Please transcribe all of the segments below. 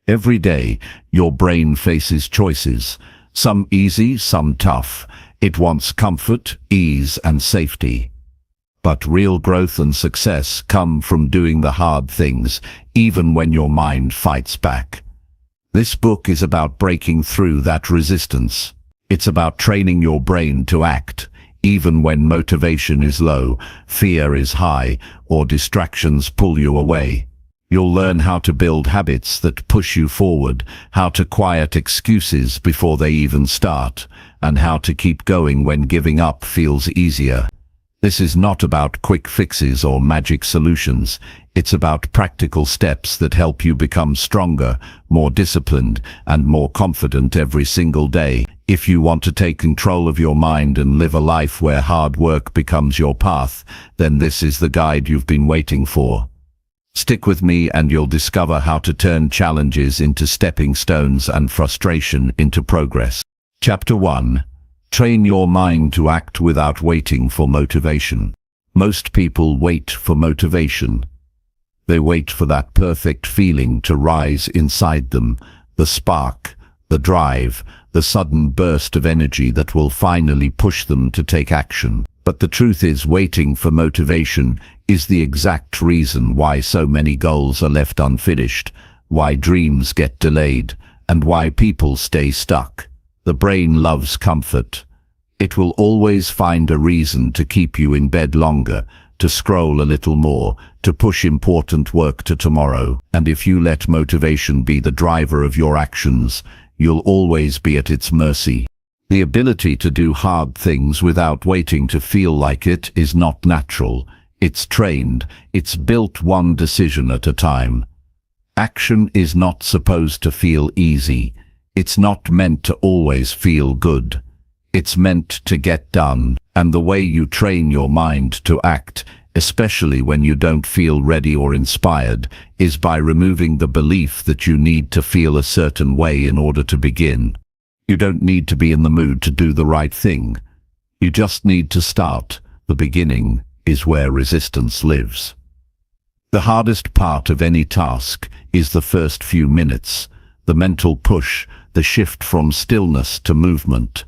Every day, your brain faces choices, some easy, some tough. It wants comfort, ease, and safety. But real growth and success come from doing the hard things, even when your mind fights back. This book is about breaking through that resistance. It's about training your brain to act, even when motivation is low, fear is high, or distractions pull you away. You'll learn how to build habits that push you forward, how to quiet excuses before they even start, and how to keep going when giving up feels easier. This is not about quick fixes or magic solutions. It's about practical steps that help you become stronger, more disciplined, and more confident every single day. If you want to take control of your mind and live a life where hard work becomes your path, then this is the guide you've been waiting for. Stick with me and you'll discover how to turn challenges into stepping stones and frustration into progress. Chapter 1. Train your mind to act without waiting for motivation. Most people wait for motivation. They wait for that perfect feeling to rise inside them, the spark, the drive, the sudden burst of energy that will finally push them to take action. But the truth is, waiting for motivation is the exact reason why so many goals are left unfinished, why dreams get delayed, and why people stay stuck. The brain loves comfort. It will always find a reason to keep you in bed longer, to scroll a little more, to push important work to tomorrow. And if you let motivation be the driver of your actions, you'll always be at its mercy. The ability to do hard things without waiting to feel like it is not natural. It's trained. It's built one decision at a time. Action is not supposed to feel easy. It's not meant to always feel good. It's meant to get done. And the way you train your mind to act, especially when you don't feel ready or inspired, is by removing the belief that you need to feel a certain way in order to begin. You don't need to be in the mood to do the right thing. You just need to start. The beginning is where resistance lives. The hardest part of any task is the first few minutes, the mental push, the shift from stillness to movement.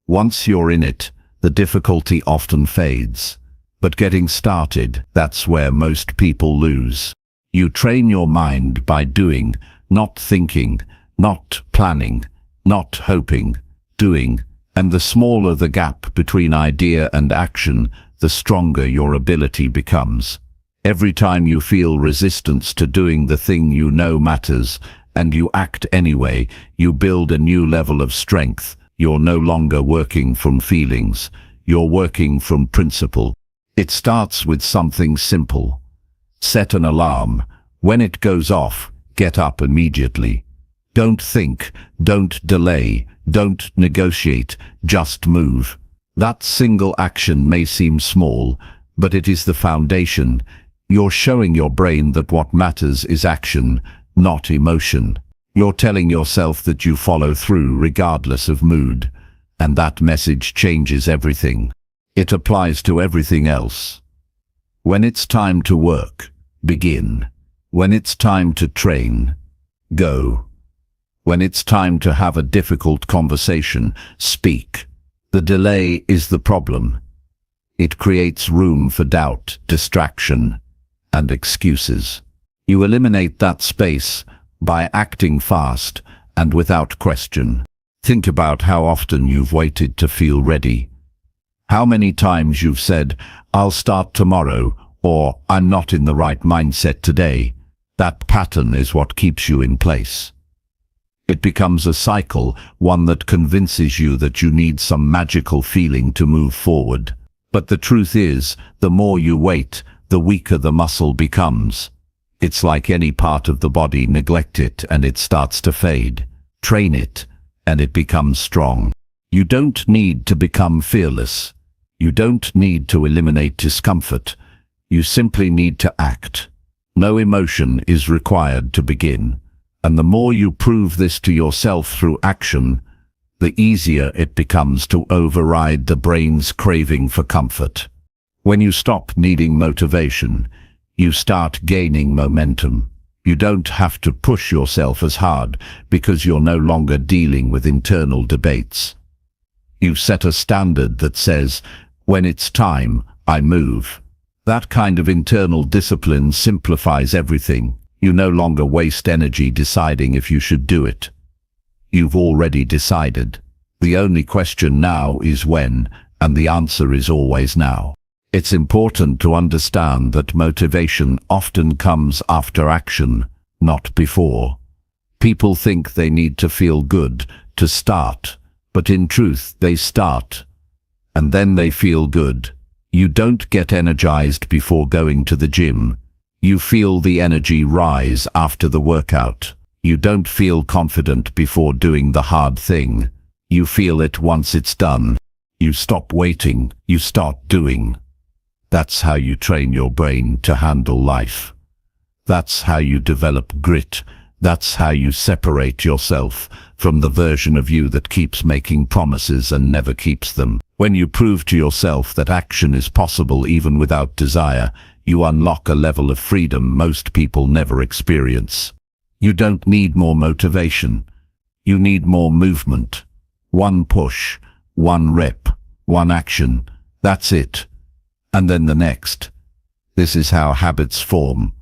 Once you're in it, the difficulty often fades. But getting started, that's where most people lose. You train your mind by doing, not thinking, not planning, not hoping, doing, and the smaller the gap between idea and action, the stronger your ability becomes. Every time you feel resistance to doing the thing you know matters, and you act anyway, you build a new level of strength. You're no longer working from feelings, you're working from principle. It starts with something simple. Set an alarm. When it goes off, get up immediately. Don't think, don't delay, don't negotiate, just move. That single action may seem small, but it is the foundation. You're showing your brain that what matters is action, not emotion. You're telling yourself that you follow through regardless of mood, and that message changes everything. It applies to everything else. When it's time to work, begin. When it's time to train, go. When it's time to have a difficult conversation, speak. The delay is the problem. It creates room for doubt, distraction, and excuses. You eliminate that space by acting fast and without question. Think about how often you've waited to feel ready. How many times you've said, "I'll start tomorrow," or "I'm not in the right mindset today." That pattern is what keeps you in place. It becomes a cycle, one that convinces you that you need some magical feeling to move forward. But the truth is, the more you wait, the weaker the muscle becomes. It's like any part of the body. Neglect it and it starts to fade. Train it and it becomes strong. You don't need to become fearless. You don't need to eliminate discomfort. You simply need to act. No emotion is required to begin. And the more you prove this to yourself through action, the easier it becomes to override the brain's craving for comfort. When you stop needing motivation, you start gaining momentum. You don't have to push yourself as hard because you're no longer dealing with internal debates. You've set a standard that says, when it's time, I move. That kind of internal discipline simplifies everything. You no longer waste energy deciding if you should do it. You've already decided. The only question now is when, and the answer is always now. It's important to understand that motivation often comes after action, not before. People think they need to feel good to start, but in truth they start, and then they feel good. You don't get energized before going to the gym. You feel the energy rise after the workout. You don't feel confident before doing the hard thing. You feel it once it's done. You stop waiting, you start doing. That's how you train your brain to handle life. That's how you develop grit. That's how you separate yourself from the version of you that keeps making promises and never keeps them. When you prove to yourself that action is possible even without desire, you unlock a level of freedom most people never experience. You don't need more motivation. You need more movement. One push, one rep, one action. That's it. And then the next. This is how habits form.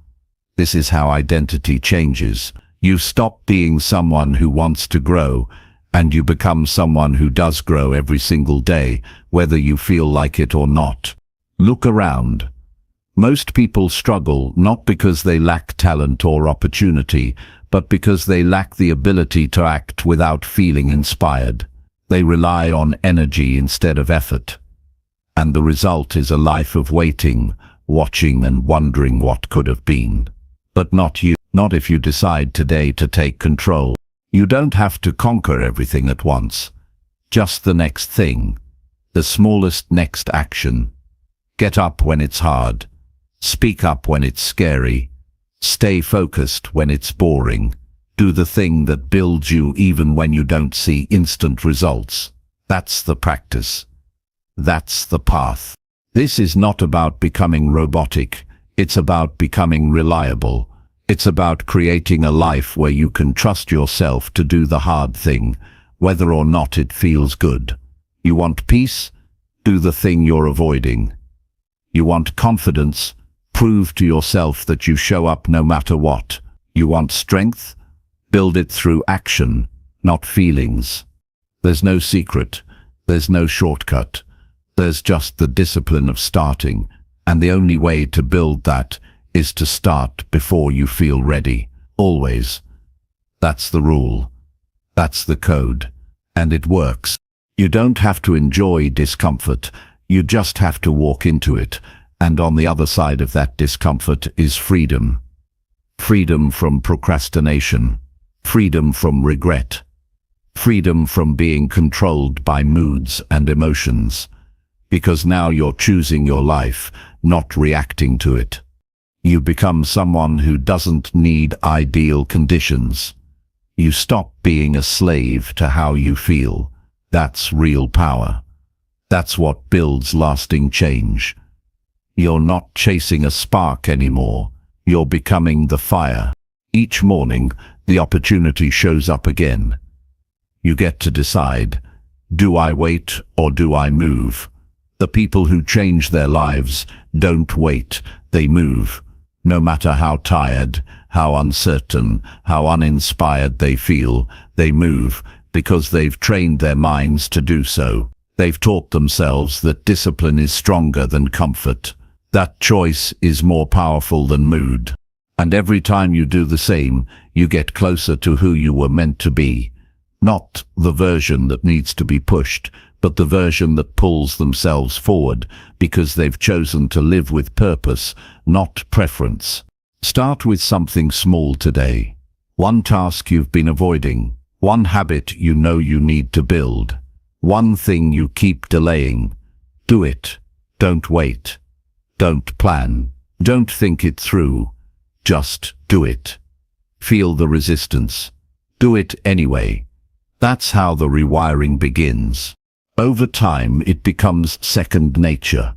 This is how identity changes. You stop being someone who wants to grow, and you become someone who does grow every single day, whether you feel like it or not. Look around. Most people struggle not because they lack talent or opportunity, but because they lack the ability to act without feeling inspired. They rely on energy instead of effort. And the result is a life of waiting, watching and wondering what could have been. But not you. Not if you decide today to take control. You don't have to conquer everything at once. Just the next thing. The smallest next action. Get up when it's hard. Speak up when it's scary. Stay focused when it's boring. Do the thing that builds you even when you don't see instant results. That's the practice. That's the path. This is not about becoming robotic. It's about becoming reliable. It's about creating a life where you can trust yourself to do the hard thing, whether or not it feels good. You want peace? Do the thing you're avoiding. You want confidence? Prove to yourself that you show up no matter what. You want strength? Build it through action, not feelings. There's no secret. There's no shortcut. There's just the discipline of starting, and the only way to build that is to start before you feel ready, always. That's the rule. That's the code. And it works. You don't have to enjoy discomfort, you just have to walk into it, and on the other side of that discomfort is freedom. Freedom from procrastination. Freedom from regret. Freedom from being controlled by moods and emotions. Because now you're choosing your life, not reacting to it. You become someone who doesn't need ideal conditions. You stop being a slave to how you feel. That's real power. That's what builds lasting change. You're not chasing a spark anymore. You're becoming the fire. Each morning, the opportunity shows up again. You get to decide, do I wait or do I move? The people who change their lives don't wait, they move. No matter how tired, how uncertain, how uninspired they feel, they move because they've trained their minds to do so. They've taught themselves that discipline is stronger than comfort. That choice is more powerful than mood. And every time you do the same, you get closer to who you were meant to be. Not the version that needs to be pushed, but the version that pulls themselves forward because they've chosen to live with purpose, not preference. Start with something small today. One task you've been avoiding. One habit you know you need to build. One thing you keep delaying. Do it. Don't wait. Don't plan. Don't think it through. Just do it. Feel the resistance. Do it anyway. That's how the rewiring begins. Over time, it becomes second nature.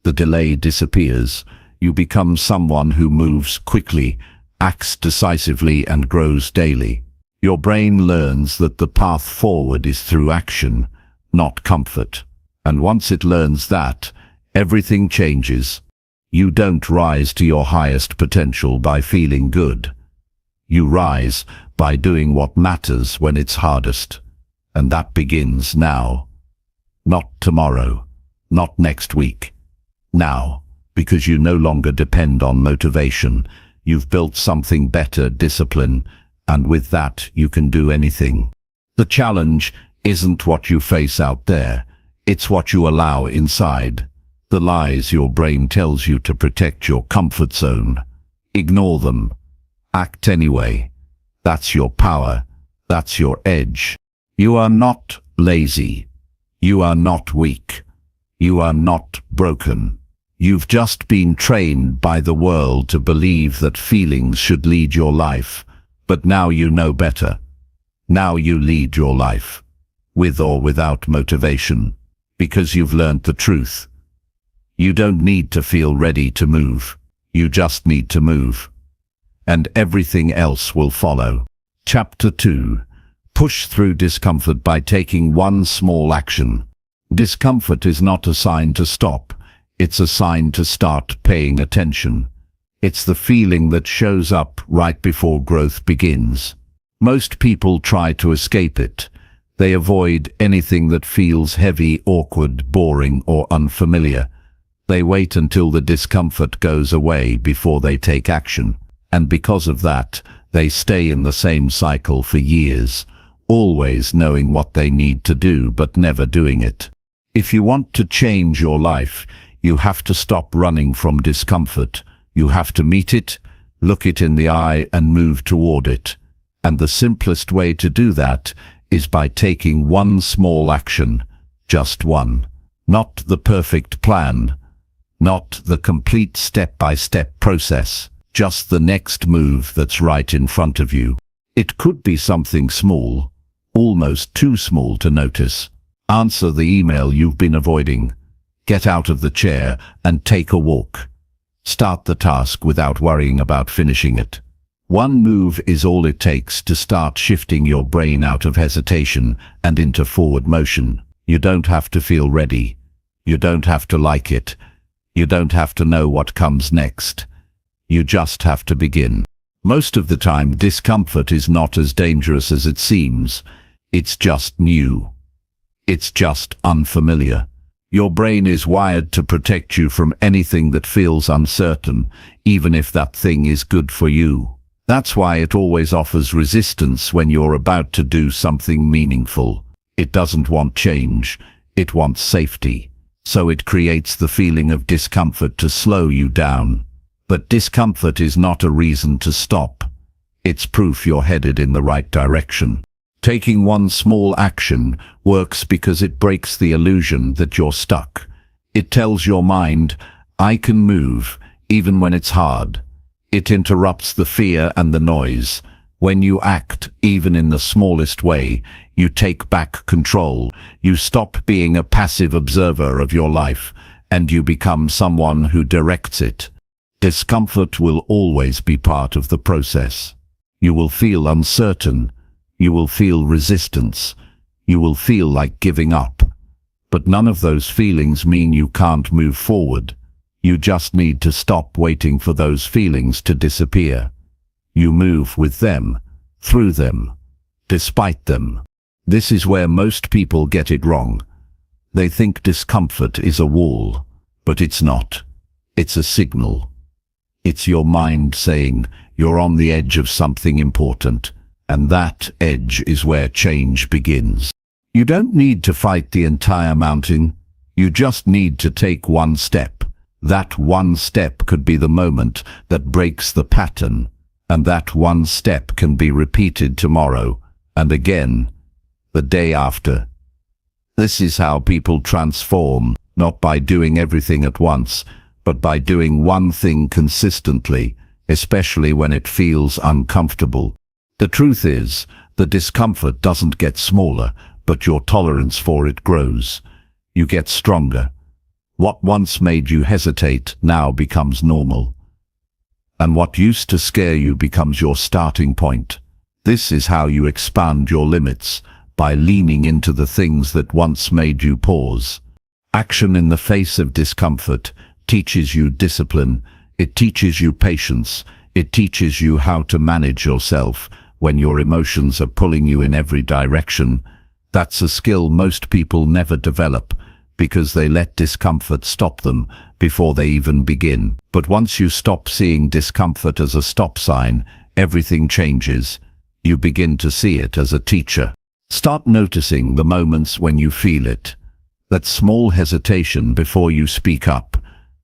The delay disappears. You become someone who moves quickly acts decisively and grows daily. Your brain learns that the path forward is through action, not comfort. And once it learns that, everything changes. You don't rise to your highest potential by feeling good. You rise by doing what matters when it's hardest. And that begins now. Not tomorrow, not next week. Now, because you no longer depend on motivation. You've built something better, discipline, and with that you can do anything. The challenge isn't what you face out there, it's what you allow inside. The lies your brain tells you to protect your comfort zone. Ignore them. Act anyway. That's your power. That's your edge. You are not lazy. You are not weak. You are not broken. You've just been trained by the world to believe that feelings should lead your life, but now you know better. Now you lead your life, with or without motivation, because you've learned the truth. You don't need to feel ready to move. You just need to move. And everything else will follow. Chapter 2. Push through discomfort by taking one small action. Discomfort is not a sign to stop. It's a sign to start paying attention. It's the feeling that shows up right before growth begins. Most people try to escape it. They avoid anything that feels heavy, awkward, boring, or unfamiliar. They wait until the discomfort goes away before they take action. And because of that, they stay in the same cycle for years, always knowing what they need to do but never doing it. If you want to change your life, you have to stop running from discomfort. You have to meet it, look it in the eye, and move toward it. And the simplest way to do that is by taking one small action, just one. Not the perfect plan, not the complete step-by-step process, just the next move that's right in front of you. It could be something small, almost too small to notice. Answer the email you've been avoiding. Get out of the chair and take a walk. Start the task without worrying about finishing it. One move is all it takes to start shifting your brain out of hesitation and into forward motion. You don't have to feel ready. You don't have to like it. You don't have to know what comes next. You just have to begin. Most of the time, discomfort is not as dangerous as it seems. It's just new. It's just unfamiliar. Your brain is wired to protect you from anything that feels uncertain, even if that thing is good for you. That's why it always offers resistance when you're about to do something meaningful. It doesn't want change, it wants safety. So it creates the feeling of discomfort to slow you down. But discomfort is not a reason to stop. It's proof you're headed in the right direction. Taking one small action works because it breaks the illusion that you're stuck. It tells your mind, I can move, even when it's hard. It interrupts the fear and the noise. When you act, even in the smallest way, you take back control. You stop being a passive observer of your life, and you become someone who directs it. Discomfort will always be part of the process. You will feel uncertain. You will feel resistance. You will feel like giving up. But none of those feelings mean you can't move forward. You just need to stop waiting for those feelings to disappear. You move with them, through them, despite them. This is where most people get it wrong. They think discomfort is a wall, but it's not. It's a signal. It's your mind saying you're on the edge of something important. And that edge is where change begins. You don't need to fight the entire mountain. You just need to take one step. That one step could be the moment that breaks the pattern. And that one step can be repeated tomorrow, and again, the day after. This is how people transform, not by doing everything at once, but by doing one thing consistently, especially when it feels uncomfortable. The truth is, the discomfort doesn't get smaller, but your tolerance for it grows. You get stronger. What once made you hesitate now becomes normal. and what used to scare you becomes your starting point. This is how you expand your limits, by leaning into the things that once made you pause. Action in the face of discomfort teaches you discipline, it teaches you patience, it teaches you how to manage yourself when your emotions are pulling you in every direction. That's a skill most people never develop, because they let discomfort stop them before they even begin. But once you stop seeing discomfort as a stop sign, everything changes. You begin to see it as a teacher. Start noticing the moments when you feel it. That small hesitation before you speak up.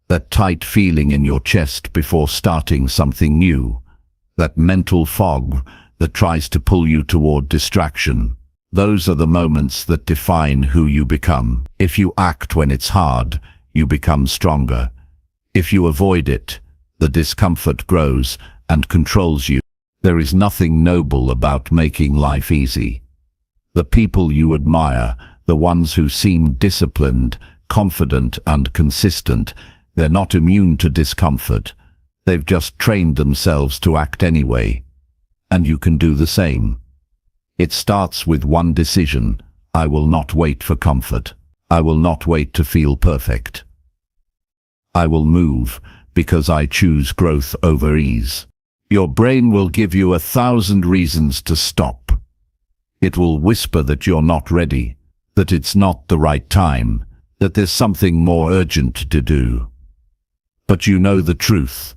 That tight feeling in your chest before starting something new. That mental fog that tries to pull you toward distraction. Those are the moments that define who you become. If you act when it's hard, you become stronger. If you avoid it, the discomfort grows and controls you. There is nothing noble about making life easy. The people you admire, the ones who seem disciplined, confident and consistent, they're not immune to discomfort. They've just trained themselves to act anyway. And you can do the same. It starts with one decision. I will not wait for comfort. I will not wait to feel perfect. I will move because I choose growth over ease. Your brain will give you 1,000 reasons to stop. It will whisper that you're not ready, that it's not the right time, that there's something more urgent to do. But you know the truth.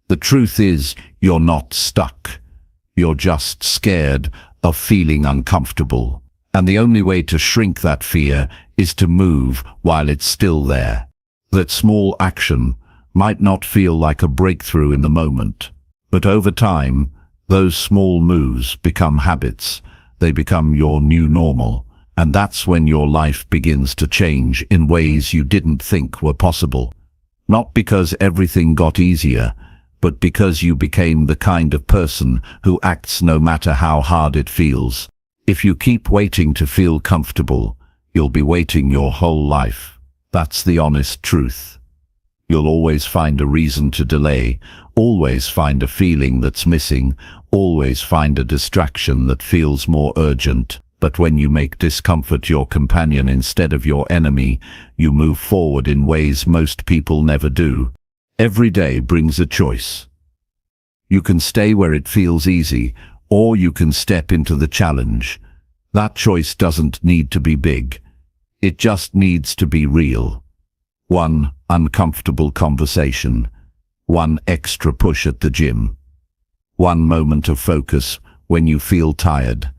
The truth is, you're not stuck. You're just scared of feeling uncomfortable. And the only way to shrink that fear is to move while it's still there. That small action might not feel like a breakthrough in the moment, but over time, those small moves become habits. They become your new normal. And that's when your life begins to change in ways you didn't think were possible. Not because everything got easier, but because you became the kind of person who acts no matter how hard it feels. If you keep waiting to feel comfortable, you'll be waiting your whole life. That's the honest truth. You'll always find a reason to delay, always find a feeling that's missing, always find a distraction that feels more urgent. But when you make discomfort your companion instead of your enemy, you move forward in ways most people never do. Every day brings a choice. You can stay where it feels easy, or you can step into the challenge. That choice doesn't need to be big. It just needs to be real. One uncomfortable conversation. One extra push at the gym. One moment of focus when you feel tired.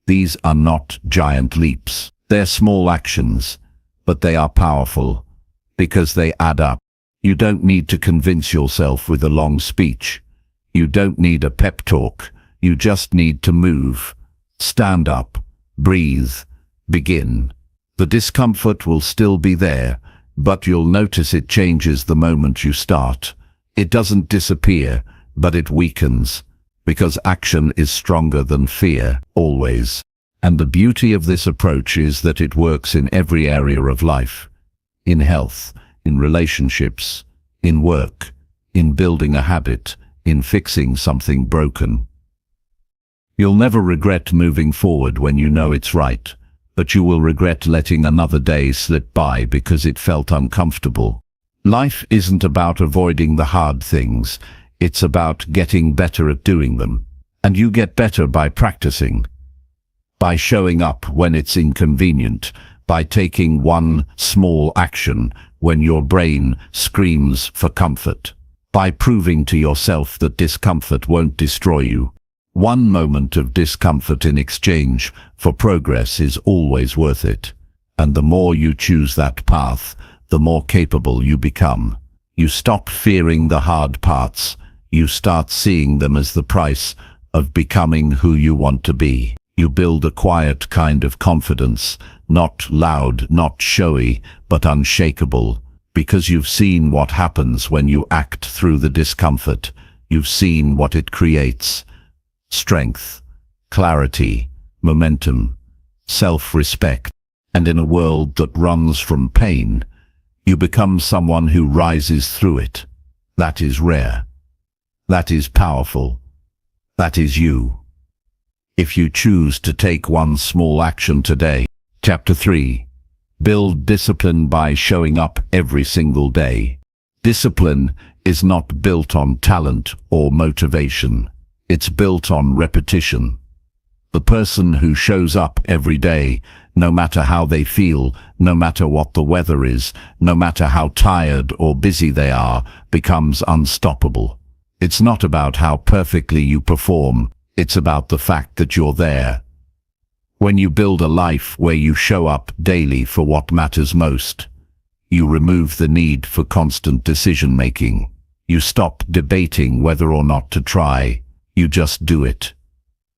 These are not giant leaps. They're small actions, but they are powerful because they add up. You don't need to convince yourself with a long speech. You don't need a pep talk. You just need to move. Stand up, breathe, begin. The discomfort will still be there, but you'll notice it changes the moment you start. It doesn't disappear, but it weakens, because action is stronger than fear, always. And the beauty of this approach is that it works in every area of life. In health, in relationships, in work, in building a habit, in fixing something broken. You'll never regret moving forward when you know it's right, but you will regret letting another day slip by because it felt uncomfortable. Life isn't about avoiding the hard things, it's about getting better at doing them. And you get better by practicing, by showing up when it's inconvenient, by taking one small action when your brain screams for comfort, by proving to yourself that discomfort won't destroy you. One moment of discomfort in exchange for progress is always worth it. And the more you choose that path, the more capable you become. You stop fearing the hard parts. You start seeing them as the price of becoming who you want to be. You build a quiet kind of confidence, not loud, not showy, but unshakable, because you've seen what happens when you act through the discomfort. You've seen what it creates. Strength, clarity, momentum, self-respect. And in a world that runs from pain, you become someone who rises through it. That is rare. That is powerful. That is you. If you choose to take one small action today. Chapter 3. Build discipline by showing up every single day. Discipline is not built on talent or motivation. It's built on repetition. The person who shows up every day, no matter how they feel, no matter what the weather is, no matter how tired or busy they are, becomes unstoppable. It's not about how perfectly you perform, it's about the fact that you're there. When you build a life where you show up daily for what matters most, you remove the need for constant decision-making. You stop debating whether or not to try, you just do it.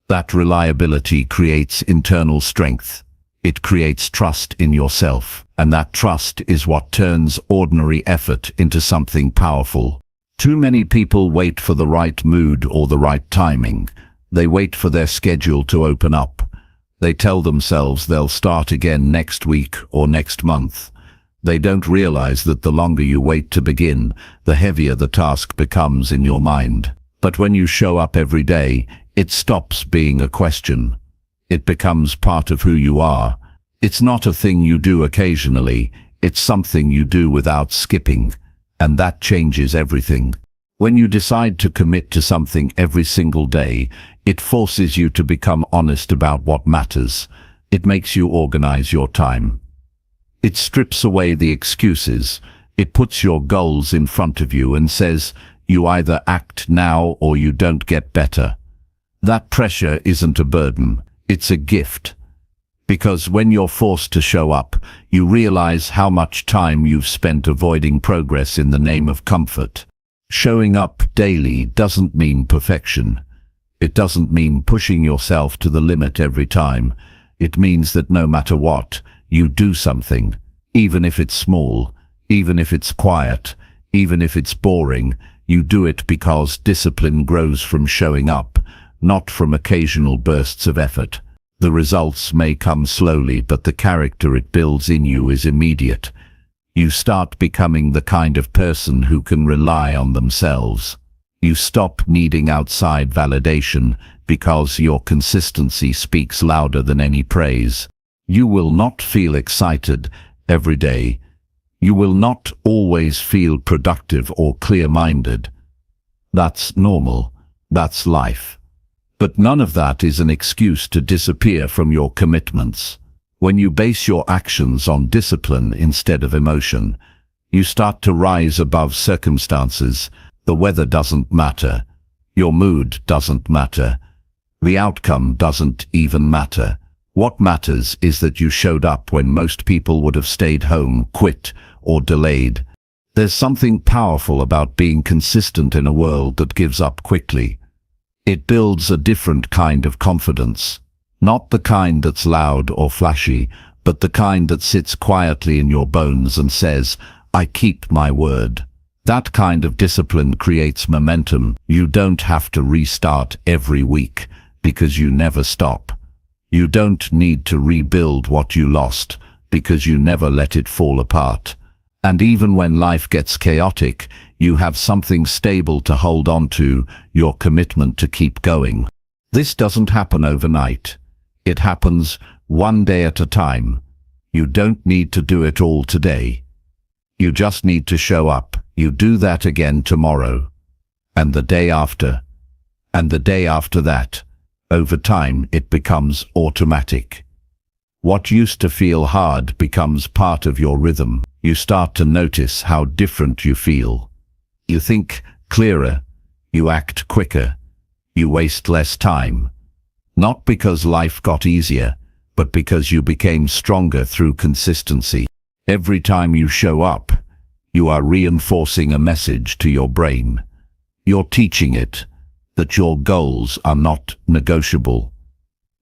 That reliability creates internal strength. It creates trust in yourself, and that trust is what turns ordinary effort into something powerful. Too many people wait for the right mood or the right timing. They wait for their schedule to open up. They tell themselves they'll start again next week or next month. They don't realize that the longer you wait to begin, the heavier the task becomes in your mind. But when you show up every day, it stops being a question. It becomes part of who you are. It's not a thing you do occasionally, it's something you do without skipping. And that changes everything. When you decide to commit to something every single day, it forces you to become honest about what matters. It makes you organize your time. It strips away the excuses. It puts your goals in front of you and says, you either act now or you don't get better. That pressure isn't a burden, it's a gift. Because when you're forced to show up, you realize how much time you've spent avoiding progress in the name of comfort. Showing up daily doesn't mean perfection. It doesn't mean pushing yourself to the limit every time. It means that no matter what, you do something, even if it's small, even if it's quiet, even if it's boring, you do it because discipline grows from showing up, not from occasional bursts of effort. The results may come slowly, but the character it builds in you is immediate. You start becoming the kind of person who can rely on themselves. You stop needing outside validation because your consistency speaks louder than any praise. You will not feel excited every day. You will not always feel productive or clear-minded. That's normal. That's life. But none of that is an excuse to disappear from your commitments. When you base your actions on discipline instead of emotion, you start to rise above circumstances. The weather doesn't matter. Your mood doesn't matter. The outcome doesn't even matter. What matters is that you showed up when most people would have stayed home, quit, or delayed. There's something powerful about being consistent in a world that gives up quickly. It builds a different kind of confidence. Not the kind that's loud or flashy, but the kind that sits quietly in your bones and says, I keep my word. That kind of discipline creates momentum. You don't have to restart every week because you never stop. You don't need to rebuild what you lost because you never let it fall apart. And even when life gets chaotic, you have something stable to hold on to, your commitment to keep going. This doesn't happen overnight. It happens one day at a time. You don't need to do it all today. You just need to show up. You do that again tomorrow, and the day after, and the day after that. Over time, it becomes automatic. What used to feel hard becomes part of your rhythm. You start to notice how different you feel. You think clearer, you act quicker, you waste less time. Not because life got easier, but because you became stronger through consistency. Every time you show up, you are reinforcing a message to your brain. You're teaching it that your goals are not negotiable.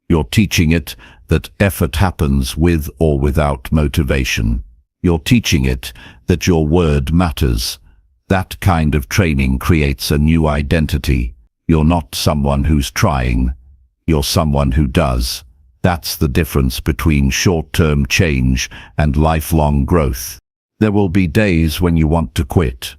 You're teaching it that effort happens with or without motivation. You're teaching it that your word matters. That kind of training creates a new identity. You're not someone who's trying. You're someone who does. That's the difference between short-term change and lifelong growth. There will be days when you want to quit.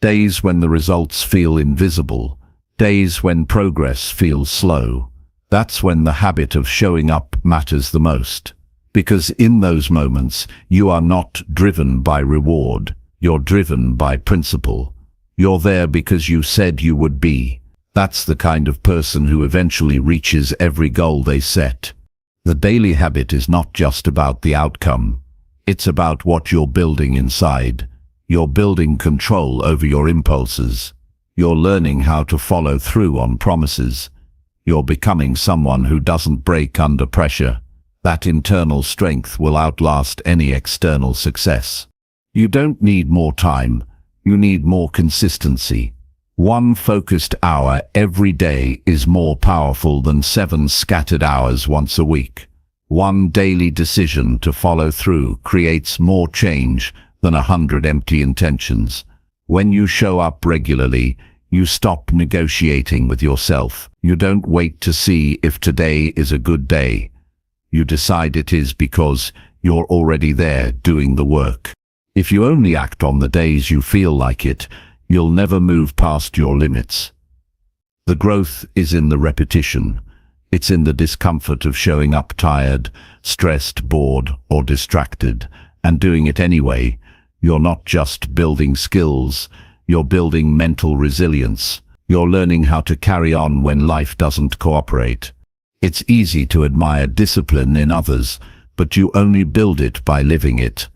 Days when the results feel invisible. Days when progress feels slow. That's when the habit of showing up matters the most. Because in those moments, you are not driven by reward. You're driven by principle. You're there because you said you would be. That's the kind of person who eventually reaches every goal they set. The daily habit is not just about the outcome. It's about what you're building inside. You're building control over your impulses. You're learning how to follow through on promises. You're becoming someone who doesn't break under pressure. That internal strength will outlast any external success. You don't need more time. You need more consistency. One focused hour every day is more powerful than 7 scattered hours once a week. One daily decision to follow through creates more change than 100 empty intentions. When you show up regularly, you stop negotiating with yourself. You don't wait to see if today is a good day. You decide it is because you're already there doing the work. If you only act on the days you feel like it, you'll never move past your limits. The growth is in the repetition. It's in the discomfort of showing up tired, stressed, bored, or distracted, and doing it anyway. You're not just building skills, you're building mental resilience. You're learning how to carry on when life doesn't cooperate. It's easy to admire discipline in others, but you only build it by living it.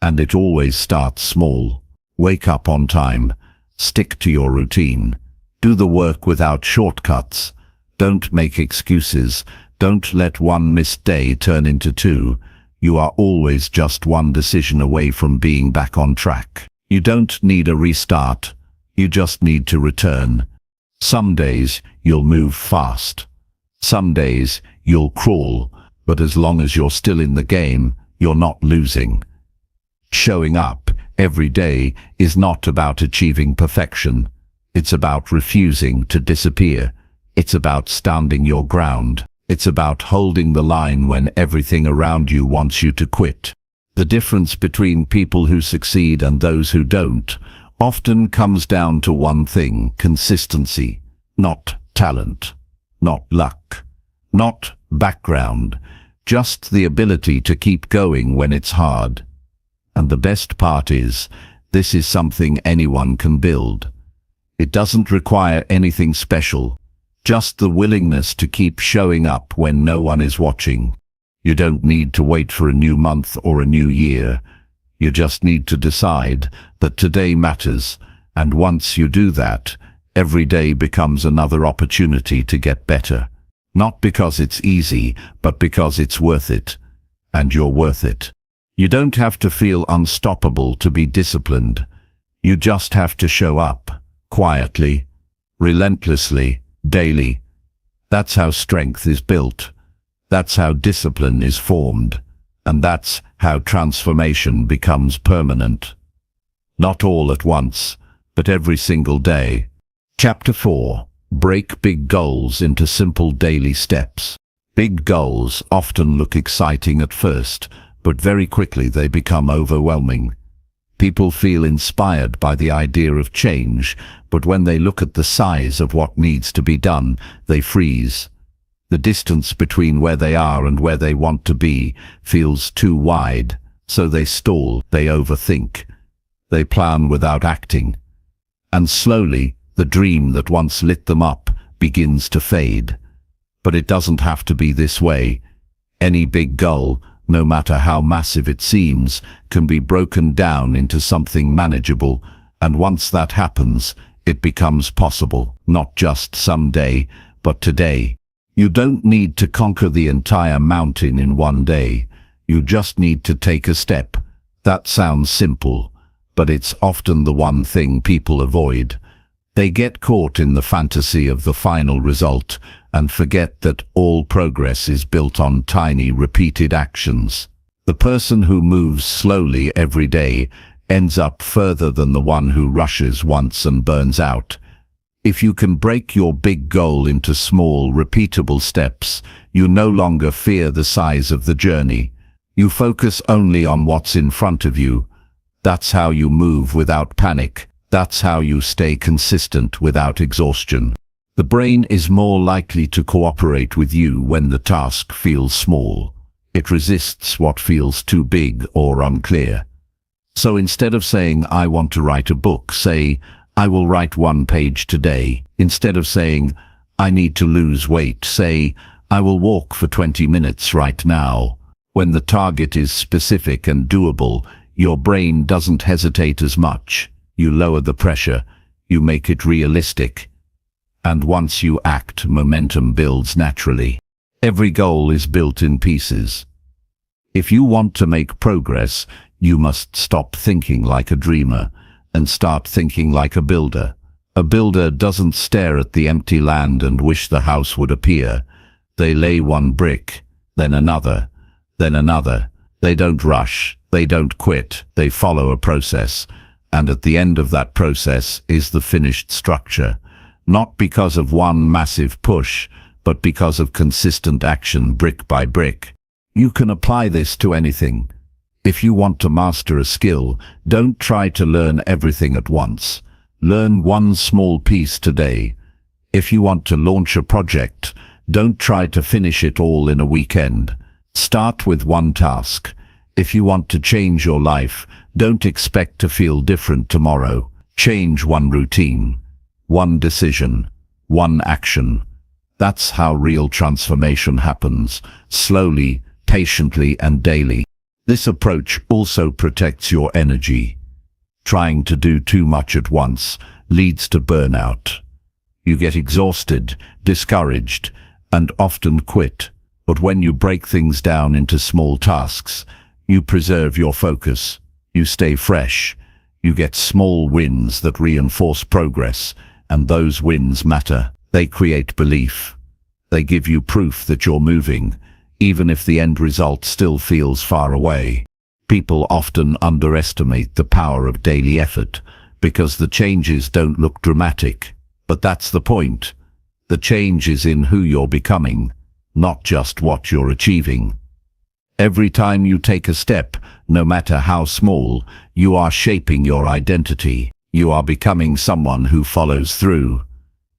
And it always starts small. Wake up on time. Stick to your routine. Do the work without shortcuts. Don't make excuses. Don't let one missed day turn into 2. You are always just one decision away from being back on track. You don't need a restart. You just need to return. Some days you'll move fast. Some days you'll crawl. But as long as you're still in the game, you're not losing. Showing up every day is not about achieving perfection. It's about refusing to disappear. It's about standing your ground. It's about holding the line when everything around you wants you to quit. The difference between people who succeed and those who don't often comes down to one thing: consistency. Not talent, not luck, not background, just the ability to keep going when it's hard. And the best part is, this is something anyone can build. It doesn't require anything special, just the willingness to keep showing up when no one is watching. You don't need to wait for a new month or a new year. You just need to decide that today matters, and once you do that, every day becomes another opportunity to get better. Not because it's easy, but because it's worth it. And you're worth it. You don't have to feel unstoppable to be disciplined. You just have to show up, quietly, relentlessly, daily. That's how strength is built. That's how discipline is formed. And that's how transformation becomes permanent. Not all at once, but every single day. Chapter 4. Break big goals into simple daily steps. Big goals often look exciting at first, but very quickly they become overwhelming. People feel inspired by the idea of change, but when they look at the size of what needs to be done, they freeze. The distance between where they are and where they want to be feels too wide, so they stall, they overthink. They plan without acting. And slowly, the dream that once lit them up begins to fade. But it doesn't have to be this way. Any big goal, no matter how massive it seems, can be broken down into something manageable, and once that happens, it becomes possible, not just someday, but today. You don't need to conquer the entire mountain in one day. You just need to take a step. That sounds simple, but it's often the one thing people avoid. They get caught in the fantasy of the final result and forget that all progress is built on tiny, repeated actions. The person who moves slowly every day ends up further than the one who rushes once and burns out. If you can break your big goal into small, repeatable steps, you no longer fear the size of the journey. You focus only on what's in front of you. That's how you move without panic. That's how you stay consistent without exhaustion. The brain is more likely to cooperate with you when the task feels small. It resists what feels too big or unclear. So instead of saying, "I want to write a book," say, "I will write 1 page today." Instead of saying, "I need to lose weight," say, "I will walk for 20 minutes right now." When the target is specific and doable, your brain doesn't hesitate as much. You lower the pressure, you make it realistic. And once you act, momentum builds naturally. Every goal is built in pieces. If you want to make progress, you must stop thinking like a dreamer and start thinking like a builder. A builder doesn't stare at the empty land and wish the house would appear. They lay one brick, then another, then another. They don't rush, they don't quit, they follow a process. And at the end of that process is the finished structure. Not because of one massive push, but because of consistent action brick by brick. You can apply this to anything. If you want to master a skill, don't try to learn everything at once. Learn one small piece today. If you want to launch a project, don't try to finish it all in a weekend. Start with one task. If you want to change your life, don't expect to feel different tomorrow. Change one routine, one decision, one action. That's how real transformation happens, slowly, patiently, and daily. This approach also protects your energy. Trying to do too much at once leads to burnout. You get exhausted, discouraged, and often quit. But when you break things down into small tasks, you preserve your focus. You stay fresh. You get small wins that reinforce progress, and those wins matter. They create belief. They give you proof that you're moving, even if the end result still feels far away. People often underestimate the power of daily effort because the changes don't look dramatic. But that's the point. The change is in who you're becoming, not just what you're achieving. Every time you take a step, no matter how small, you are shaping your identity. You are becoming someone who follows through.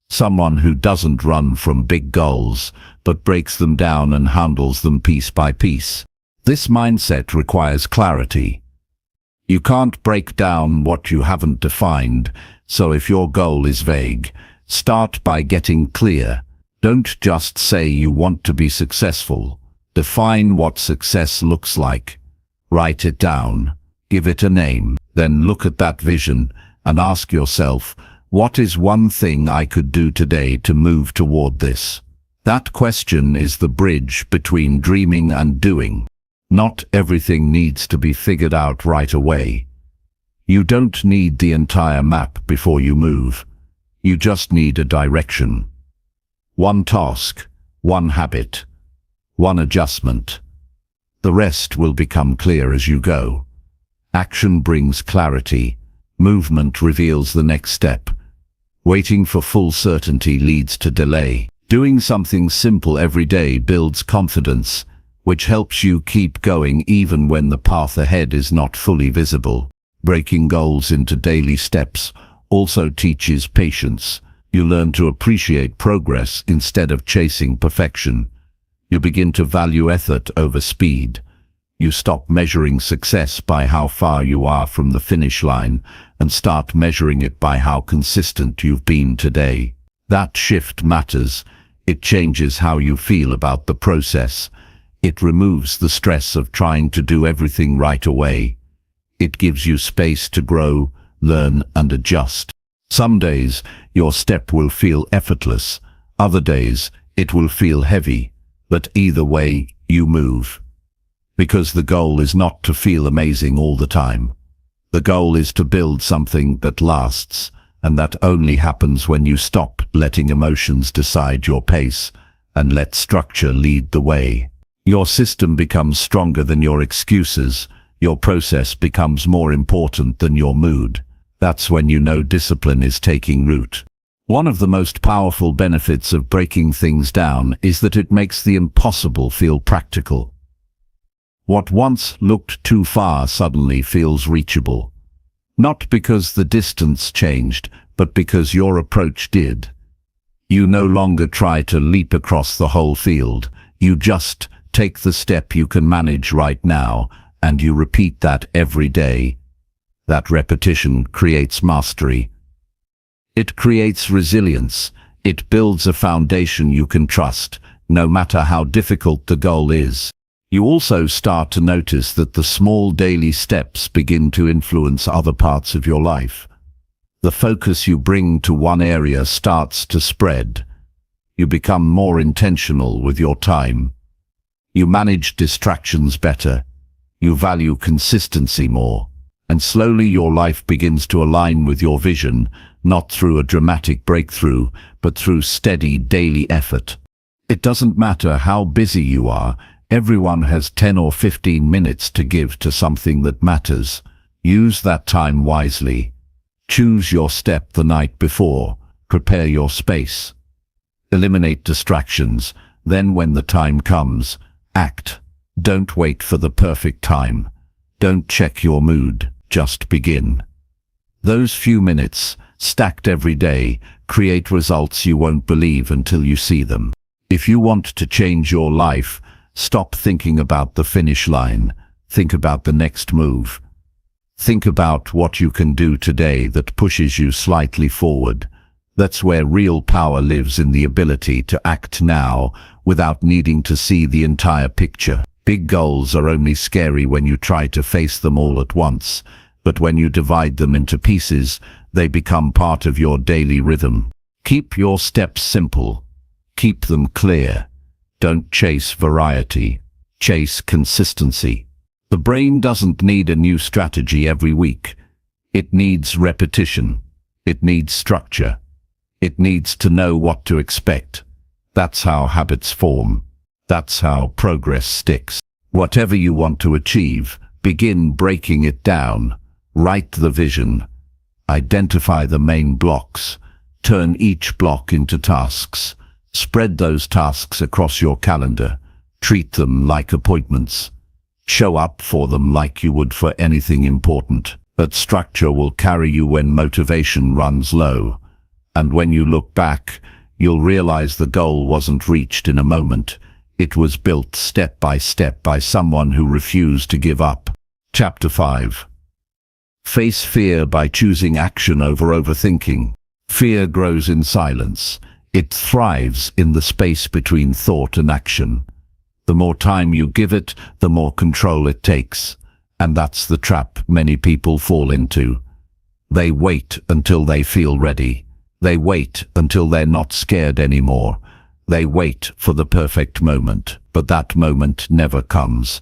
Someone who doesn't run from big goals, but breaks them down and handles them piece by piece. This mindset requires clarity. You can't break down what you haven't defined, so if your goal is vague, start by getting clear. Don't just say you want to be successful. Define what success looks like. Write it down. Give it a name. Then look at that vision and ask yourself, what is one thing I could do today to move toward this? That question is the bridge between dreaming and doing. Not everything needs to be figured out right away. You don't need the entire map before you move. You just need a direction. One task, one habit, one adjustment. The rest will become clear as you go. Action brings clarity. Movement reveals the next step. Waiting for full certainty leads to delay. Doing something simple every day builds confidence, which helps you keep going even when the path ahead is not fully visible. Breaking goals into daily steps also teaches patience. You learn to appreciate progress instead of chasing perfection. You begin to value effort over speed. You stop measuring success by how far you are from the finish line and start measuring it by how consistent you've been today. That shift matters. It changes how you feel about the process. It removes the stress of trying to do everything right away. It gives you space to grow, learn, and adjust. Some days, your step will feel effortless. Other days, it will feel heavy. But either way, you move. Because the goal is not to feel amazing all the time. The goal is to build something that lasts, and that only happens when you stop letting emotions decide your pace and let structure lead the way. Your system becomes stronger than your excuses. Your process becomes more important than your mood. That's when you know discipline is taking root. One of the most powerful benefits of breaking things down is that it makes the impossible feel practical. What once looked too far suddenly feels reachable. Not because the distance changed, but because your approach did. You no longer try to leap across the whole field. You just take the step you can manage right now, and you repeat that every day. That repetition creates mastery. It creates resilience. It builds a foundation you can trust, no matter how difficult the goal is. You also start to notice that the small daily steps begin to influence other parts of your life. The focus you bring to one area starts to spread. You become more intentional with your time. You manage distractions better. You value consistency more. And slowly your life begins to align with your vision, not through a dramatic breakthrough, but through steady daily effort. It doesn't matter how busy you are, everyone has 10 or 15 minutes to give to something that matters. Use that time wisely. Choose your step the night before. Prepare your space. Eliminate distractions. Then when the time comes, act. Don't wait for the perfect time. Don't check your mood. Just begin. Those few minutes, stacked every day, create results you won't believe until you see them. If you want to change your life, stop thinking about the finish line. Think about the next move. Think about what you can do today that pushes you slightly forward. That's where real power lives, in the ability to act now without needing to see the entire picture. Big goals are only scary when you try to face them all at once, but when you divide them into pieces, they become part of your daily rhythm. Keep your steps simple. Keep them clear. Don't chase variety. Chase consistency. The brain doesn't need a new strategy every week. It needs repetition. It needs structure. It needs to know what to expect. That's how habits form. That's how progress sticks. Whatever you want to achieve, begin breaking it down. Write the vision. Identify the main blocks. Turn each block into tasks. Spread those tasks across your calendar. Treat them like appointments. Show up for them like you would for anything important. But structure will carry you when motivation runs low. And when you look back, you'll realize the goal wasn't reached in a moment. It was built step by someone who refused to give up. Chapter 5. Face fear by choosing action over overthinking. Fear grows in silence. It thrives in the space between thought and action. The more time you give it, the more control it takes. And that's the trap many people fall into. They wait until they feel ready. They wait until they're not scared anymore. They wait for the perfect moment, but that moment never comes,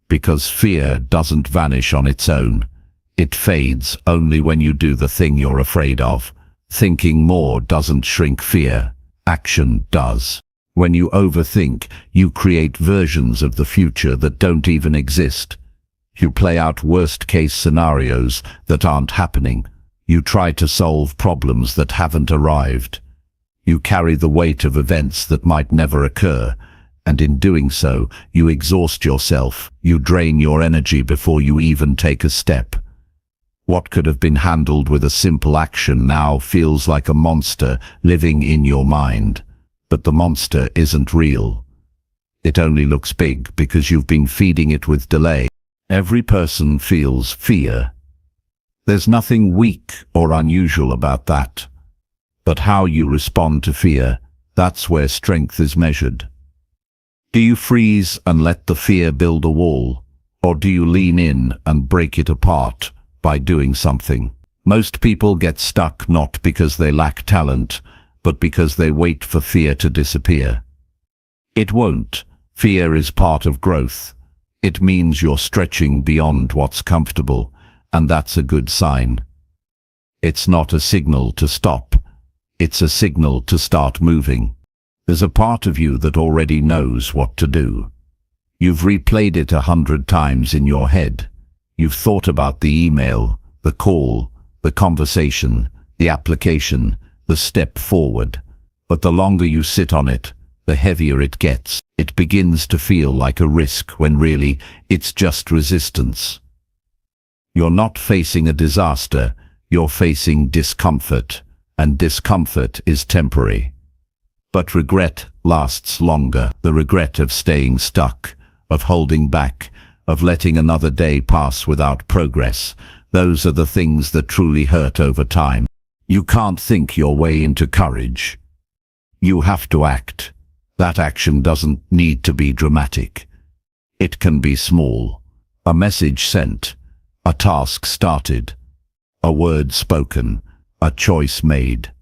because fear doesn't vanish on its own. It fades only when you do the thing you're afraid of. Thinking more doesn't shrink fear. Action does. When you overthink, you create versions of the future that don't even exist. You play out worst-case scenarios that aren't happening. You try to solve problems that haven't arrived. You carry the weight of events that might never occur, and in doing so, you exhaust yourself. You drain your energy before you even take a step. What could have been handled with a simple action now feels like a monster living in your mind. But the monster isn't real. It only looks big because you've been feeding it with delay. Every person feels fear. There's nothing weak or unusual about that. But how you respond to fear, that's where strength is measured. Do you freeze and let the fear build a wall? Or do you lean in and break it apart by doing something? Most people get stuck not because they lack talent, but because they wait for fear to disappear. It won't. Fear is part of growth. It means you're stretching beyond what's comfortable, and that's a good sign. It's not a signal to stop. It's a signal to start moving. There's a part of you that already knows what to do. You've replayed it 100 times in your head. You've thought about the email, the call, the conversation, the application, the step forward. But the longer you sit on it, the heavier it gets. It begins to feel like a risk when really it's just resistance. You're not facing a disaster, you're facing discomfort, and discomfort is temporary. But regret lasts longer. The regret of staying stuck, of holding back, of letting another day pass without progress. Those are the things that truly hurt over time. You can't think your way into courage. You have to act. That action doesn't need to be dramatic. It can be small. A message sent, a task started, a word spoken, a choice made.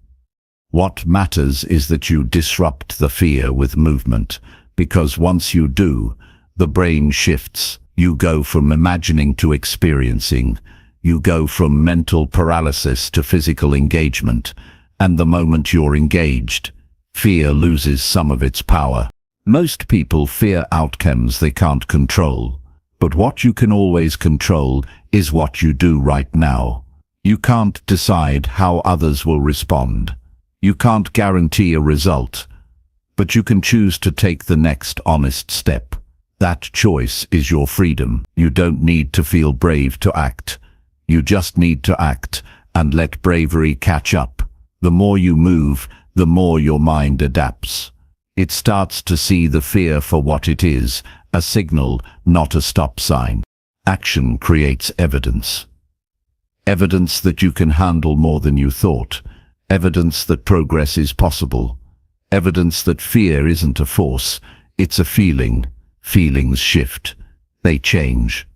What matters is that you disrupt the fear with movement, because once you do, the brain shifts. You go from imagining to experiencing. You go from mental paralysis to physical engagement, and the moment you're engaged, fear loses some of its power. Most people fear outcomes they can't control, but what you can always control is what you do right now. You can't decide how others will respond. You can't guarantee a result, but you can choose to take the next honest step. That choice is your freedom. You don't need to feel brave to act. You just need to act and let bravery catch up. The more you move, the more your mind adapts. It starts to see the fear for what it is, a signal, not a stop sign. Action creates evidence. Evidence that you can handle more than you thought. Evidence that progress is possible. Evidence that fear isn't a force, it's a feeling. Feelings shift. They change.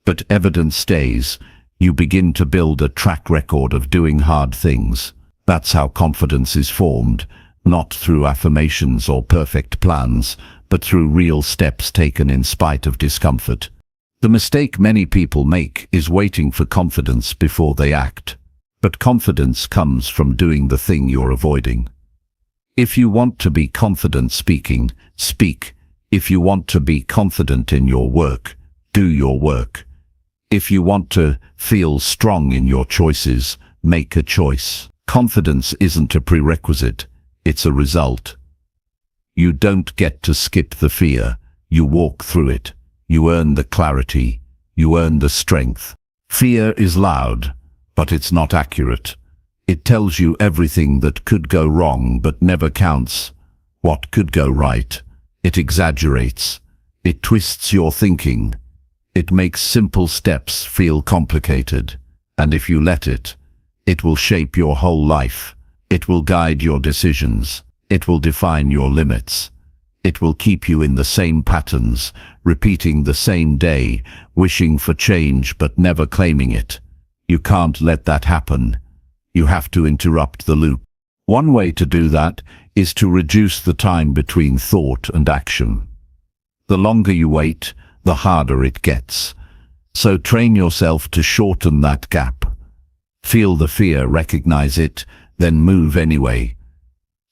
But evidence stays. You begin to build a track record of doing hard things. That's how confidence is formed, not through affirmations or perfect plans, but through real steps taken in spite of discomfort. The mistake many people make is waiting for confidence before they act. But confidence comes from doing the thing you're avoiding. If you want to be confident speaking, speak. If you want to be confident in your work, do your work. If you want to feel strong in your choices, make a choice. Confidence isn't a prerequisite, it's a result. You don't get to skip the fear, you walk through it. You earn the clarity, you earn the strength. Fear is loud, but it's not accurate. It tells you everything that could go wrong but never counts. What could go right? It exaggerates. It twists your thinking. It makes simple steps feel complicated. And if you let it, it will shape your whole life. It will guide your decisions. It will define your limits. It will keep you in the same patterns, repeating the same day, wishing for change but never claiming it. You can't let that happen. You have to interrupt the loop. One way to do that is to reduce the time between thought and action. The longer you wait, the harder it gets. So train yourself to shorten that gap. Feel the fear, recognize it, then move anyway.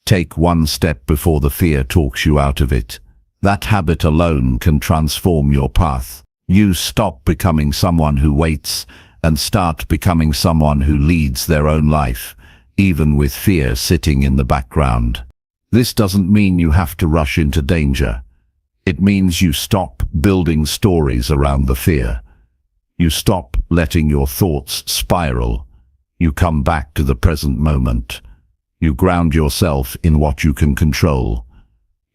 Take one step before the fear talks you out of it. That habit alone can transform your path. You stop becoming someone who waits and start becoming someone who leads their own life, even with fear sitting in the background. This doesn't mean you have to rush into danger. It means you stop building stories around the fear. You stop letting your thoughts spiral. You come back to the present moment. You ground yourself in what you can control.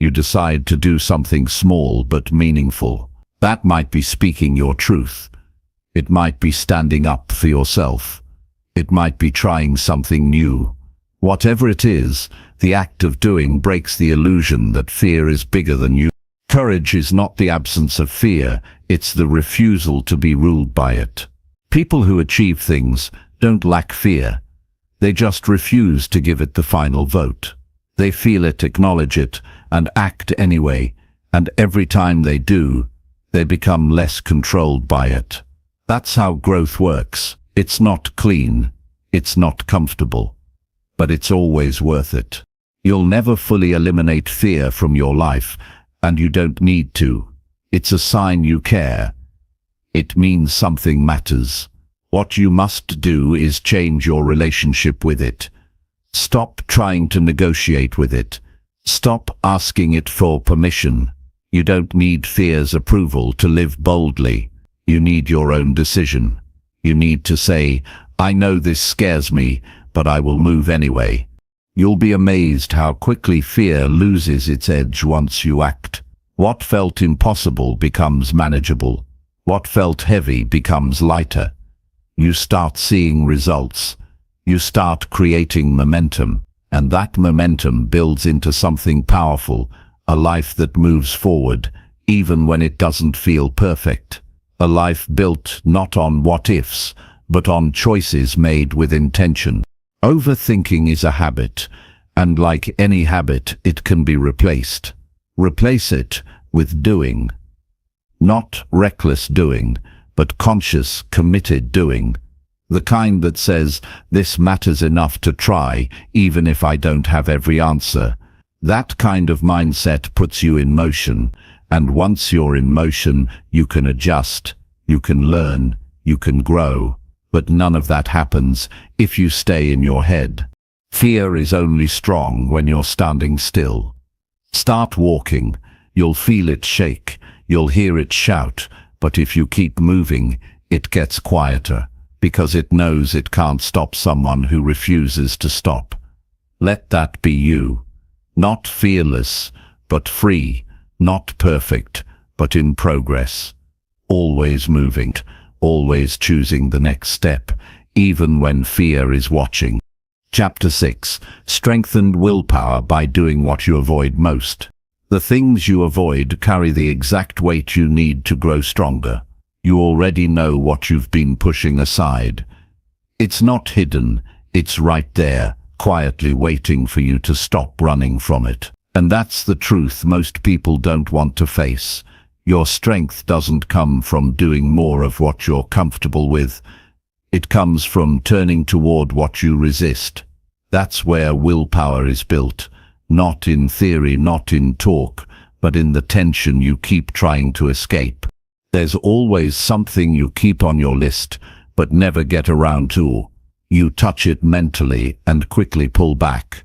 You decide to do something small but meaningful. That might be speaking your truth. It might be standing up for yourself. It might be trying something new. Whatever it is, the act of doing breaks the illusion that fear is bigger than you. Courage is not the absence of fear, it's the refusal to be ruled by it. People who achieve things don't lack fear. They just refuse to give it the final vote. They feel it, acknowledge it, and act anyway, and every time they do, they become less controlled by it. That's how growth works. It's not clean, it's not comfortable, but it's always worth it. You'll never fully eliminate fear from your life, and you don't need to. It's a sign you care. It means something matters. What you must do is change your relationship with it. Stop trying to negotiate with it. Stop asking it for permission. You don't need fear's approval to live boldly. You need your own decision. You need to say, "I know this scares me, but I will move anyway." You'll be amazed how quickly fear loses its edge once you act. What felt impossible becomes manageable. What felt heavy becomes lighter. You start seeing results. You start creating momentum, and that momentum builds into something powerful, a life that moves forward, even when it doesn't feel perfect. A life built not on what-ifs, but on choices made with intention. Overthinking is a habit, and like any habit, it can be replaced. Replace it with doing. Not reckless doing, but conscious, committed doing. The kind that says, "This matters enough to try, even if I don't have every answer." That kind of mindset puts you in motion, and once you're in motion, you can adjust, you can learn, you can grow. But none of that happens if you stay in your head. Fear is only strong when you're standing still. Start walking. You'll feel it shake. You'll hear it shout. But if you keep moving, it gets quieter, because it knows it can't stop someone who refuses to stop. Let that be you. Not fearless, but free. Not perfect, but in progress. Always moving. Always choosing the next step, even when fear is watching. Chapter 6. Strengthened willpower by doing what you avoid most. The things you avoid carry the exact weight you need to grow stronger. You already know what you've been pushing aside. It's not hidden, it's right there, quietly waiting for you to stop running from it. And that's the truth most people don't want to face. Your strength doesn't come from doing more of what you're comfortable with. It comes from turning toward what you resist. That's where willpower is built. Not in theory, not in talk, but in the tension you keep trying to escape. There's always something you keep on your list, but never get around to. You touch it mentally and quickly pull back.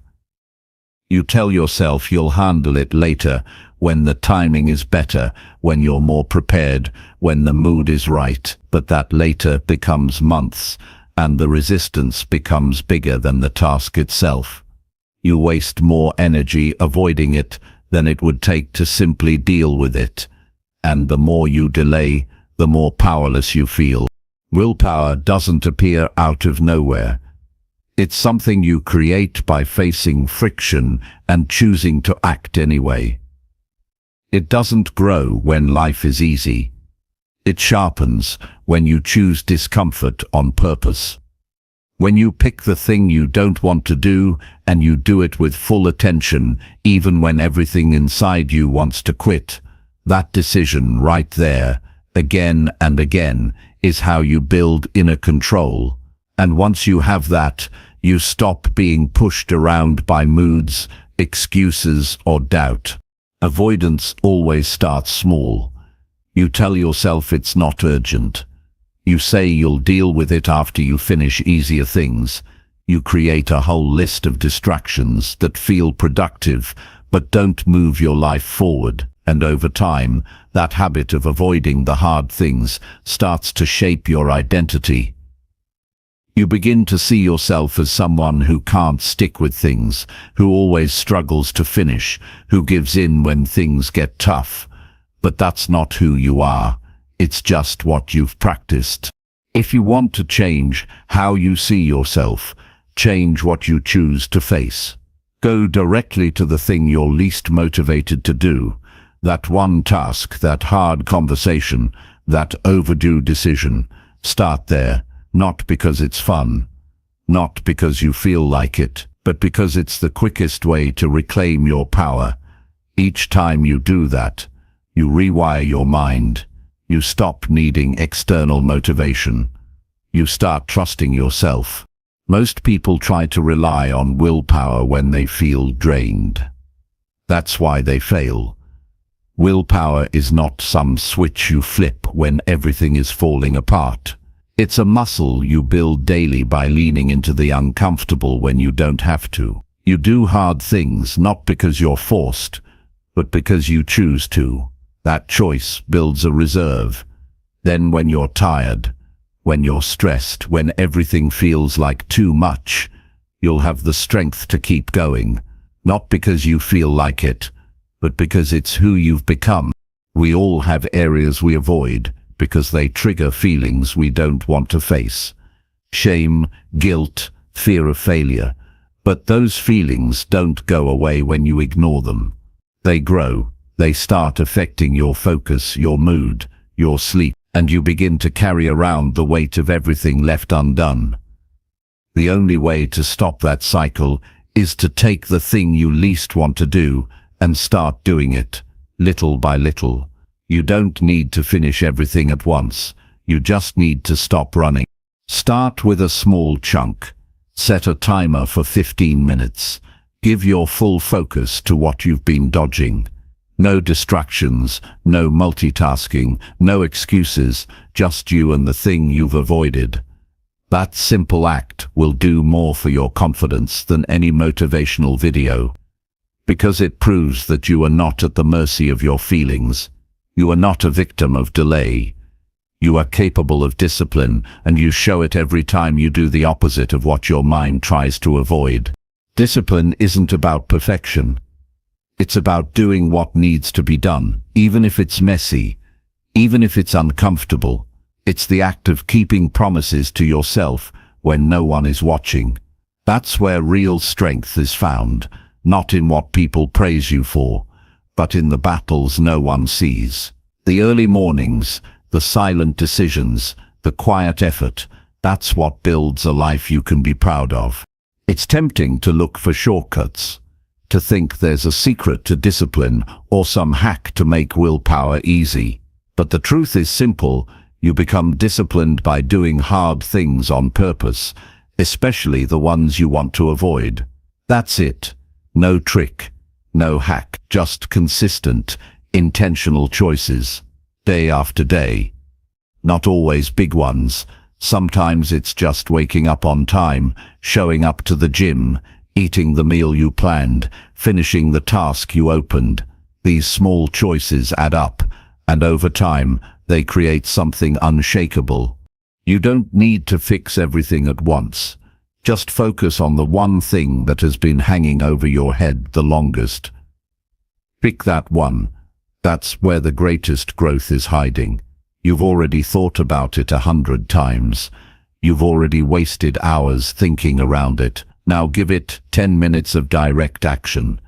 You tell yourself you'll handle it later, when the timing is better, when you're more prepared, when the mood is right. But that later becomes months, and the resistance becomes bigger than the task itself. You waste more energy avoiding it than it would take to simply deal with it. And the more you delay, the more powerless you feel. Willpower doesn't appear out of nowhere. It's something you create by facing friction and choosing to act anyway. It doesn't grow when life is easy. It sharpens when you choose discomfort on purpose. When you pick the thing you don't want to do and you do it with full attention, even when everything inside you wants to quit. That decision right there, again and again, is how you build inner control. And once you have that, you stop being pushed around by moods, excuses, or doubt. Avoidance always starts small. You tell yourself it's not urgent. You say you'll deal with it after you finish easier things. You create a whole list of distractions that feel productive but don't move your life forward. And over time, that habit of avoiding the hard things starts to shape your identity. You begin to see yourself as someone who can't stick with things, who always struggles to finish, who gives in when things get tough. But that's not who you are. It's just what you've practiced. If you want to change how you see yourself, change what you choose to face. Go directly to the thing you're least motivated to do. That one task, that hard conversation, that overdue decision. Start there. Not because it's fun, not because you feel like it, but because it's the quickest way to reclaim your power. Each time you do that, you rewire your mind. You stop needing external motivation. You start trusting yourself. Most people try to rely on willpower when they feel drained. That's why they fail. Willpower is not some switch you flip when everything is falling apart. It's a muscle you build daily by leaning into the uncomfortable when you don't have to. You do hard things not because you're forced, but because you choose to. That choice builds a reserve. Then when you're tired, When you're stressed, when everything feels like too much, you'll have the strength to keep going, not because you feel like it, but because it's who you've become. We all have areas we avoid because they trigger feelings we don't want to face. Shame, guilt, fear of failure. But those feelings don't go away when you ignore them. They grow. They start affecting your focus, your mood, your sleep, and you begin to carry around the weight of everything left undone. The only way to stop that cycle is to take the thing you least want to do and start doing it, little by little. You don't need to finish everything at once. You just need to stop running. Start with a small chunk. Set a timer for 15 minutes. Give your full focus to what you've been dodging. No distractions, no multitasking, no excuses, just you and the thing you've avoided. That simple act will do more for your confidence than any motivational video, because it proves that you are not at the mercy of your feelings. You are not a victim of delay. You are capable of discipline, and you show it every time you do the opposite of what your mind tries to avoid. Discipline isn't about perfection. It's about doing what needs to be done, even if it's messy, even if it's uncomfortable. It's the act of keeping promises to yourself when no one is watching. That's where real strength is found, not in what people praise you for, but in the battles no one sees. The early mornings, the silent decisions, the quiet effort, that's what builds a life you can be proud of. It's tempting to look for shortcuts, to think there's a secret to discipline or some hack to make willpower easy. But the truth is simple. You become disciplined by doing hard things on purpose, especially the ones you want to avoid. That's it. No trick, no hack, just consistent, intentional choices, day after day. Not always big ones. Sometimes it's just waking up on time, showing up to the gym, eating the meal you planned, finishing the task you opened. These small choices add up, and over time, they create something unshakable. You don't need to fix everything at once. Just focus on the one thing that has been hanging over your head the longest. Pick that one. That's where the greatest growth is hiding. You've already thought about it 100 times. You've already wasted hours thinking around it. Now give it 10 minutes of direct action.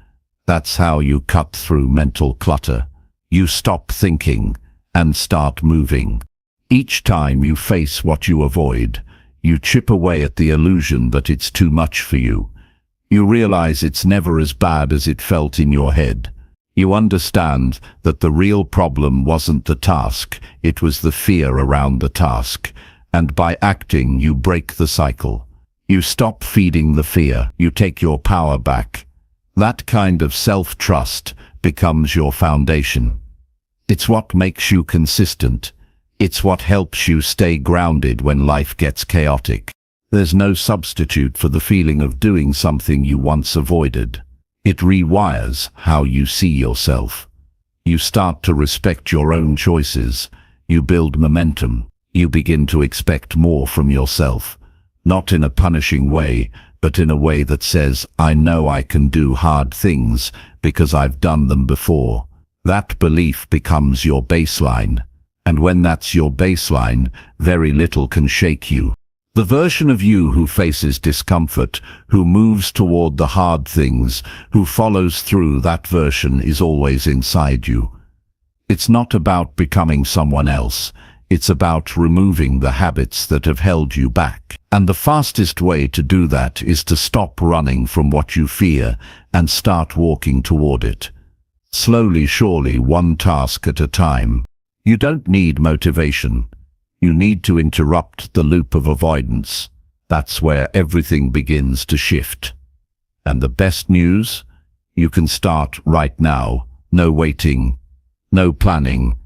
That's how you cut through mental clutter. You stop thinking and start moving. Each time you face what you avoid, you chip away at the illusion that it's too much for you. You realize it's never as bad as it felt in your head. You understand that the real problem wasn't the task, it was the fear around the task. And by acting, you break the cycle. You stop feeding the fear. You take your power back. That kind of self-trust becomes your foundation. It's what makes you consistent. It's what helps you stay grounded when life gets chaotic. There's no substitute for the feeling of doing something you once avoided. It rewires how you see yourself. You start to respect your own choices. You build momentum. You begin to expect more from yourself. Not in a punishing way, but in a way that says, I know I can do hard things because I've done them before. That belief becomes your baseline. And when that's your baseline, very little can shake you. The version of you who faces discomfort, who moves toward the hard things, who follows through, that version is always inside you. It's not about becoming someone else. It's about removing the habits that have held you back. And the fastest way to do that is to stop running from what you fear and start walking toward it. Slowly, surely, one task at a time. You don't need motivation. You need to interrupt the loop of avoidance. That's where everything begins to shift. And the best news? You can start right now. No waiting, no planning.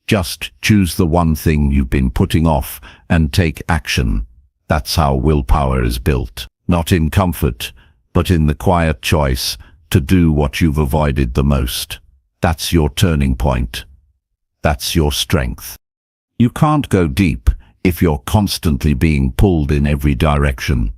Just choose the one thing you've been putting off and take action. That's how willpower is built. Not in comfort, but in the quiet choice to do what you've avoided the most. That's your turning point. That's your strength. You can't go deep if you're constantly being pulled in every direction.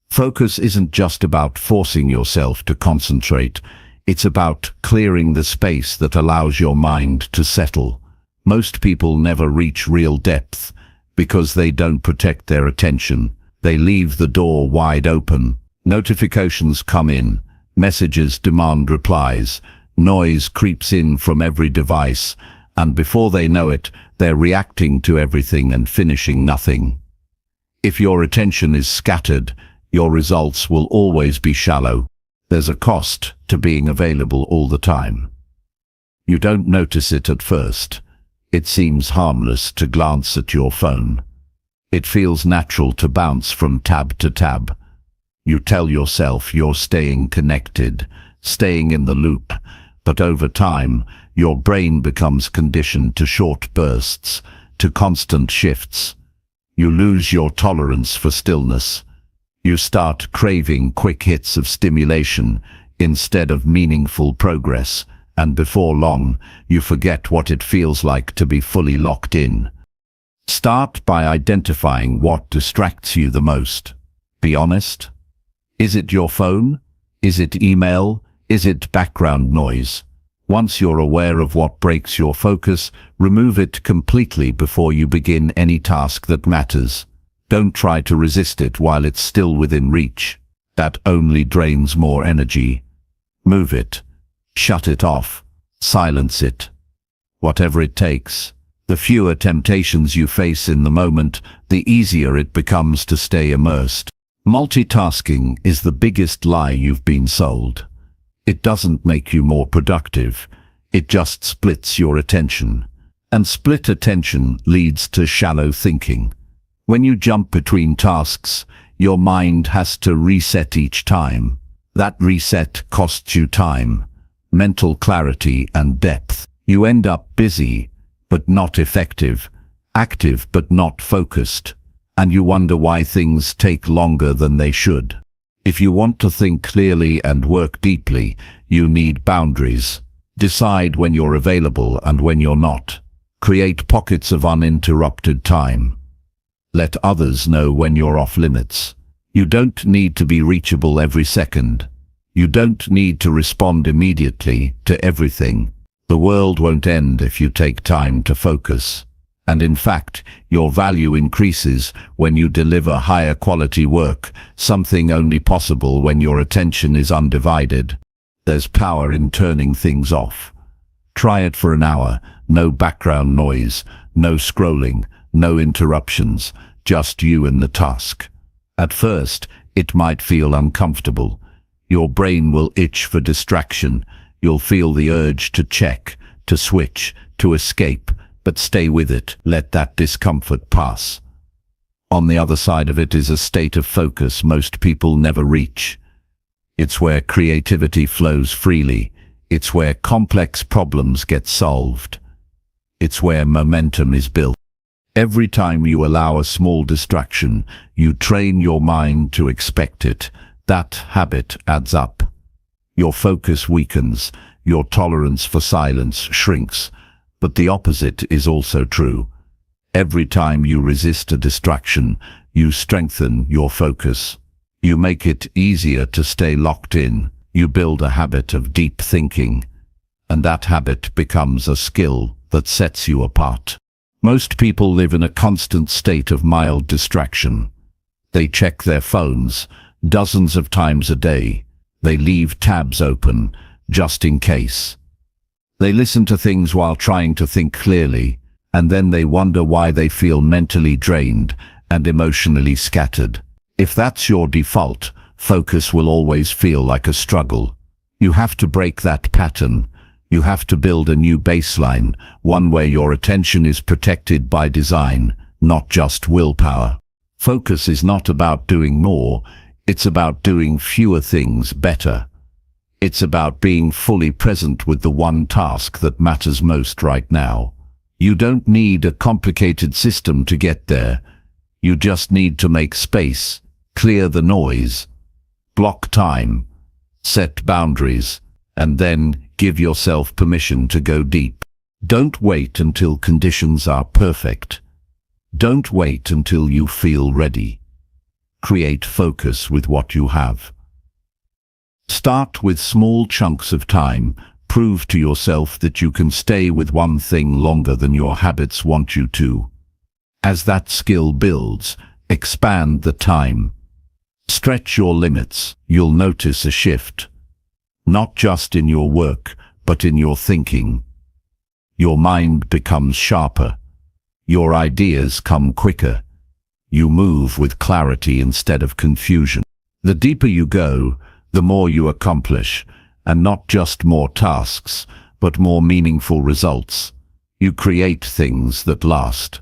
Focus isn't just about forcing yourself to concentrate. It's about clearing the space that allows your mind to settle. Most people never reach real depth because they don't protect their attention. They leave the door wide open. Notifications come in, messages demand replies, noise creeps in from every device, and before they know it, they're reacting to everything and finishing nothing. If your attention is scattered, your results will always be shallow. There's a cost to being available all the time. You don't notice it at first. It seems harmless to glance at your phone. It feels natural to bounce from tab to tab. You tell yourself you're staying connected, staying in the loop, but over time, your brain becomes conditioned to short bursts, to constant shifts. You lose your tolerance for stillness. You start craving quick hits of stimulation instead of meaningful progress, and before long, you forget what it feels like to be fully locked in. Start by identifying what distracts you the most. Be honest. Is it your phone? Is it email? Is it background noise? Once you're aware of what breaks your focus, remove it completely before you begin any task that matters. Don't try to resist it while it's still within reach. That only drains more energy. Move it. Shut it off. Silence it. Whatever it takes. The fewer temptations you face in the moment, the easier it becomes to stay immersed. Multitasking is the biggest lie you've been sold. It doesn't make you more productive. It just splits your attention. And split attention leads to shallow thinking. When you jump between tasks, your mind has to reset each time. That reset costs you time, mental clarity and depth. You end up busy, but not effective, active but not focused, and you wonder why things take longer than they should. If you want to think clearly and work deeply, you need boundaries. Decide when you're available and when you're not. Create pockets of uninterrupted time. Let others know when you're off limits. You don't need to be reachable every second. You don't need to respond immediately to everything. The world won't end if you take time to focus. And in fact, your value increases when you deliver higher quality work, something only possible when your attention is undivided. There's power in turning things off. Try it for an hour. No background noise, no scrolling, no interruptions, just you and the task. At first, it might feel uncomfortable. Your brain will itch for distraction. You'll feel the urge to check, to switch, to escape, but stay with it. Let that discomfort pass. On the other side of it is a state of focus most people never reach. It's where creativity flows freely. It's where complex problems get solved. It's where momentum is built. Every time you allow a small distraction, you train your mind to expect it. That habit adds up. Your focus weakens, your tolerance for silence shrinks. But the opposite is also true. Every time you resist a distraction, you strengthen your focus. You make it easier to stay locked in. You build a habit of deep thinking, and that habit becomes a skill that sets you apart. Most people live in a constant state of mild distraction. They check their phones dozens of times a day. They leave tabs open just in case. They listen to things while trying to think clearly, and then they wonder why they feel mentally drained and emotionally scattered. If that's your default, focus will always feel like a struggle. You have to break that pattern. You have to build a new baseline, one where your attention is protected by design, not just willpower. Focus is not about doing more, it's about doing fewer things better. It's about being fully present with the one task that matters most right now. You don't need a complicated system to get there. You just need to make space, clear the noise, block time, set boundaries, and then give yourself permission to go deep. Don't wait until conditions are perfect. Don't wait until you feel ready. Create focus with what you have. Start with small chunks of time. Prove to yourself that you can stay with one thing longer than your habits want you to. As that skill builds, expand the time. Stretch your limits. You'll notice a shift. Not just in your work, but in your thinking. Your mind becomes sharper. Your ideas come quicker. You move with clarity instead of confusion. The deeper you go, the more you accomplish, and not just more tasks, but more meaningful results. You create things that last.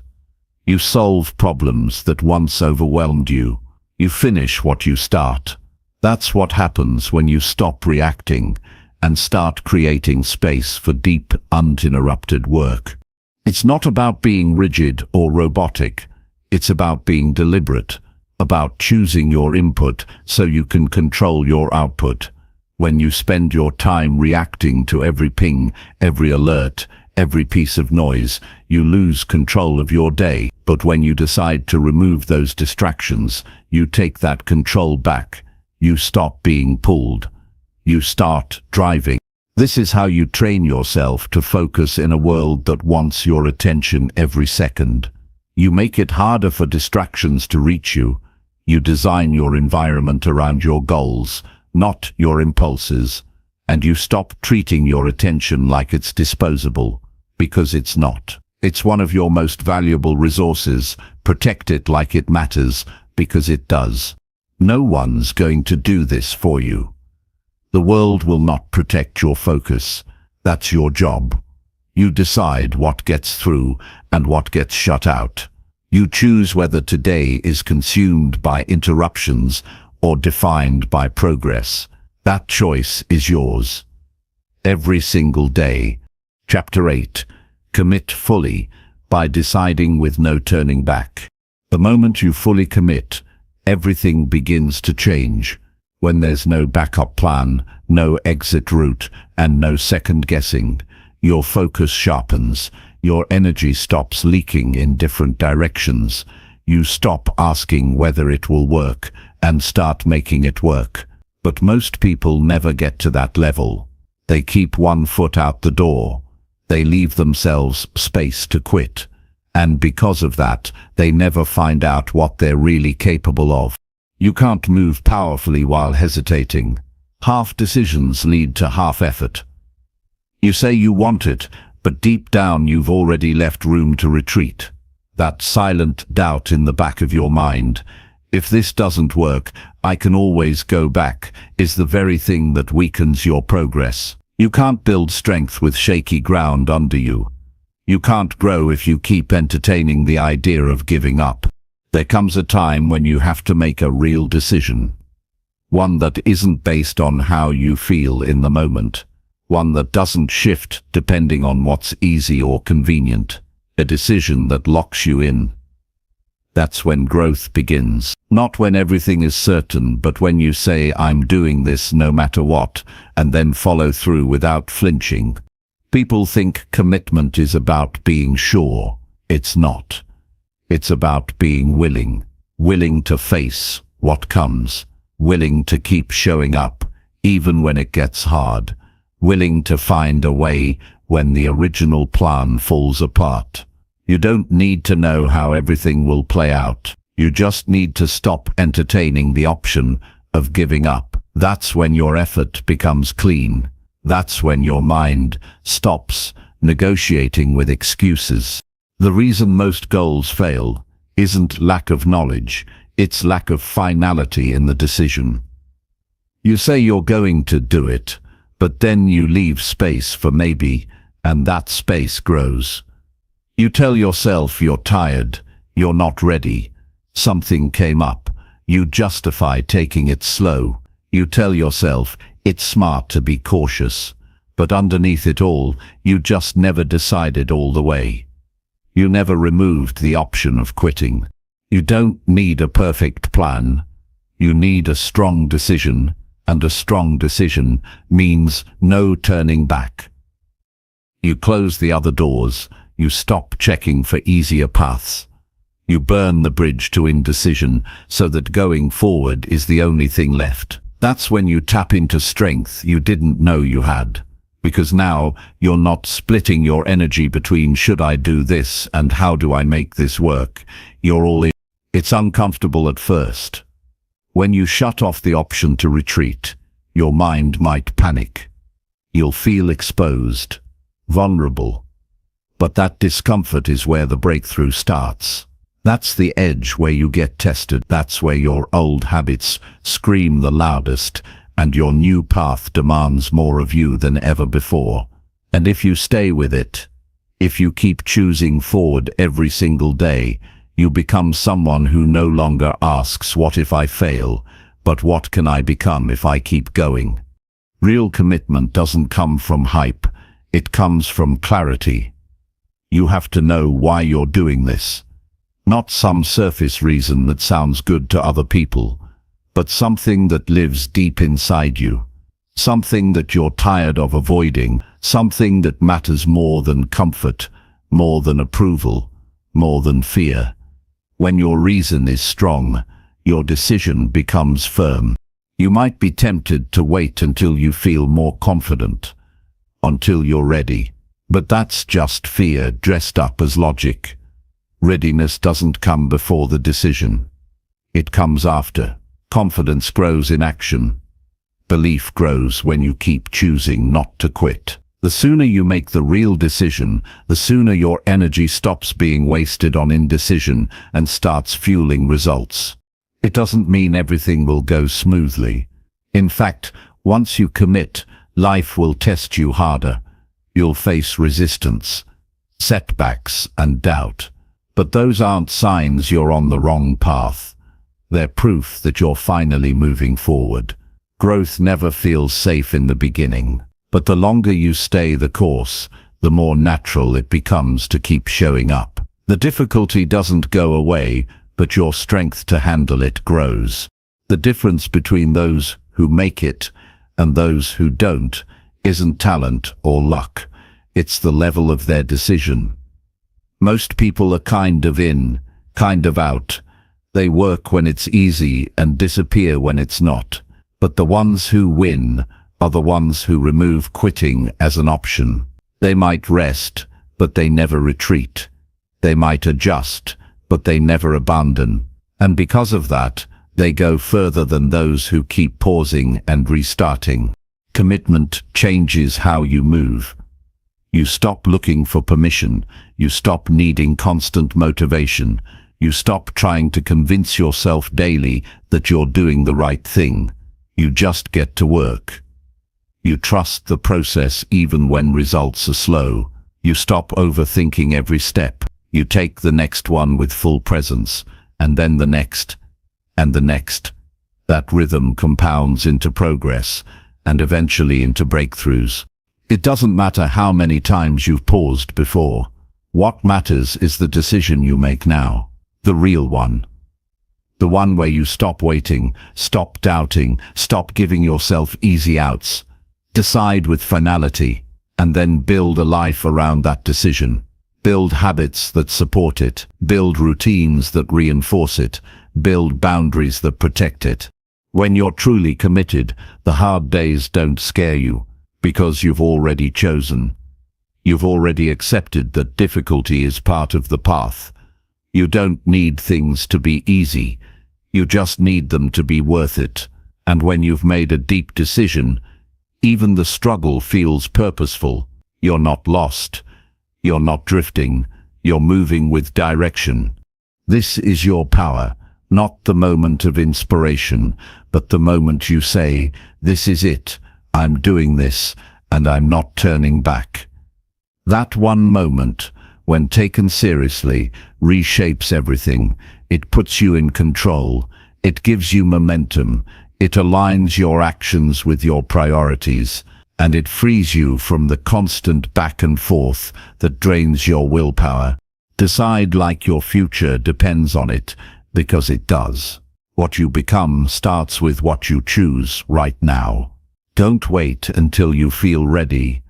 You solve problems that once overwhelmed you. You finish what you start. That's what happens when you stop reacting and start creating space for deep, uninterrupted work. It's not about being rigid or robotic. It's about being deliberate, about choosing your input so you can control your output. When you spend your time reacting to every ping, every alert, every piece of noise, you lose control of your day. But when you decide to remove those distractions, you take that control back. You stop being pulled. You start driving. This is how you train yourself to focus in a world that wants your attention every second. You make it harder for distractions to reach you. You design your environment around your goals, not your impulses, and you stop treating your attention like it's disposable, because it's not. It's one of your most valuable resources. Protect it like it matters, because it does. No one's going to do this for you. The world will not protect your focus. That's your job. You decide what gets through and what gets shut out. You choose whether today is consumed by interruptions or defined by progress. That choice is yours. Every single day. Chapter 8. Commit fully by deciding with no turning back. The moment you fully commit, everything begins to change. When there's no backup plan, no exit route, and no second guessing, your focus sharpens. Your energy stops leaking in different directions. You stop asking whether it will work and start making it work. But most people never get to that level. They keep one foot out the door. They leave themselves space to quit. And because of that, they never find out what they're really capable of. You can't move powerfully while hesitating. Half decisions lead to half effort. You say you want it, but deep down you've already left room to retreat. That silent doubt in the back of your mind, if this doesn't work, I can always go back, is the very thing that weakens your progress. You can't build strength with shaky ground under you. You can't grow if you keep entertaining the idea of giving up. There comes a time when you have to make a real decision. One that isn't based on how you feel in the moment. One that doesn't shift depending on what's easy or convenient. A decision that locks you in. That's when growth begins. Not when everything is certain, but when you say, I'm doing this no matter what, and then follow through without flinching. People think commitment is about being sure. It's not. It's about being willing. Willing to face what comes. Willing to keep showing up, even when it gets hard. Willing to find a way when the original plan falls apart. You don't need to know how everything will play out. You just need to stop entertaining the option of giving up. That's when your effort becomes clean. That's when your mind stops negotiating with excuses. The reason most goals fail isn't lack of knowledge, it's lack of finality in the decision. You say you're going to do it, but then you leave space for maybe, and that space grows. You tell yourself you're tired, you're not ready, something came up, you justify taking it slow. You tell yourself it's smart to be cautious, but underneath it all, you just never decided all the way. You never removed the option of quitting. You don't need a perfect plan. You need a strong decision, and a strong decision means no turning back. You close the other doors. You stop checking for easier paths. You burn the bridge to indecision so that going forward is the only thing left. That's when you tap into strength you didn't know you had. Because now you're not splitting your energy between should I do this and how do I make this work. You're all in. It's uncomfortable at first. When you shut off the option to retreat, your mind might panic. You'll feel exposed, vulnerable. But that discomfort is where the breakthrough starts. That's the edge where you get tested. That's where your old habits scream the loudest and your new path demands more of you than ever before. And if you stay with it, if you keep choosing forward every single day, you become someone who no longer asks what if I fail, but what can I become if I keep going? Real commitment doesn't come from hype, it comes from clarity. You have to know why you're doing this. Not some surface reason that sounds good to other people, but something that lives deep inside you. Something that you're tired of avoiding, something that matters more than comfort, more than approval, more than fear. When your reason is strong, your decision becomes firm. You might be tempted to wait until you feel more confident, until you're ready. But that's just fear dressed up as logic. Readiness doesn't come before the decision. It comes after. Confidence grows in action. Belief grows when you keep choosing not to quit. The sooner you make the real decision, the sooner your energy stops being wasted on indecision and starts fueling results. It doesn't mean everything will go smoothly. In fact, once you commit, life will test you harder. You'll face resistance, setbacks, and doubt. But those aren't signs you're on the wrong path. They're proof that you're finally moving forward. Growth never feels safe in the beginning. But the longer you stay the course, the more natural it becomes to keep showing up. The difficulty doesn't go away, but your strength to handle it grows. The difference between those who make it and those who don't isn't talent or luck. It's the level of their decision. Most people are kind of in, kind of out. They work when it's easy and disappear when it's not. But the ones who win are the ones who remove quitting as an option. They might rest, but they never retreat. They might adjust, but they never abandon. And because of that, they go further than those who keep pausing and restarting. Commitment changes how you move. You stop looking for permission. You stop needing constant motivation. You stop trying to convince yourself daily that you're doing the right thing. You just get to work. You trust the process even when results are slow. You stop overthinking every step. You take the next one with full presence, and then the next, and the next. That rhythm compounds into progress, and eventually into breakthroughs. It doesn't matter how many times you've paused before. What matters is the decision you make now. The real one. The one where you stop waiting, stop doubting, stop giving yourself easy outs. Decide with finality, and then build a life around that decision. Build habits that support it. Build routines that reinforce it. Build boundaries that protect it. When you're truly committed, the hard days don't scare you, because you've already chosen. You've already accepted that difficulty is part of the path. You don't need things to be easy. You just need them to be worth it. And when you've made a deep decision, even the struggle feels purposeful. You're not lost. You're not drifting. You're moving with direction. This is your power, not the moment of inspiration, but the moment you say, "This is it. I'm doing this, and I'm not turning back." That one moment, when taken seriously, reshapes everything. It puts you in control. It gives you momentum. It aligns your actions with your priorities, and it frees you from the constant back and forth that drains your willpower. Decide like your future depends on it, because it does. What you become starts with what you choose right now. Don't wait until you feel ready.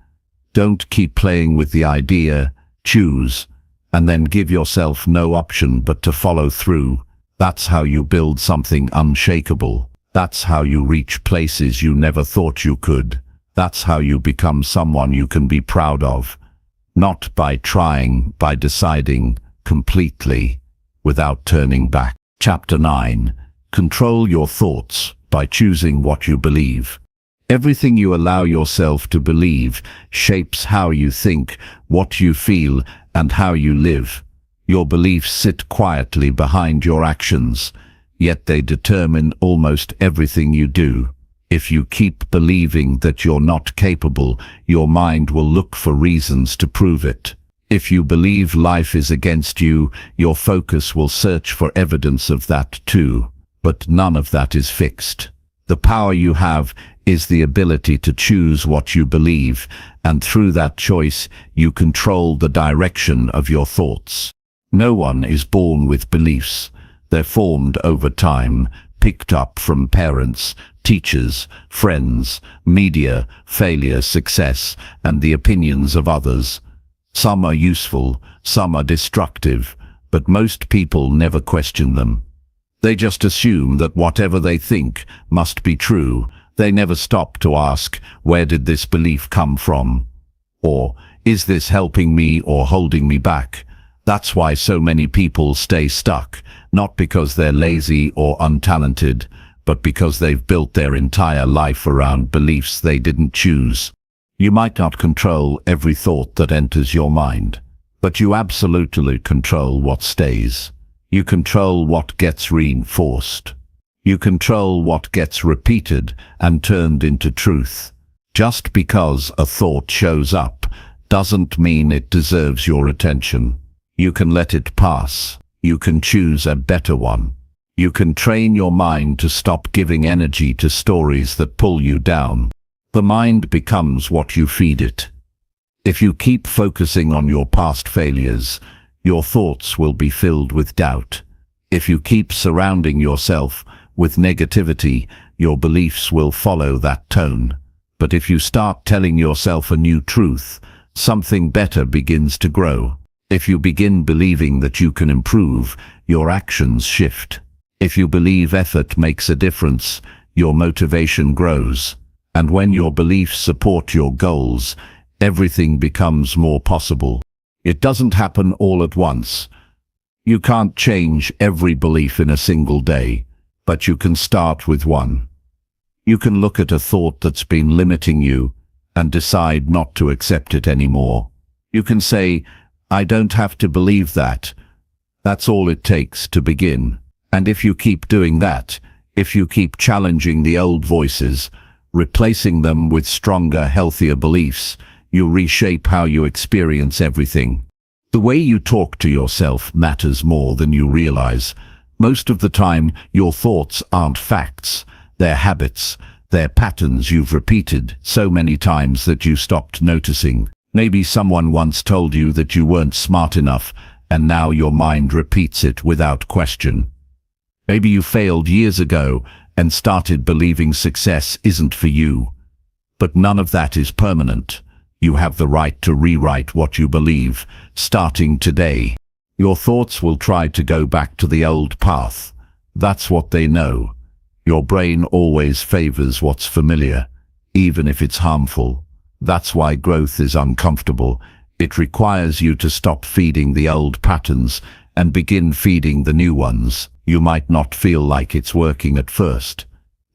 Don't keep playing with the idea. Choose, and then give yourself no option but to follow through. That's how you build something unshakable. That's how you reach places you never thought you could. That's how you become someone you can be proud of. Not by trying, by deciding completely, without turning back. Chapter 9. Control your thoughts by choosing what you believe. Everything you allow yourself to believe shapes how you think, what you feel, and how you live. Your beliefs sit quietly behind your actions, yet they determine almost everything you do. If you keep believing that you're not capable, your mind will look for reasons to prove it. If you believe life is against you, your focus will search for evidence of that too. But none of that is fixed. The power you have is the ability to choose what you believe, and through that choice, you control the direction of your thoughts. No one is born with beliefs. They're formed over time, picked up from parents, teachers, friends, media, failure, success, and the opinions of others. Some are useful, some are destructive, but most people never question them. They just assume that whatever they think must be true. They never stop to ask, where did this belief come from? Or, is this helping me or holding me back? That's why so many people stay stuck, not because they're lazy or untalented, but because they've built their entire life around beliefs they didn't choose. You might not control every thought that enters your mind, but you absolutely control what stays. You control what gets reinforced. You control what gets repeated and turned into truth. Just because a thought shows up doesn't mean it deserves your attention. You can let it pass. You can choose a better one. You can train your mind to stop giving energy to stories that pull you down. The mind becomes what you feed it. If you keep focusing on your past failures, your thoughts will be filled with doubt. If you keep surrounding yourself with negativity, your beliefs will follow that tone. But if you start telling yourself a new truth, something better begins to grow. If you begin believing that you can improve, your actions shift. If you believe effort makes a difference, your motivation grows. And when your beliefs support your goals, everything becomes more possible. It doesn't happen all at once. You can't change every belief in a single day, but you can start with one. You can look at a thought that's been limiting you and decide not to accept it anymore. You can say, I don't have to believe that. That's all it takes to begin. And if you keep doing that, if you keep challenging the old voices, replacing them with stronger, healthier beliefs, you reshape how you experience everything. The way you talk to yourself matters more than you realize. Most of the time, your thoughts aren't facts. They're habits. They're patterns you've repeated so many times that you stopped noticing. Maybe someone once told you that you weren't smart enough, and now your mind repeats it without question. Maybe you failed years ago and started believing success isn't for you. But none of that is permanent. You have the right to rewrite what you believe, starting today. Your thoughts will try to go back to the old path. That's what they know. Your brain always favors what's familiar, even if it's harmful. That's why growth is uncomfortable. It requires you to stop feeding the old patterns and begin feeding the new ones. You might not feel like it's working at first.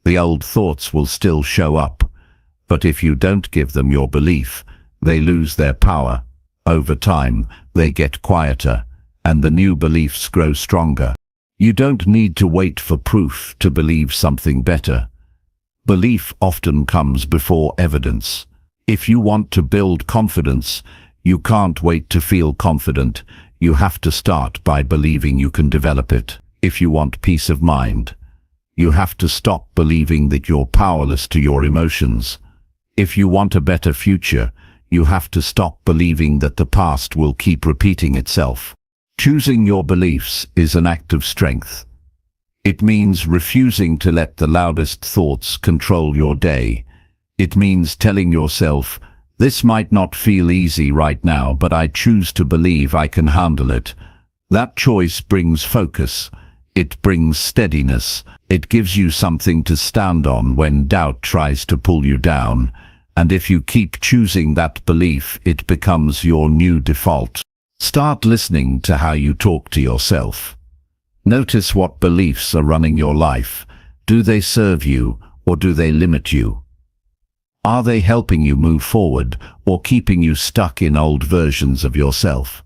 The old thoughts will still show up. But if you don't give them your belief, they lose their power. Over time, they get quieter, and the new beliefs grow stronger. You don't need to wait for proof to believe something better. Belief often comes before evidence. If you want to build confidence, you can't wait to feel confident. You have to start by believing you can develop it. If you want peace of mind, you have to stop believing that you're powerless to your emotions. If you want a better future, you have to stop believing that the past will keep repeating itself. Choosing your beliefs is an act of strength. It means refusing to let the loudest thoughts control your day. It means telling yourself, This might not feel easy right now, but I choose to believe I can handle it. That choice brings focus. It brings steadiness. It gives you something to stand on when doubt tries to pull you down. And if you keep choosing that belief, it becomes your new default. Start listening to how you talk to yourself. Notice what beliefs are running your life. Do they serve you, or do they limit you? Are they helping you move forward, or keeping you stuck in old versions of yourself?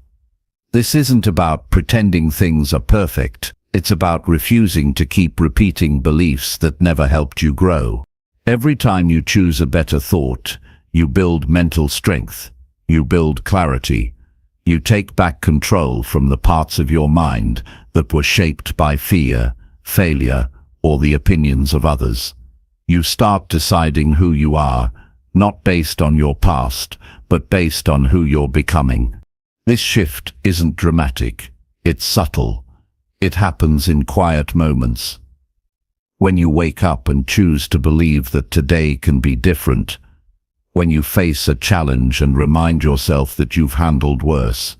This isn't about pretending things are perfect. It's about refusing to keep repeating beliefs that never helped you grow. Every time you choose a better thought, you build mental strength. You build clarity. You take back control from the parts of your mind that were shaped by fear, failure, or the opinions of others. You start deciding who you are, not based on your past, but based on who you're becoming. This shift isn't dramatic. It's subtle. It happens in quiet moments. When you wake up and choose to believe that today can be different. When you face a challenge and remind yourself that you've handled worse.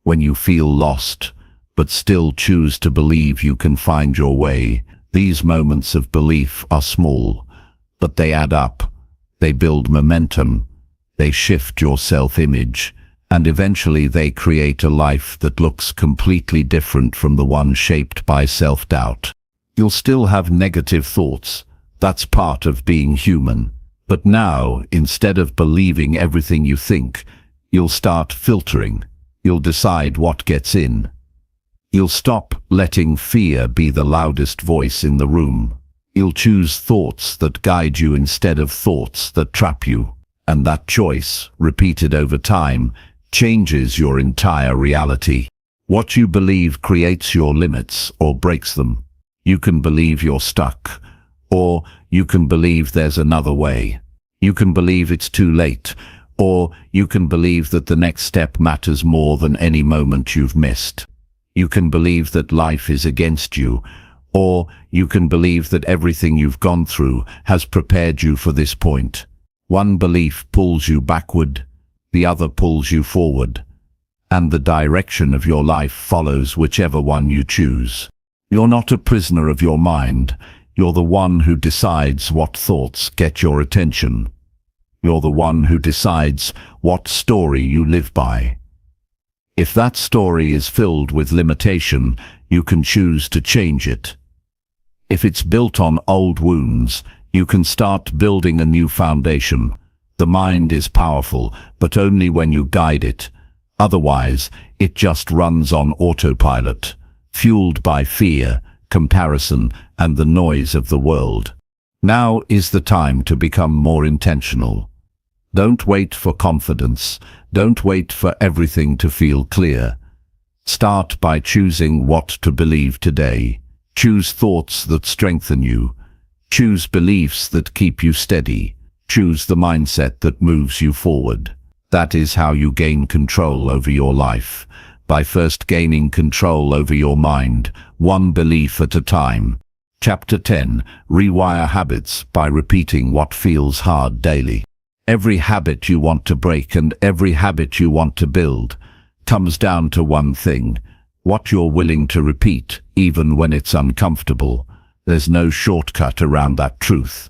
When you feel lost, but still choose to believe you can find your way. These moments of belief are small, but they add up. They build momentum. They shift your self-image. And eventually they create a life that looks completely different from the one shaped by self-doubt. You'll still have negative thoughts. That's part of being human. But now, instead of believing everything you think, you'll start filtering. You'll decide what gets in. You'll stop letting fear be the loudest voice in the room. You'll choose thoughts that guide you instead of thoughts that trap you. And that choice, repeated over time, changes your entire reality. What you believe creates your limits or breaks them. You can believe you're stuck, or you can believe there's another way. You can believe it's too late, or you can believe that the next step matters more than any moment you've missed. You can believe that life is against you, or you can believe that everything you've gone through has prepared you for this point. One belief pulls you backward, the other pulls you forward, and the direction of your life follows whichever one you choose. You're not a prisoner of your mind. You're the one who decides what thoughts get your attention. You're the one who decides what story you live by. If that story is filled with limitation, you can choose to change it. If it's built on old wounds, you can start building a new foundation. The mind is powerful, but only when you guide it. Otherwise, it just runs on autopilot, fueled by fear, comparison, and the noise of the world. Now is the time to become more intentional. Don't wait for confidence. Don't wait for everything to feel clear. Start by choosing what to believe today. Choose thoughts that strengthen you. Choose beliefs that keep you steady. Choose the mindset that moves you forward. That is how you gain control over your life, by first gaining control over your mind, one belief at a time. Chapter 10. Rewire habits by repeating what feels hard daily. Every habit you want to break and every habit you want to build comes down to one thing: what you're willing to repeat, even when it's uncomfortable. There's no shortcut around that truth.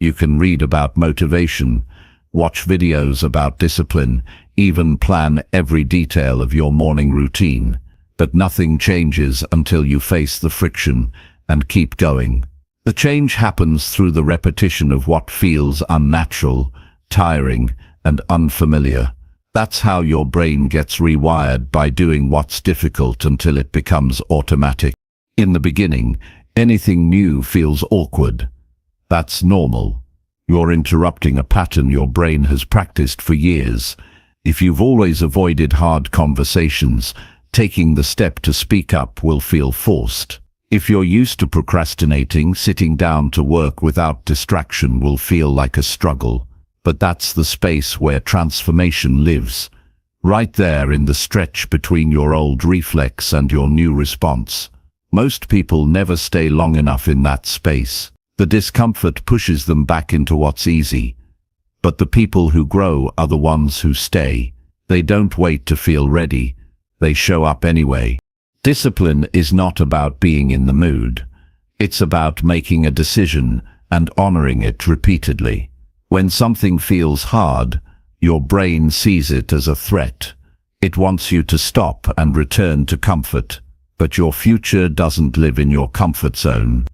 You can read about motivation, watch videos about discipline, even plan every detail of your morning routine, but nothing changes until you face the friction and keep going. The change happens through the repetition of what feels unnatural, tiring, and unfamiliar. That's how your brain gets rewired, by doing what's difficult until it becomes automatic. In the beginning, anything new feels awkward. That's normal. You're interrupting a pattern your brain has practiced for years. If you've always avoided hard conversations, taking the step to speak up will feel forced. If you're used to procrastinating, sitting down to work without distraction will feel like a struggle. But that's the space where transformation lives. Right there in the stretch between your old reflex and your new response. Most people never stay long enough in that space. The discomfort pushes them back into what's easy. But the people who grow are the ones who stay. They don't wait to feel ready. They show up anyway. Discipline is not about being in the mood. It's about making a decision and honoring it repeatedly. When something feels hard, your brain sees it as a threat. It wants you to stop and return to comfort. But your future doesn't live in your comfort zone.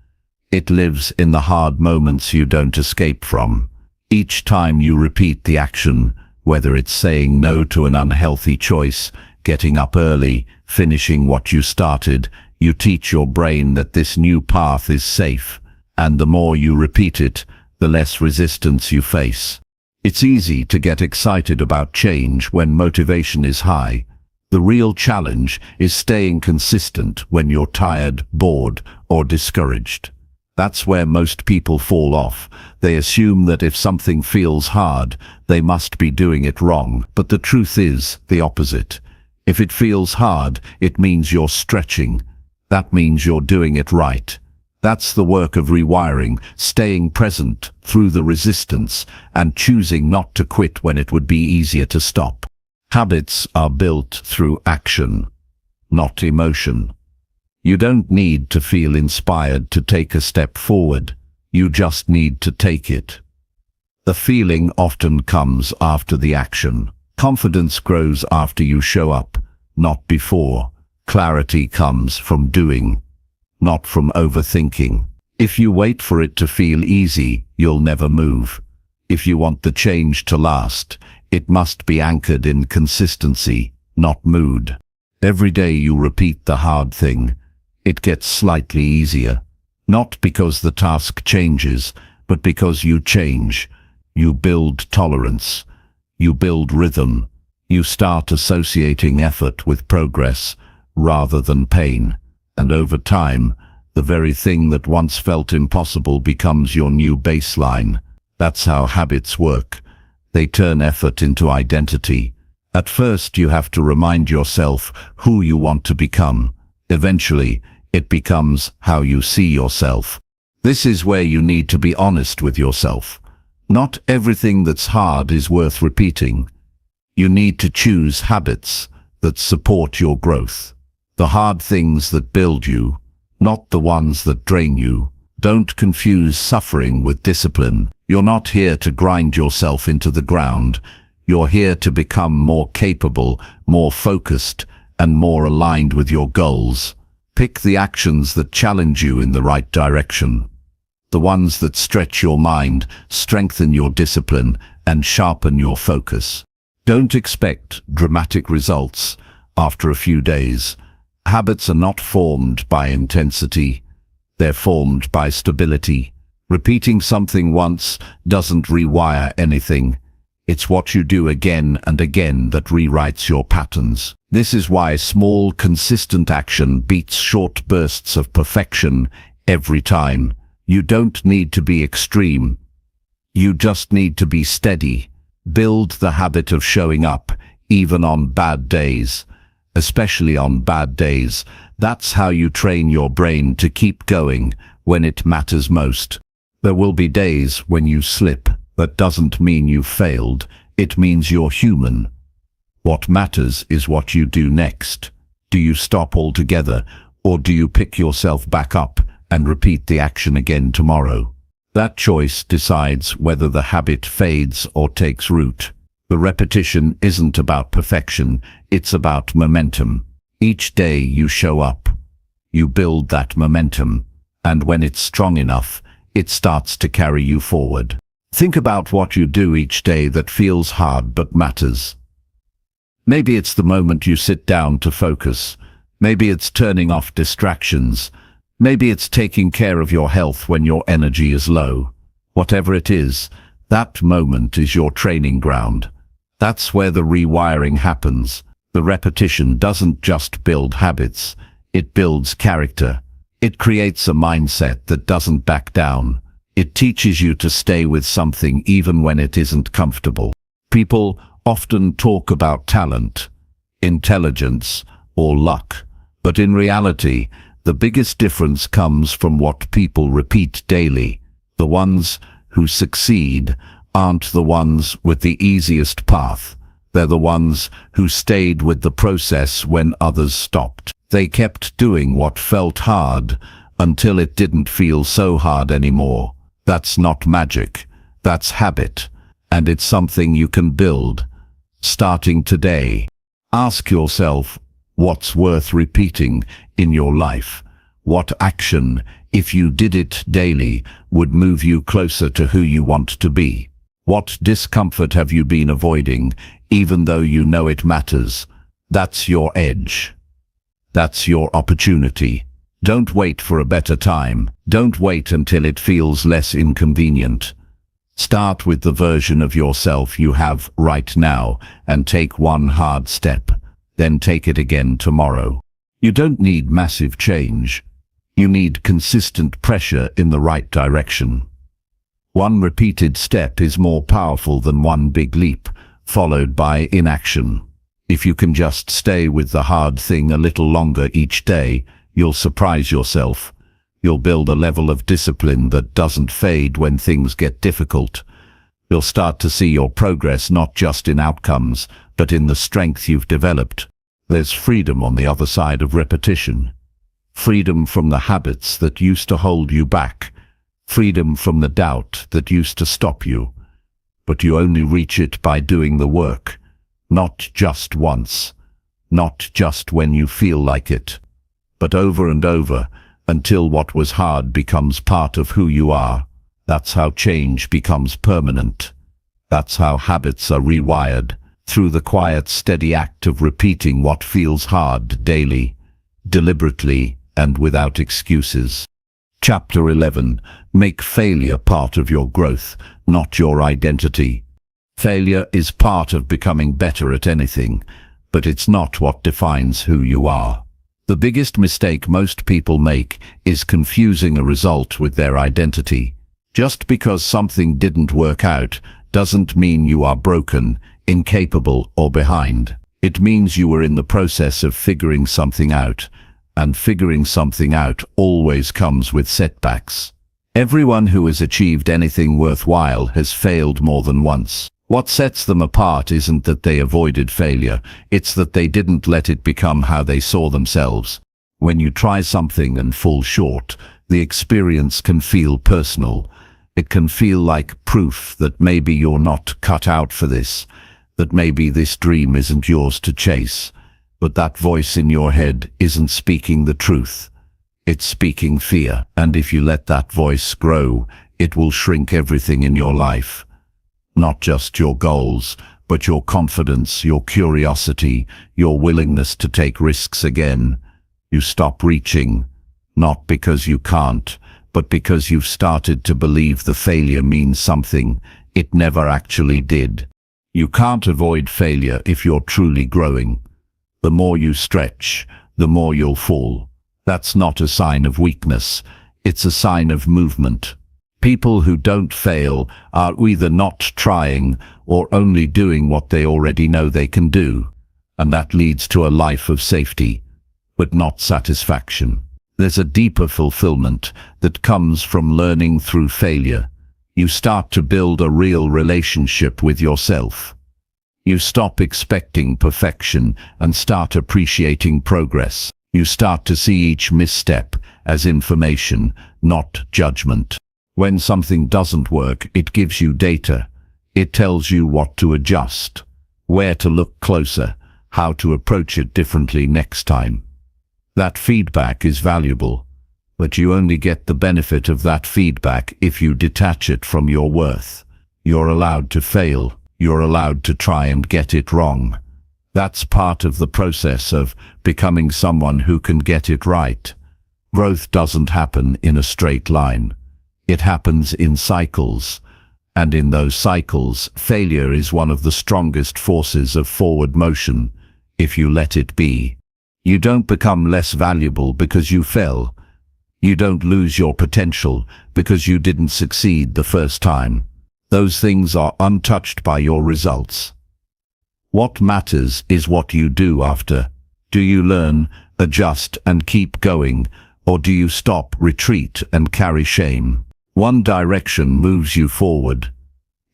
It lives in the hard moments you don't escape from. Each time you repeat the action, whether it's saying no to an unhealthy choice, getting up early, finishing what you started, you teach your brain that this new path is safe. And the more you repeat it, the less resistance you face. It's easy to get excited about change when motivation is high. The real challenge is staying consistent when you're tired, bored, or discouraged. That's where most people fall off. They assume that if something feels hard, they must be doing it wrong. But the truth is the opposite. If it feels hard, it means you're stretching. That means you're doing it right. That's the work of rewiring, staying present through the resistance and choosing not to quit when it would be easier to stop. Habits are built through action, not emotion. You don't need to feel inspired to take a step forward. You just need to take it. The feeling often comes after the action. Confidence grows after you show up, not before. Clarity comes from doing, not from overthinking. If you wait for it to feel easy, you'll never move. If you want the change to last, it must be anchored in consistency, not mood. Every day you repeat the hard thing, it gets slightly easier. Not because the task changes, but because you change. You build tolerance. You build rhythm. You start associating effort with progress rather than pain. And over time, the very thing that once felt impossible becomes your new baseline. That's how habits work. They turn effort into identity. At first, you have to remind yourself who you want to become. Eventually, it becomes how you see yourself. This is where you need to be honest with yourself. Not everything that's hard is worth repeating. You need to choose habits that support your growth. The hard things that build you, not the ones that drain you. Don't confuse suffering with discipline. You're not here to grind yourself into the ground. You're here to become more capable, more focused, and more aligned with your goals. Pick the actions that challenge you in the right direction. The ones that stretch your mind, strengthen your discipline, and sharpen your focus. Don't expect dramatic results after a few days. Habits are not formed by intensity. They're formed by stability. Repeating something once doesn't rewire anything. It's what you do again and again that rewrites your patterns. This is why small, consistent action beats short bursts of perfection every time. You don't need to be extreme. You just need to be steady. Build the habit of showing up, even on bad days. Especially on bad days. That's how you train your brain to keep going when it matters most. There will be days when you slip. That doesn't mean you failed. It means you're human. What matters is what you do next. Do you stop altogether, or do you pick yourself back up and repeat the action again tomorrow? That choice decides whether the habit fades or takes root. The repetition isn't about perfection, it's about momentum. Each day you show up, you build that momentum, and when it's strong enough, it starts to carry you forward. Think about what you do each day that feels hard but matters. Maybe it's the moment you sit down to focus. Maybe it's turning off distractions. Maybe it's taking care of your health when your energy is low. Whatever it is, that moment is your training ground. That's where the rewiring happens. The repetition doesn't just build habits, it builds character. It creates a mindset that doesn't back down. It teaches you to stay with something even when it isn't comfortable. People often talk about talent, intelligence, or luck, but in reality, the biggest difference comes from what people repeat daily. The ones who succeed aren't the ones with the easiest path. They're the ones who stayed with the process when others stopped. They kept doing what felt hard until it didn't feel so hard anymore. That's not magic. That's habit. And it's something you can build. Starting today. Ask yourself, what's worth repeating in your life? What action, if you did it daily, would move you closer to who you want to be? What discomfort have you been avoiding, even though you know it matters? That's your edge. That's your opportunity. Don't wait for a better time. Don't wait until it feels less inconvenient. Start with the version of yourself you have right now and take one hard step. Then take it again tomorrow. You don't need massive change. You need consistent pressure in the right direction. One repeated step is more powerful than one big leap, followed by inaction. If you can just stay with the hard thing a little longer each day, you'll surprise yourself. You'll build a level of discipline that doesn't fade when things get difficult. You'll start to see your progress not just in outcomes, but in the strength you've developed. There's freedom on the other side of repetition. Freedom from the habits that used to hold you back. Freedom from the doubt that used to stop you. But you only reach it by doing the work. Not just once. Not just when you feel like it. But over and over, until what was hard becomes part of who you are. That's how change becomes permanent. That's how habits are rewired, through the quiet, steady act of repeating what feels hard daily, deliberately, and without excuses. Chapter 11. Make failure part of your growth, not your identity. Failure is part of becoming better at anything, but it's not what defines who you are. The biggest mistake most people make is confusing a result with their identity. Just because something didn't work out doesn't mean you are broken, incapable, or behind. It means you were in the process of figuring something out, and figuring something out always comes with setbacks. Everyone who has achieved anything worthwhile has failed more than once. What sets them apart isn't that they avoided failure, it's that they didn't let it become how they saw themselves. When you try something and fall short, the experience can feel personal. It can feel like proof that maybe you're not cut out for this, that maybe this dream isn't yours to chase. But that voice in your head isn't speaking the truth. It's speaking fear, and if you let that voice grow, it will shrink everything in your life. Not just your goals, but your confidence, your curiosity, your willingness to take risks again. You stop reaching, not because you can't, but because you've started to believe the failure means something it never actually did. You can't avoid failure if you're truly growing. The more you stretch, the more you'll fall. That's not a sign of weakness, it's a sign of movement. People who don't fail are either not trying or only doing what they already know they can do, and that leads to a life of safety, but not satisfaction. There's a deeper fulfillment that comes from learning through failure. You start to build a real relationship with yourself. You stop expecting perfection and start appreciating progress. You start to see each misstep as information, not judgment. When something doesn't work, it gives you data. It tells you what to adjust, where to look closer, how to approach it differently next time. That feedback is valuable, but you only get the benefit of that feedback if you detach it from your worth. You're allowed to fail. You're allowed to try and get it wrong. That's part of the process of becoming someone who can get it right. Growth doesn't happen in a straight line. It happens in cycles, and in those cycles, failure is one of the strongest forces of forward motion, if you let it be. You don't become less valuable because you fell. You don't lose your potential because you didn't succeed the first time. Those things are untouched by your results. What matters is what you do after. Do you learn, adjust, and keep going, or do you stop, retreat, and carry shame? One direction moves you forward.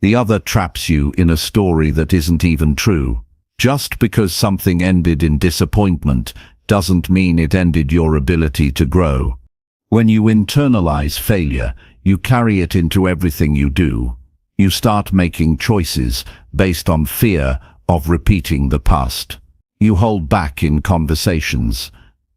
The other traps you in a story that isn't even true. Just because something ended in disappointment doesn't mean it ended your ability to grow. When you internalize failure, you carry it into everything you do. You start making choices based on fear of repeating the past. You hold back in conversations.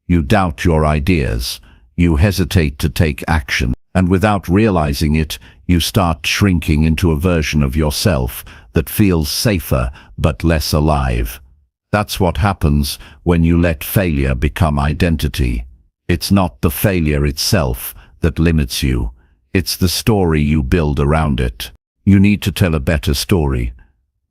You doubt your ideas. You hesitate to take action. And without realizing it, you start shrinking into a version of yourself that feels safer but less alive. That's what happens when you let failure become identity. It's not the failure itself that limits you. It's the story you build around it. You need to tell a better story.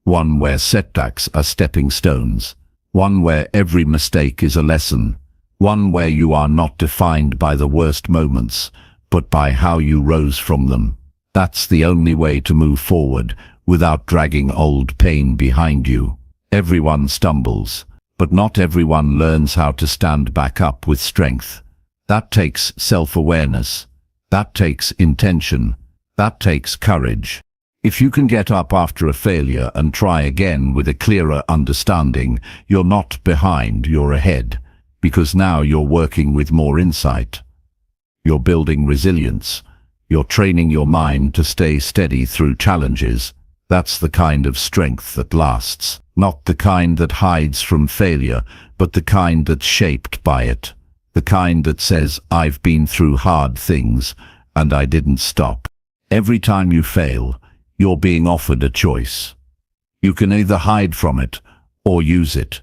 One where setbacks are stepping stones. One where every mistake is a lesson. One where you are not defined by the worst moments, but by how you rose from them. That's the only way to move forward without dragging old pain behind you. Everyone stumbles, but not everyone learns how to stand back up with strength. That takes self-awareness. That takes intention. That takes courage. If you can get up after a failure and try again with a clearer understanding, you're not behind, you're ahead, because now you're working with more insight. You're building resilience. You're training your mind to stay steady through challenges. That's the kind of strength that lasts. Not the kind that hides from failure, but the kind that's shaped by it. The kind that says, I've been through hard things, and I didn't stop. Every time you fail, you're being offered a choice. You can either hide from it, or use it.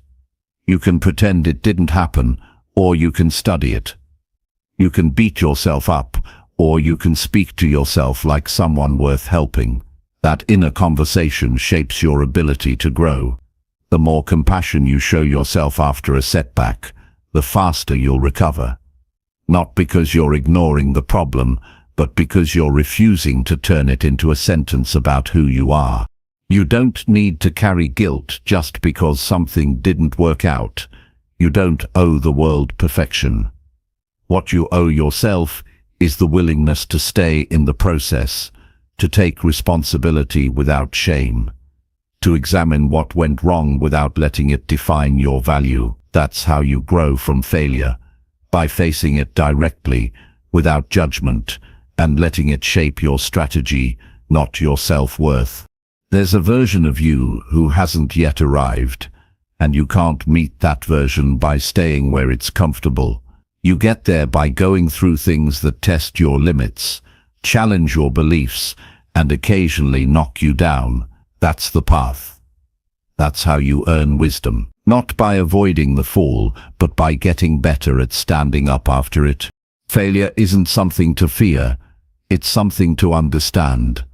You can pretend it didn't happen, or you can study it. You can beat yourself up, or you can speak to yourself like someone worth helping. That inner conversation shapes your ability to grow. The more compassion you show yourself after a setback, the faster you'll recover. Not because you're ignoring the problem, but because you're refusing to turn it into a sentence about who you are. You don't need to carry guilt just because something didn't work out. You don't owe the world perfection. What you owe yourself is the willingness to stay in the process, to take responsibility without shame, to examine what went wrong without letting it define your value. That's how you grow from failure, by facing it directly, without judgment, and letting it shape your strategy, not your self-worth. There's a version of you who hasn't yet arrived, and you can't meet that version by staying where it's comfortable. You get there by going through things that test your limits, challenge your beliefs, and occasionally knock you down. That's the path. That's how you earn wisdom. Not by avoiding the fall, but by getting better at standing up after it. Failure isn't something to fear. It's something to understand.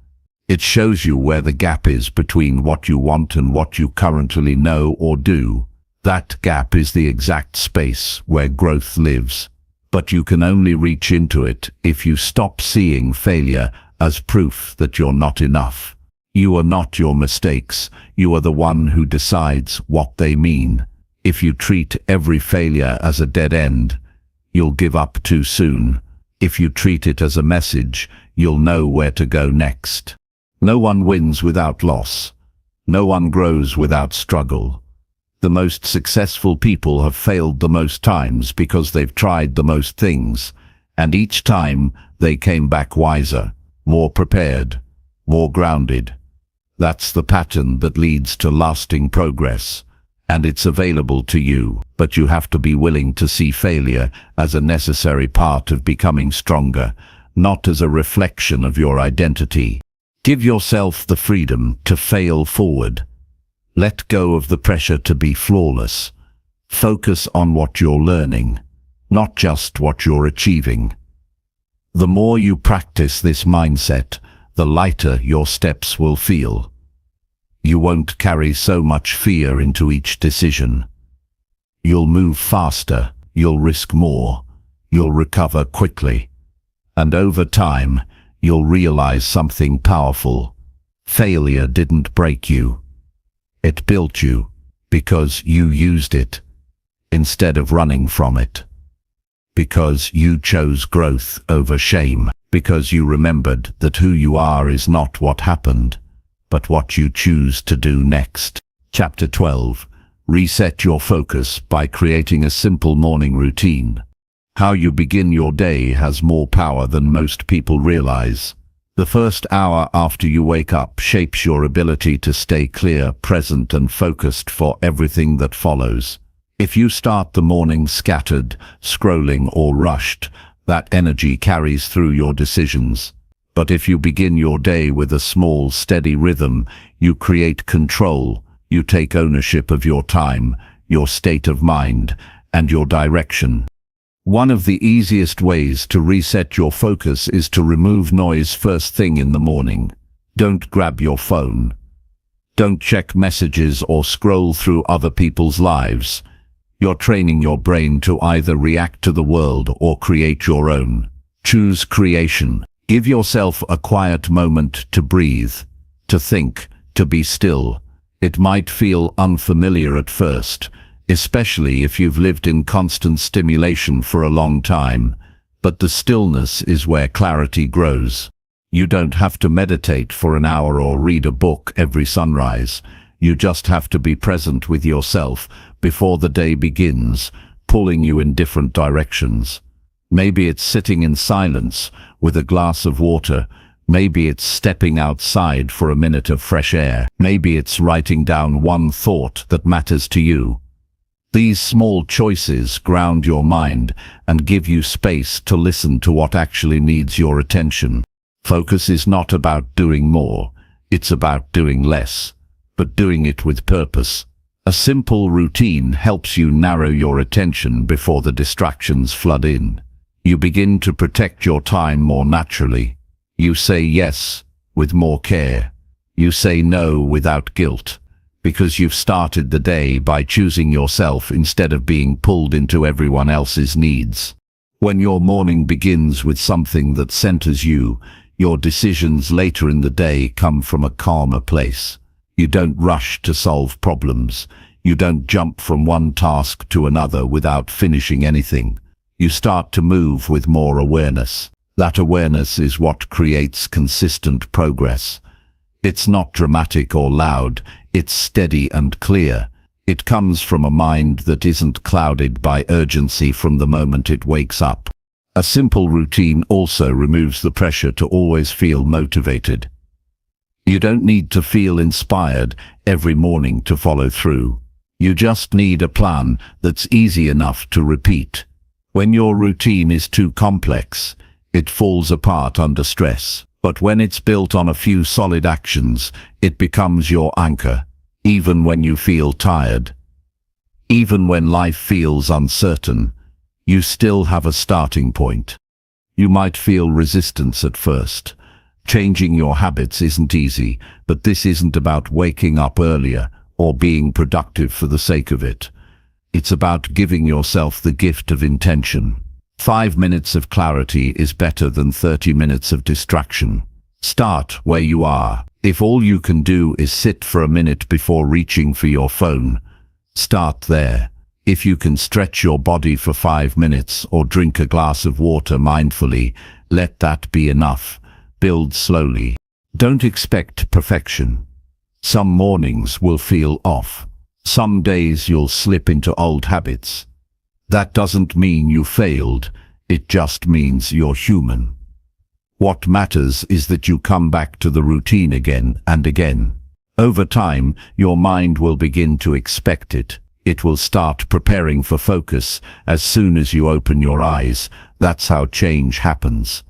It shows you where the gap is between what you want and what you currently know or do. That gap is the exact space where growth lives. But you can only reach into it if you stop seeing failure as proof that you're not enough. You are not your mistakes. You are the one who decides what they mean. If you treat every failure as a dead end, you'll give up too soon. If you treat it as a message, you'll know where to go next. No one wins without loss. No one grows without struggle. The most successful people have failed the most times because they've tried the most things, and each time they came back wiser, more prepared, more grounded. That's the pattern that leads to lasting progress, and it's available to you, but you have to be willing to see failure as a necessary part of becoming stronger, not as a reflection of your identity. Give yourself the freedom to fail forward. Let go of the pressure to be flawless. Focus on what you're learning, not just what you're achieving. The more you practice this mindset, the lighter your steps will feel. You won't carry so much fear into each decision. You'll move faster, you'll risk more, you'll recover quickly. And over time, you'll realize something powerful. Failure didn't break you. It built you, because you used it, instead of running from it. Because you chose growth over shame. Because you remembered that who you are is not what happened, but what you choose to do next. Chapter 12. Reset your focus by creating a simple morning routine. How you begin your day has more power than most people realize. The first hour after you wake up shapes your ability to stay clear, present, and focused for everything that follows. If you start the morning scattered, scrolling, or rushed, that energy carries through your decisions. But if you begin your day with a small, steady rhythm, you create control. You take ownership of your time, your state of mind, and your direction. One of the easiest ways to reset your focus is to remove noise first thing in the morning. Don't grab your phone. Don't check messages or scroll through other people's lives. You're training your brain to either react to the world or create your own. Choose creation. Give yourself a quiet moment to breathe, to think, to be still. It might feel unfamiliar at first, especially if you've lived in constant stimulation for a long time, but the stillness is where clarity grows. You don't have to meditate for an hour or read a book every sunrise. You just have to be present with yourself before the day begins, pulling you in different directions. Maybe it's sitting in silence with a glass of water. Maybe it's stepping outside for a minute of fresh air. Maybe it's writing down one thought that matters to you. These small choices ground your mind and give you space to listen to what actually needs your attention. Focus is not about doing more, it's about doing less, but doing it with purpose. A simple routine helps you narrow your attention before the distractions flood in. You begin to protect your time more naturally. You say yes with more care. You say no without guilt, because you've started the day by choosing yourself instead of being pulled into everyone else's needs. When your morning begins with something that centers you, your decisions later in the day come from a calmer place. You don't rush to solve problems. You don't jump from one task to another without finishing anything. You start to move with more awareness. That awareness is what creates consistent progress. It's not dramatic or loud, it's steady and clear. It comes from a mind that isn't clouded by urgency from the moment it wakes up. A simple routine also removes the pressure to always feel motivated. You don't need to feel inspired every morning to follow through. You just need a plan that's easy enough to repeat. When your routine is too complex, it falls apart under stress. But when it's built on a few solid actions, it becomes your anchor, even when you feel tired. Even when life feels uncertain, you still have a starting point. You might feel resistance at first. Changing your habits isn't easy, but this isn't about waking up earlier or being productive for the sake of it. It's about giving yourself the gift of intention. 5 minutes of clarity is better than 30 minutes of distraction. Start where you are. If all you can do is sit for a minute before reaching for your phone, start there. If you can stretch your body for 5 minutes or drink a glass of water mindfully, let that be enough. Build slowly. Don't expect perfection. Some mornings will feel off. Some days you'll slip into old habits. That doesn't mean you failed, it just means you're human. What matters is that you come back to the routine again and again. Over time, your mind will begin to expect it. It will start preparing for focus as soon as you open your eyes. That's how change happens.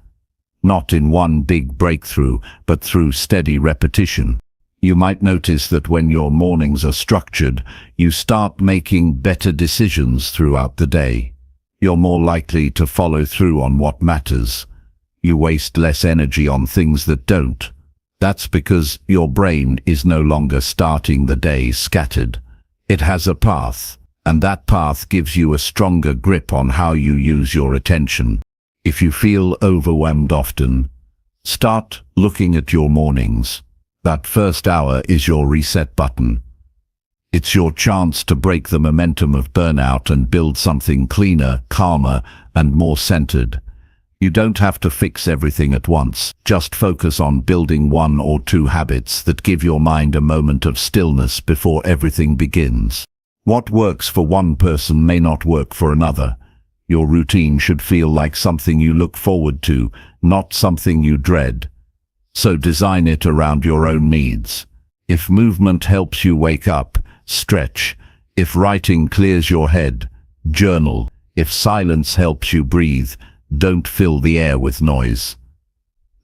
Not in one big breakthrough, but through steady repetition. You might notice that when your mornings are structured, you start making better decisions throughout the day. You're more likely to follow through on what matters. You waste less energy on things that don't. That's because your brain is no longer starting the day scattered. It has a path, and that path gives you a stronger grip on how you use your attention. If you feel overwhelmed often, start looking at your mornings. That first hour is your reset button. It's your chance to break the momentum of burnout and build something cleaner, calmer, and more centered. You don't have to fix everything at once. Just focus on building 1 or 2 habits that give your mind a moment of stillness before everything begins. What works for one person may not work for another. Your routine should feel like something you look forward to, not something you dread. So design it around your own needs. If movement helps you wake up, stretch. If writing clears your head, journal. If silence helps you breathe, don't fill the air with noise.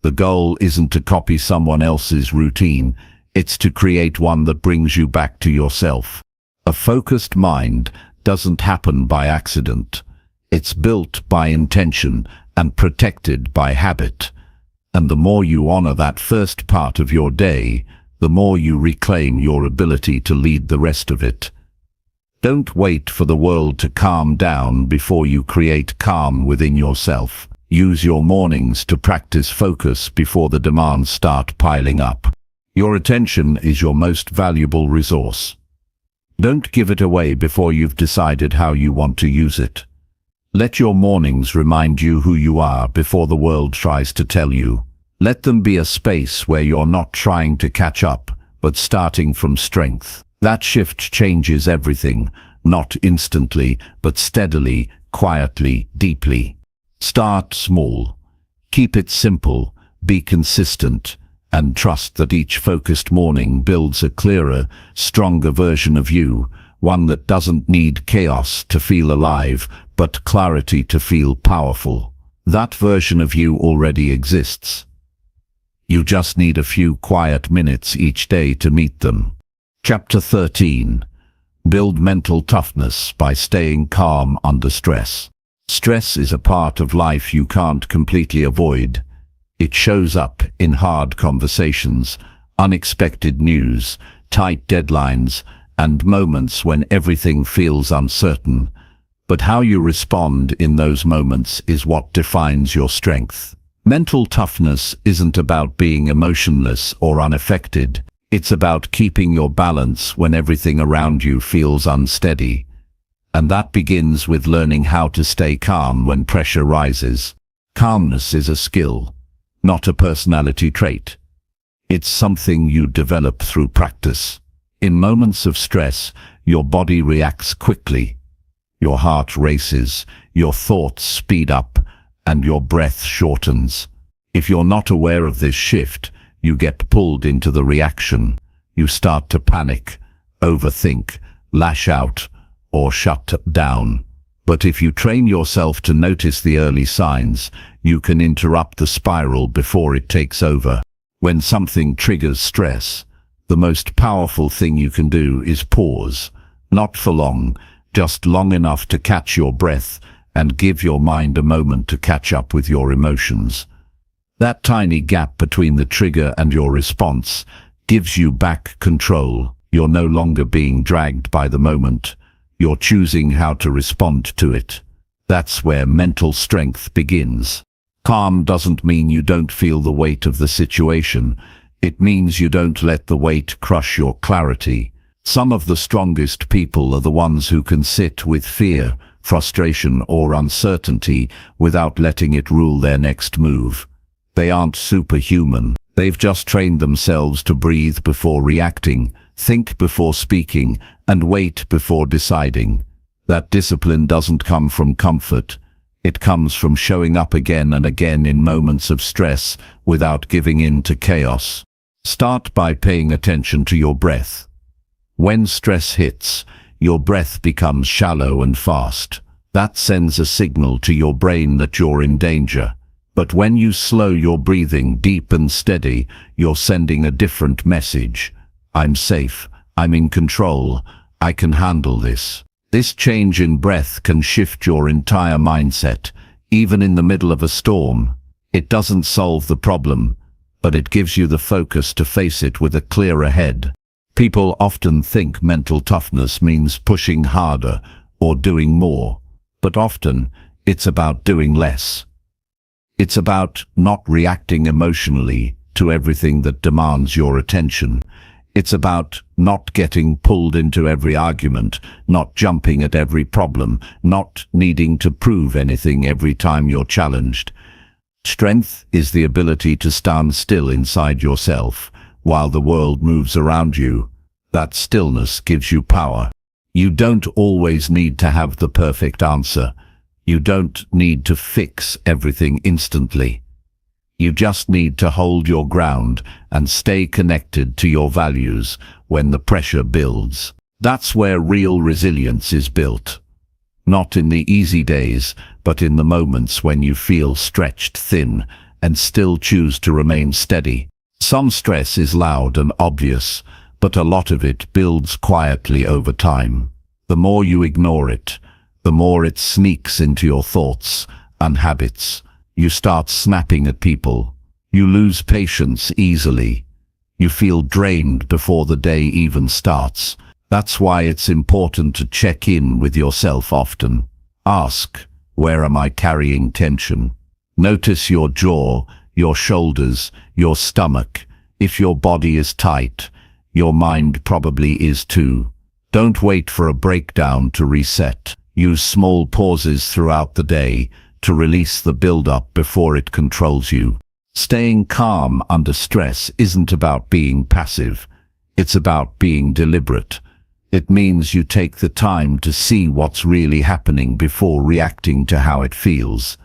The goal isn't to copy someone else's routine, it's to create one that brings you back to yourself. A focused mind doesn't happen by accident. It's built by intention and protected by habit. And the more you honor that first part of your day, the more you reclaim your ability to lead the rest of it. Don't wait for the world to calm down before you create calm within yourself. Use your mornings to practice focus before the demands start piling up. Your attention is your most valuable resource. Don't give it away before you've decided how you want to use it. Let your mornings remind you who you are before the world tries to tell you. Let them be a space where you're not trying to catch up, but starting from strength. That shift changes everything, not instantly, but steadily, quietly, deeply. Start small. Keep it simple, be consistent, and trust that each focused morning builds a clearer, stronger version of you, one that doesn't need chaos to feel alive, but clarity to feel powerful. That version of you already exists. You just need a few quiet minutes each day to meet them. Chapter 13. Build mental toughness by staying calm under stress. Stress is a part of life you can't completely avoid. It shows up in hard conversations, unexpected news, tight deadlines, and moments when everything feels uncertain. But how you respond in those moments is what defines your strength. Mental toughness isn't about being emotionless or unaffected. It's about keeping your balance when everything around you feels unsteady. And that begins with learning how to stay calm when pressure rises. Calmness is a skill, not a personality trait. It's something you develop through practice. In moments of stress, your body reacts quickly. Your heart races, your thoughts speed up, and your breath shortens. If you're not aware of this shift, you get pulled into the reaction. You start to panic, overthink, lash out, or shut down. But if you train yourself to notice the early signs, you can interrupt the spiral before it takes over. When something triggers stress, the most powerful thing you can do is pause. Not for long, just long enough to catch your breath and give your mind a moment to catch up with your emotions. That tiny gap between the trigger and your response gives you back control. You're no longer being dragged by the moment. You're choosing how to respond to it. That's where mental strength begins. Calm doesn't mean you don't feel the weight of the situation. It means you don't let the weight crush your clarity. Some of the strongest people are the ones who can sit with fear, frustration, or uncertainty without letting it rule their next move. They aren't superhuman. They've just trained themselves to breathe before reacting, think before speaking, and wait before deciding. That discipline doesn't come from comfort. It comes from showing up again and again in moments of stress without giving in to chaos. Start by paying attention to your breath. When stress hits, your breath becomes shallow and fast. That sends a signal to your brain that you're in danger. But when you slow your breathing deep and steady, you're sending a different message. I'm safe, I'm in control, I can handle this. This change in breath can shift your entire mindset, even in the middle of a storm. It doesn't solve the problem, but it gives you the focus to face it with a clearer head. People often think mental toughness means pushing harder or doing more, but often it's about doing less. It's about not reacting emotionally to everything that demands your attention. It's about not getting pulled into every argument, not jumping at every problem, not needing to prove anything every time you're challenged. Strength is the ability to stand still inside yourself while the world moves around you. That stillness gives you power. You don't always need to have the perfect answer. You don't need to fix everything instantly. You just need to hold your ground and stay connected to your values when the pressure builds. That's where real resilience is built. Not in the easy days, but in the moments when you feel stretched thin and still choose to remain steady. Some stress is loud and obvious, but a lot of it builds quietly over time. The more you ignore it, the more it sneaks into your thoughts and habits. You start snapping at people. You lose patience easily. You feel drained before the day even starts. That's why it's important to check in with yourself often. Ask, where am I carrying tension? Notice your jaw, your shoulders, your stomach. If your body is tight, your mind probably is too. Don't wait for a breakdown to reset. Use small pauses throughout the day to release the build-up before it controls you. Staying calm under stress isn't about being passive. It's about being deliberate. It means you take the time to see what's really happening before reacting to how it feels.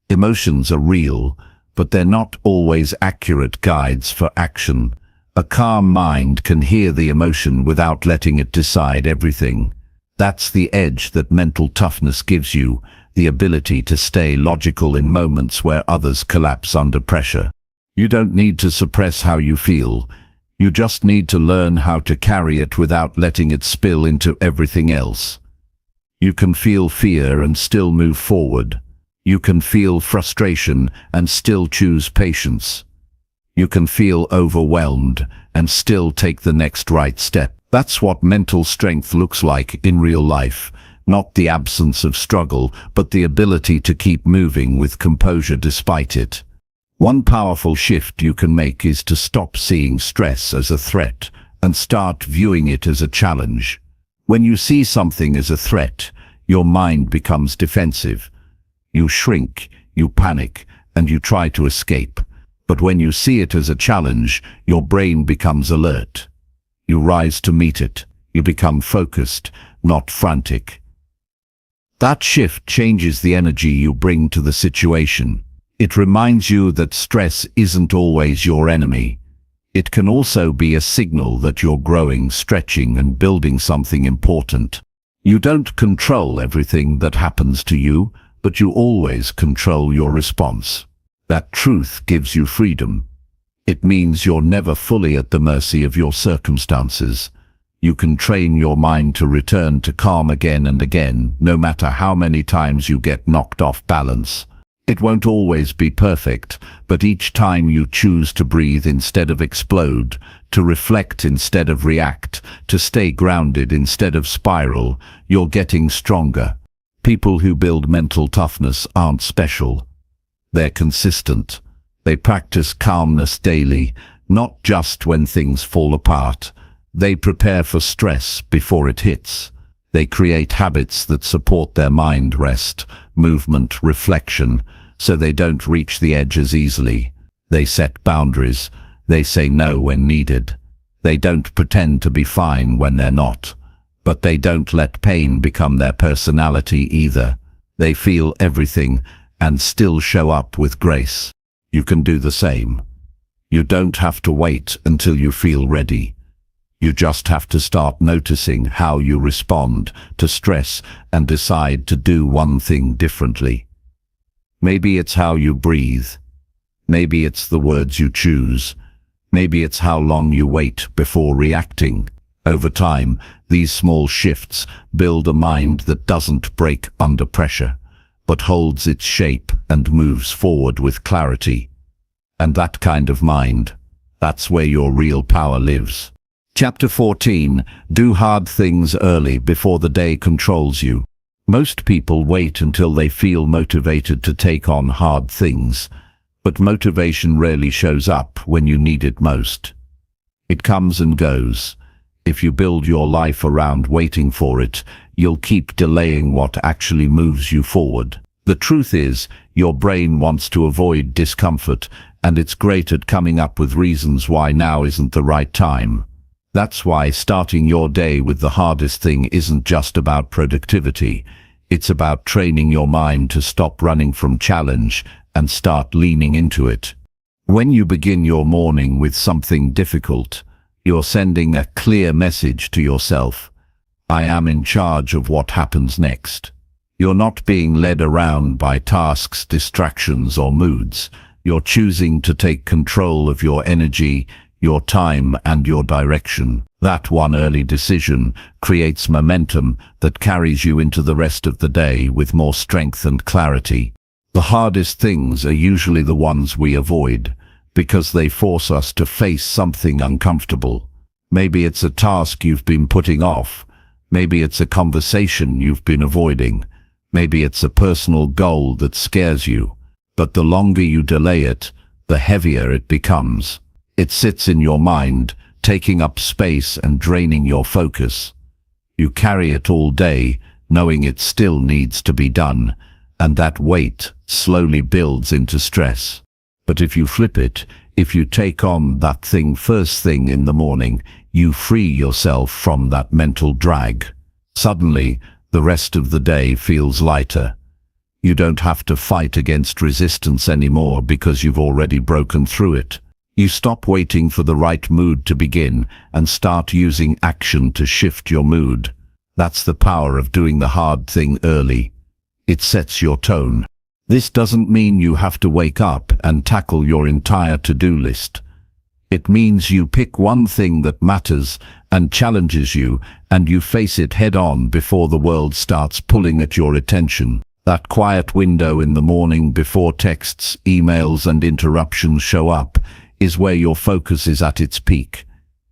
Emotions are real, but they're not always accurate guides for action. A calm mind can hear the emotion without letting it decide everything. That's the edge that mental toughness gives you, the ability to stay logical in moments where others collapse under pressure. You don't need to suppress how you feel. You just need to learn how to carry it without letting it spill into everything else. You can feel fear and still move forward. You can feel frustration and still choose patience. You can feel overwhelmed and still take the next right step. That's what mental strength looks like in real life. Not the absence of struggle, but the ability to keep moving with composure despite it. One powerful shift you can make is to stop seeing stress as a threat and start viewing it as a challenge. When you see something as a threat, your mind becomes defensive. You shrink, you panic, and you try to escape. But when you see it as a challenge, your brain becomes alert. You rise to meet it. You become focused, not frantic. That shift changes the energy you bring to the situation. It reminds you that stress isn't always your enemy. It can also be a signal that you're growing, stretching, and building something important. You don't control everything that happens to you, but you always control your response. That truth gives you freedom. It means you're never fully at the mercy of your circumstances. You can train your mind to return to calm again and again, no matter how many times you get knocked off balance. It won't always be perfect, but each time you choose to breathe instead of explode, to reflect instead of react, to stay grounded instead of spiral, you're getting stronger. People who build mental toughness aren't special. They're consistent. They practice calmness daily, not just when things fall apart. They prepare for stress before it hits. They create habits that support their mind, rest, movement, reflection, so they don't reach the edge as easily. They set boundaries. They say no when needed. They don't pretend to be fine when they're not. But they don't let pain become their personality either. They feel everything and still show up with grace. You can do the same. You don't have to wait until you feel ready. You just have to start noticing how you respond to stress and decide to do one thing differently. Maybe it's how you breathe. Maybe it's the words you choose. Maybe it's how long you wait before reacting. Over time, these small shifts build a mind that doesn't break under pressure, but holds its shape and moves forward with clarity. And that kind of mind, that's where your real power lives. Chapter 14. Do hard things early before the day controls you. Most people wait until they feel motivated to take on hard things, but motivation rarely shows up when you need it most. It comes and goes. If you build your life around waiting for it, you'll keep delaying what actually moves you forward. The truth is, your brain wants to avoid discomfort, and it's great at coming up with reasons why now isn't the right time. That's why starting your day with the hardest thing isn't just about productivity. It's about training your mind to stop running from challenge and start leaning into it. When you begin your morning with something difficult, you're sending a clear message to yourself. I am in charge of what happens next. You're not being led around by tasks, distractions, or moods. You're choosing to take control of your energy, your time, and your direction. That one early decision creates momentum that carries you into the rest of the day with more strength and clarity. The hardest things are usually the ones we avoid, because they force us to face something uncomfortable. Maybe it's a task you've been putting off. Maybe it's a conversation you've been avoiding. Maybe it's a personal goal that scares you. But the longer you delay it, the heavier it becomes. It sits in your mind, taking up space and draining your focus. You carry it all day, knowing it still needs to be done, and that weight slowly builds into stress. But if you flip it, if you take on that thing first thing in the morning, you free yourself from that mental drag. Suddenly, the rest of the day feels lighter. You don't have to fight against resistance anymore because you've already broken through it. You stop waiting for the right mood to begin and start using action to shift your mood. That's the power of doing the hard thing early. It sets your tone. This doesn't mean you have to wake up and tackle your entire to-do list. It means you pick one thing that matters and challenges you, and you face it head-on before the world starts pulling at your attention. That quiet window in the morning before texts, emails, and interruptions show up is where your focus is at its peak.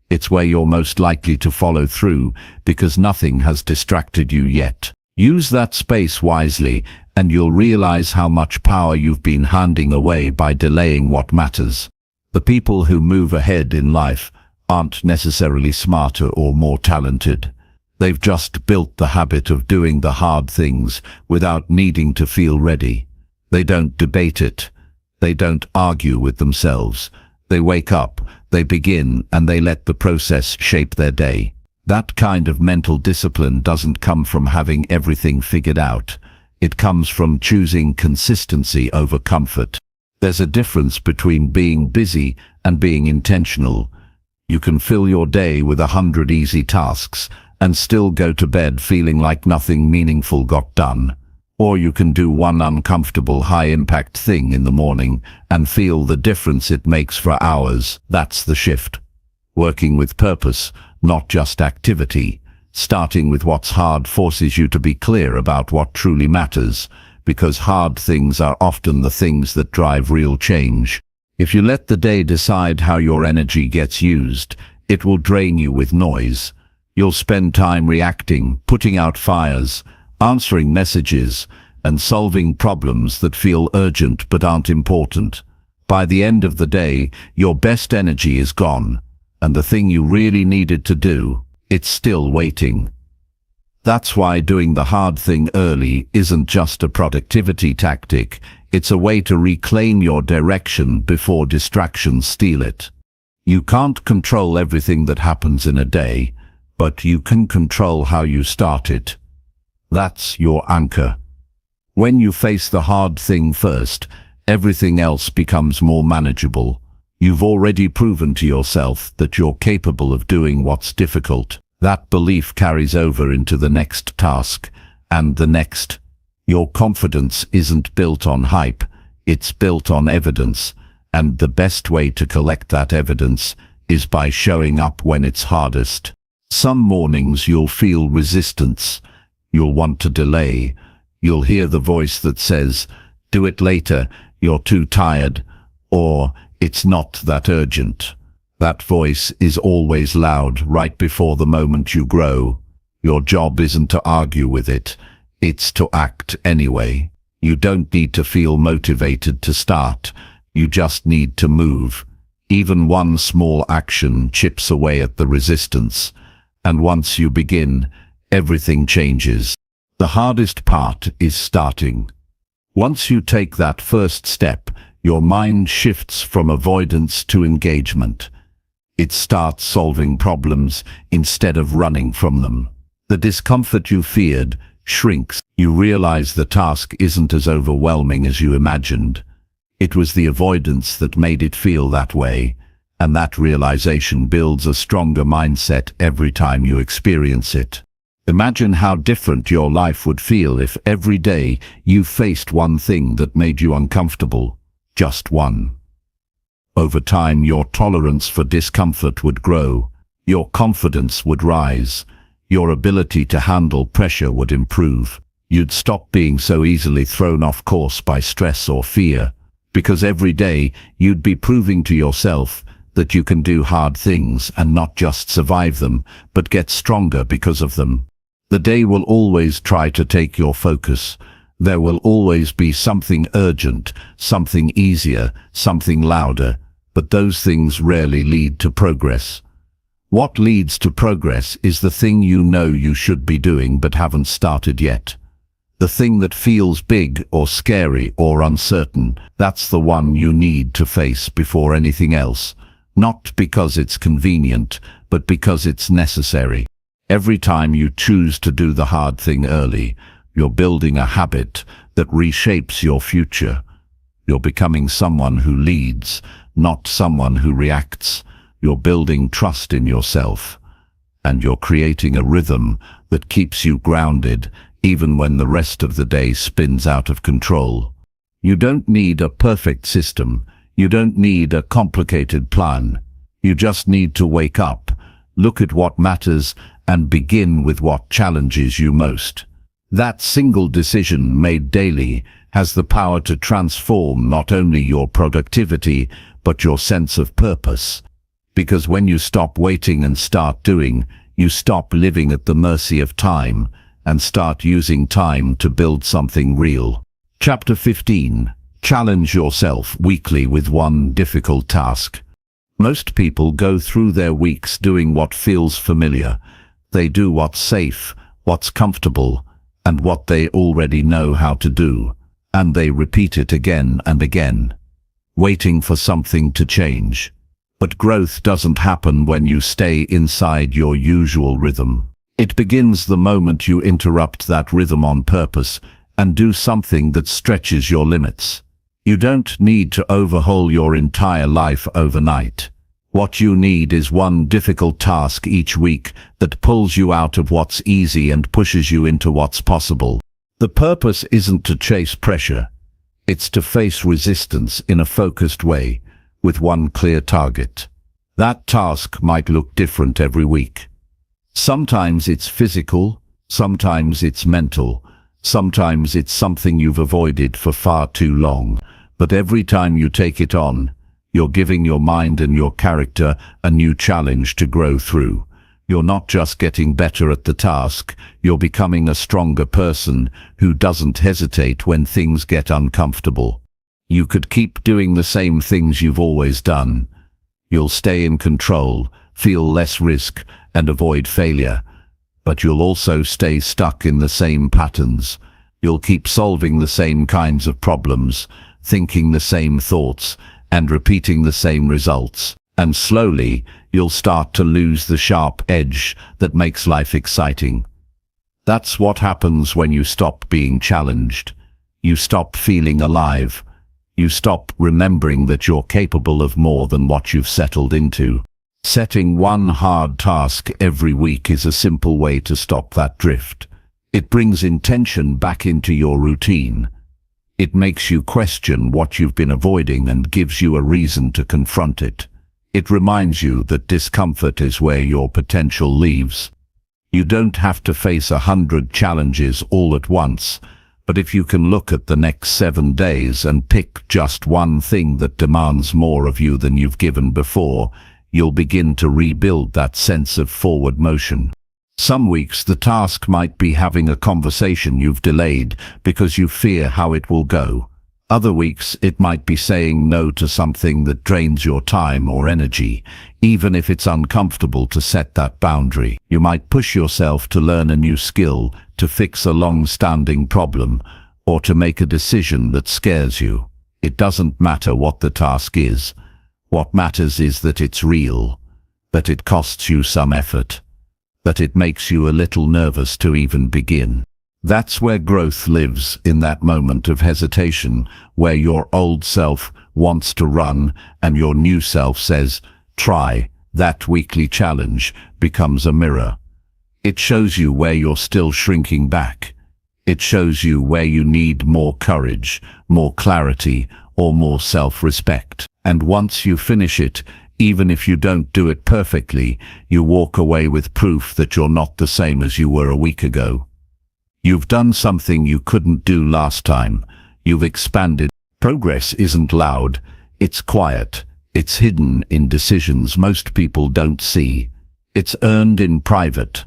It's where you're most likely to follow through because nothing has distracted you yet. Use that space wisely, and you'll realize how much power you've been handing away by delaying what matters. The people who move ahead in life aren't necessarily smarter or more talented. They've just built the habit of doing the hard things without needing to feel ready. They don't debate it. They don't argue with themselves. They wake up, they begin, and they let the process shape their day. That kind of mental discipline doesn't come from having everything figured out. It comes from choosing consistency over comfort. There's a difference between being busy and being intentional. You can fill your day with 100 easy tasks and still go to bed feeling like nothing meaningful got done. Or you can do one uncomfortable high-impact thing in the morning and feel the difference it makes for hours. That's the shift. Working with purpose, not just activity. Starting with what's hard forces you to be clear about what truly matters, because hard things are often the things that drive real change. If you let the day decide how your energy gets used, it will drain you with noise. You'll spend time reacting, putting out fires, answering messages, and solving problems that feel urgent but aren't important. By the end of the day, your best energy is gone, and the thing you really needed to do, it's still waiting. That's why doing the hard thing early isn't just a productivity tactic, it's a way to reclaim your direction before distractions steal it. You can't control everything that happens in a day, but you can control how you start it. That's your anchor. When you face the hard thing first, everything else becomes more manageable. You've already proven to yourself that you're capable of doing what's difficult. That belief carries over into the next task, and the next. Your confidence isn't built on hype, it's built on evidence, and the best way to collect that evidence is by showing up when it's hardest. Some mornings you'll feel resistance. You'll want to delay. You'll hear the voice that says, "Do it later, you're too tired," or "It's not that urgent." That voice is always loud right before the moment you grow. Your job isn't to argue with it, it's to act anyway. You don't need to feel motivated to start, you just need to move. Even one small action chips away at the resistance, and once you begin, everything changes. The hardest part is starting. Once you take that first step, your mind shifts from avoidance to engagement. It starts solving problems instead of running from them. The discomfort you feared shrinks. You realize the task isn't as overwhelming as you imagined. It was the avoidance that made it feel that way, and that realization builds a stronger mindset every time you experience it. Imagine how different your life would feel if every day you faced one thing that made you uncomfortable, just one. Over time, your tolerance for discomfort would grow, your confidence would rise, your ability to handle pressure would improve. You'd stop being so easily thrown off course by stress or fear, because every day you'd be proving to yourself that you can do hard things and not just survive them, but get stronger because of them. The day will always try to take your focus. There will always be something urgent, something easier, something louder, but those things rarely lead to progress. What leads to progress is the thing you know you should be doing but haven't started yet. The thing that feels big or scary or uncertain, that's the one you need to face before anything else. Not because it's convenient, but because it's necessary. Every time you choose to do the hard thing early, you're building a habit that reshapes your future. You're becoming someone who leads, not someone who reacts. You're building trust in yourself, and you're creating a rhythm that keeps you grounded even when the rest of the day spins out of control. You don't need a perfect system. You don't need a complicated plan. You just need to wake up, look at what matters, and begin with what challenges you most. That single decision made daily has the power to transform not only your productivity, but your sense of purpose. Because when you stop waiting and start doing, you stop living at the mercy of time and start using time to build something real. Chapter 15. Challenge yourself weekly with one difficult task. Most people go through their weeks doing what feels familiar. They do what's safe, what's comfortable, and what they already know how to do, and they repeat it again and again, waiting for something to change. But growth doesn't happen when you stay inside your usual rhythm. It begins the moment you interrupt that rhythm on purpose and do something that stretches your limits. You don't need to overhaul your entire life overnight. What you need is one difficult task each week that pulls you out of what's easy and pushes you into what's possible. The purpose isn't to chase pressure. It's to face resistance in a focused way, with one clear target. That task might look different every week. Sometimes it's physical, sometimes it's mental, sometimes it's something you've avoided for far too long. But every time you take it on, you're giving your mind and your character a new challenge to grow through. You're not just getting better at the task, you're becoming a stronger person who doesn't hesitate when things get uncomfortable. You could keep doing the same things you've always done. You'll stay in control, feel less risk, and avoid failure. But you'll also stay stuck in the same patterns. You'll keep solving the same kinds of problems, thinking the same thoughts, and repeating the same results. And slowly, you'll start to lose the sharp edge that makes life exciting. That's what happens when you stop being challenged. You stop feeling alive. You stop remembering that you're capable of more than what you've settled into. Setting one hard task every week is a simple way to stop that drift. It brings intention back into your routine. It makes you question what you've been avoiding and gives you a reason to confront it. It reminds you that discomfort is where your potential lives. You don't have to face 100 challenges all at once, but if you can look at the next 7 days and pick just one thing that demands more of you than you've given before, you'll begin to rebuild that sense of forward motion. Some weeks the task might be having a conversation you've delayed because you fear how it will go. Other weeks it might be saying no to something that drains your time or energy, even if it's uncomfortable to set that boundary. You might push yourself to learn a new skill, to fix a long-standing problem, or to make a decision that scares you. It doesn't matter what the task is. What matters is that it's real, that it costs you some effort, that it makes you a little nervous to even begin. That's where growth lives, in that moment of hesitation, where your old self wants to run and your new self says, try. That weekly challenge becomes a mirror. It shows you where you're still shrinking back. It shows you where you need more courage, more clarity, or more self-respect. And once you finish it, even if you don't do it perfectly, you walk away with proof that you're not the same as you were a week ago. You've done something you couldn't do last time. You've expanded. Progress isn't loud, it's quiet. It's hidden in decisions most people don't see. It's earned in private,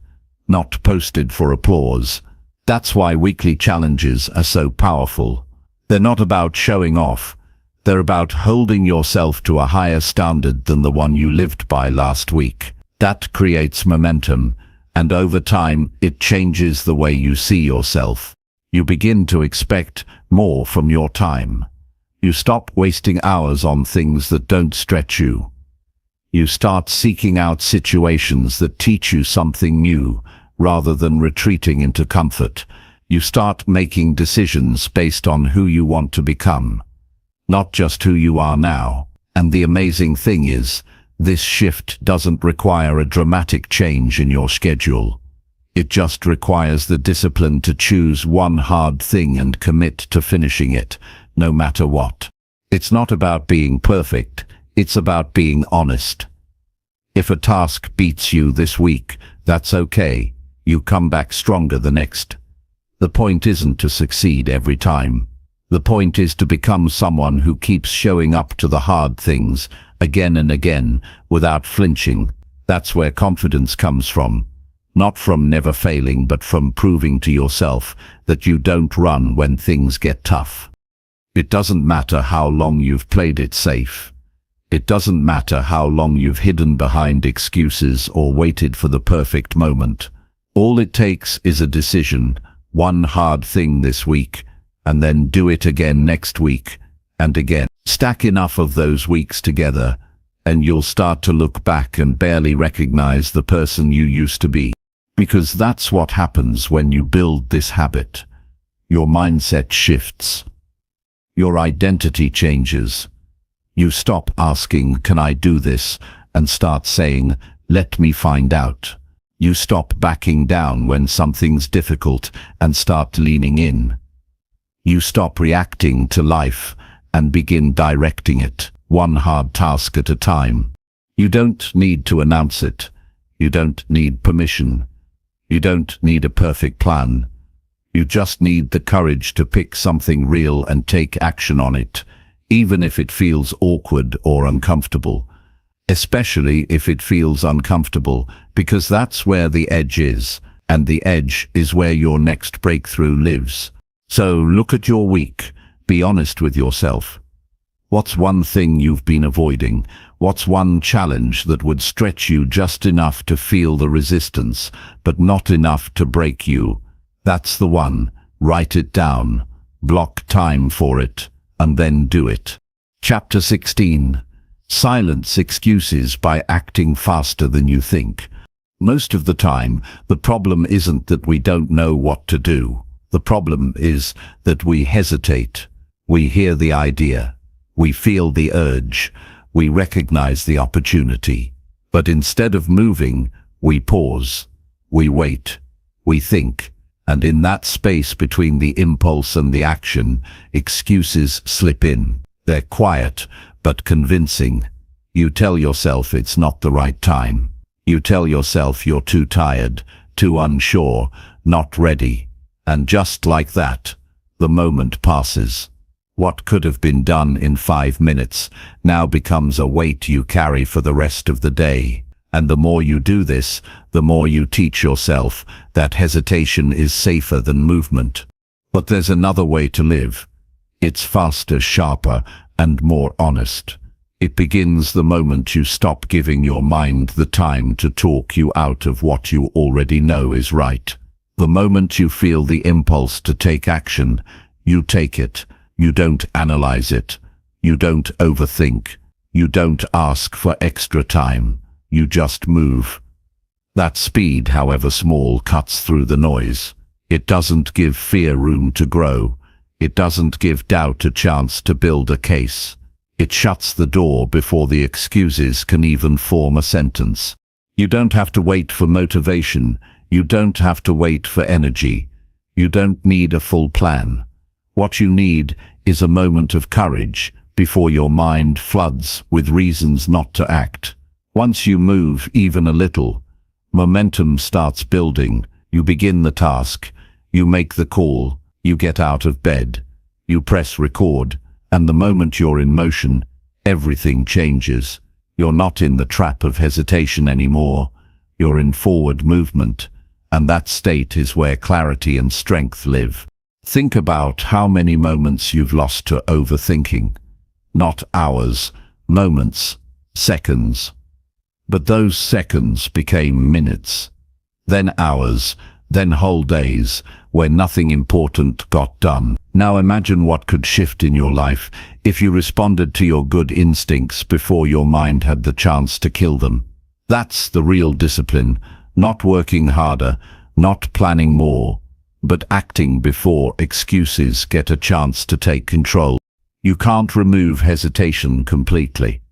not posted for applause. That's why weekly challenges are so powerful. They're not about showing off. They're about holding yourself to a higher standard than the one you lived by last week. That creates momentum, and over time, it changes the way you see yourself. You begin to expect more from your time. You stop wasting hours on things that don't stretch you. You start seeking out situations that teach you something new, rather than retreating into comfort. You start making decisions based on who you want to become, not just who you are now. And the amazing thing is, this shift doesn't require a dramatic change in your schedule. It just requires the discipline to choose one hard thing and commit to finishing it, no matter what. It's not about being perfect, it's about being honest. If a task beats you this week, that's okay. You come back stronger the next. The point isn't to succeed every time. The point is to become someone who keeps showing up to the hard things again and again without flinching. That's where confidence comes from. Not from never failing, but from proving to yourself that you don't run when things get tough. It doesn't matter how long you've played it safe. It doesn't matter how long you've hidden behind excuses or waited for the perfect moment. All it takes is a decision, one hard thing this week, and then do it again next week, and again. Stack enough of those weeks together, and you'll start to look back and barely recognize the person you used to be. Because that's what happens when you build this habit. Your mindset shifts. Your identity changes. You stop asking, "Can I do this?" and start saying, "Let me find out." You stop backing down when something's difficult and start leaning in. You stop reacting to life and begin directing it, one hard task at a time. You don't need to announce it. You don't need permission. You don't need a perfect plan. You just need the courage to pick something real and take action on it, even if it feels awkward or uncomfortable. Especially if it feels uncomfortable, because that's where the edge is, and the edge is where your next breakthrough lives. So look at your week. Be honest with yourself. What's one thing you've been avoiding? What's one challenge that would stretch you just enough to feel the resistance, but not enough to break you? That's the one. Write it down. Block time for it, and then do it. Chapter 16. Silence excuses by acting faster than you think. Most of the time, the problem isn't that we don't know what to do. The problem is that we hesitate. We hear the idea. We feel the urge. We recognize the opportunity. But instead of moving, we pause. We wait. We think. And in that space between the impulse and the action, excuses slip in. They're quiet, but convincing. You tell yourself it's not the right time. You tell yourself you're too tired, too unsure, not ready. And just like that, the moment passes. What could have been done in 5 minutes now becomes a weight you carry for the rest of the day. And the more you do this, the more you teach yourself that hesitation is safer than movement. But there's another way to live. It's faster, sharper, and more honest. It begins the moment you stop giving your mind the time to talk you out of what you already know is right. The moment you feel the impulse to take action, You take it. You don't analyze it. You don't overthink. You don't ask for extra time. You just move. That speed, however small, cuts through the noise. It doesn't give fear room to grow. It doesn't give doubt a chance to build a case. It shuts the door before the excuses can even form a sentence. You don't have to wait for motivation. You don't have to wait for energy. You don't need a full plan. What you need is a moment of courage before your mind floods with reasons not to act. Once you move even a little, momentum starts building. You begin the task. You make the call. You get out of bed. You press record. And the moment you're in motion, everything changes. You're not in the trap of hesitation anymore. You're in forward movement. And that state is where clarity and strength live. Think about how many moments you've lost to overthinking. Not hours, moments, seconds. But those seconds became minutes, then hours, then whole days, where nothing important got done. Now imagine what could shift in your life if you responded to your good instincts before your mind had the chance to kill them. That's the real discipline, not working harder, not planning more, but acting before excuses get a chance to take control. You can't remove hesitation completely.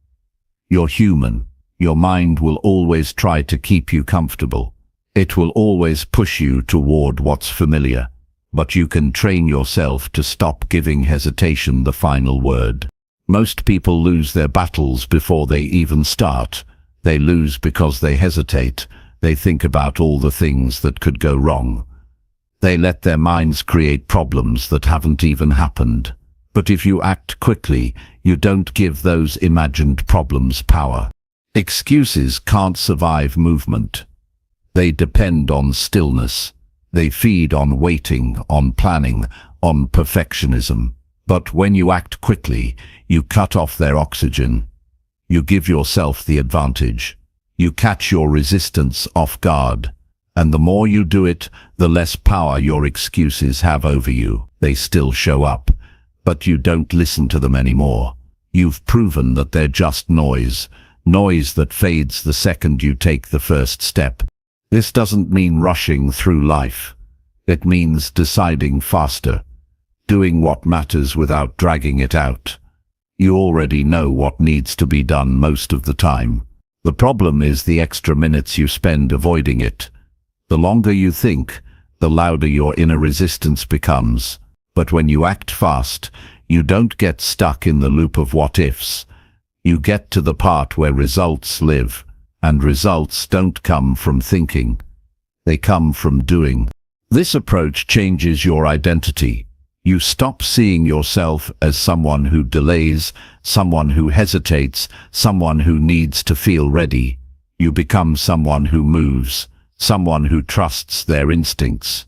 You're human. Your mind will always try to keep you comfortable. It will always push you toward what's familiar. But you can train yourself to stop giving hesitation the final word. Most people lose their battles before they even start. They lose because they hesitate. They think about all the things that could go wrong. They let their minds create problems that haven't even happened. But if you act quickly, you don't give those imagined problems power. Excuses can't survive movement. They depend on stillness. They feed on waiting, on planning, on perfectionism. But when you act quickly, you cut off their oxygen. You give yourself the advantage. You catch your resistance off guard. And the more you do it, the less power your excuses have over you. They still show up, but you don't listen to them anymore. You've proven that they're just noise that fades the second you take the first step. This doesn't mean rushing through life. It means deciding faster, doing what matters without dragging it out. You already know what needs to be done most of the time. The problem is the extra minutes you spend avoiding it. The longer you think, the louder your inner resistance becomes. But when you act fast, you don't get stuck in the loop of what-ifs. You get to the part where results live, and results don't come from thinking. They come from doing. This approach changes your identity. You stop seeing yourself as someone who delays, someone who hesitates, someone who needs to feel ready. You become someone who moves, someone who trusts their instincts,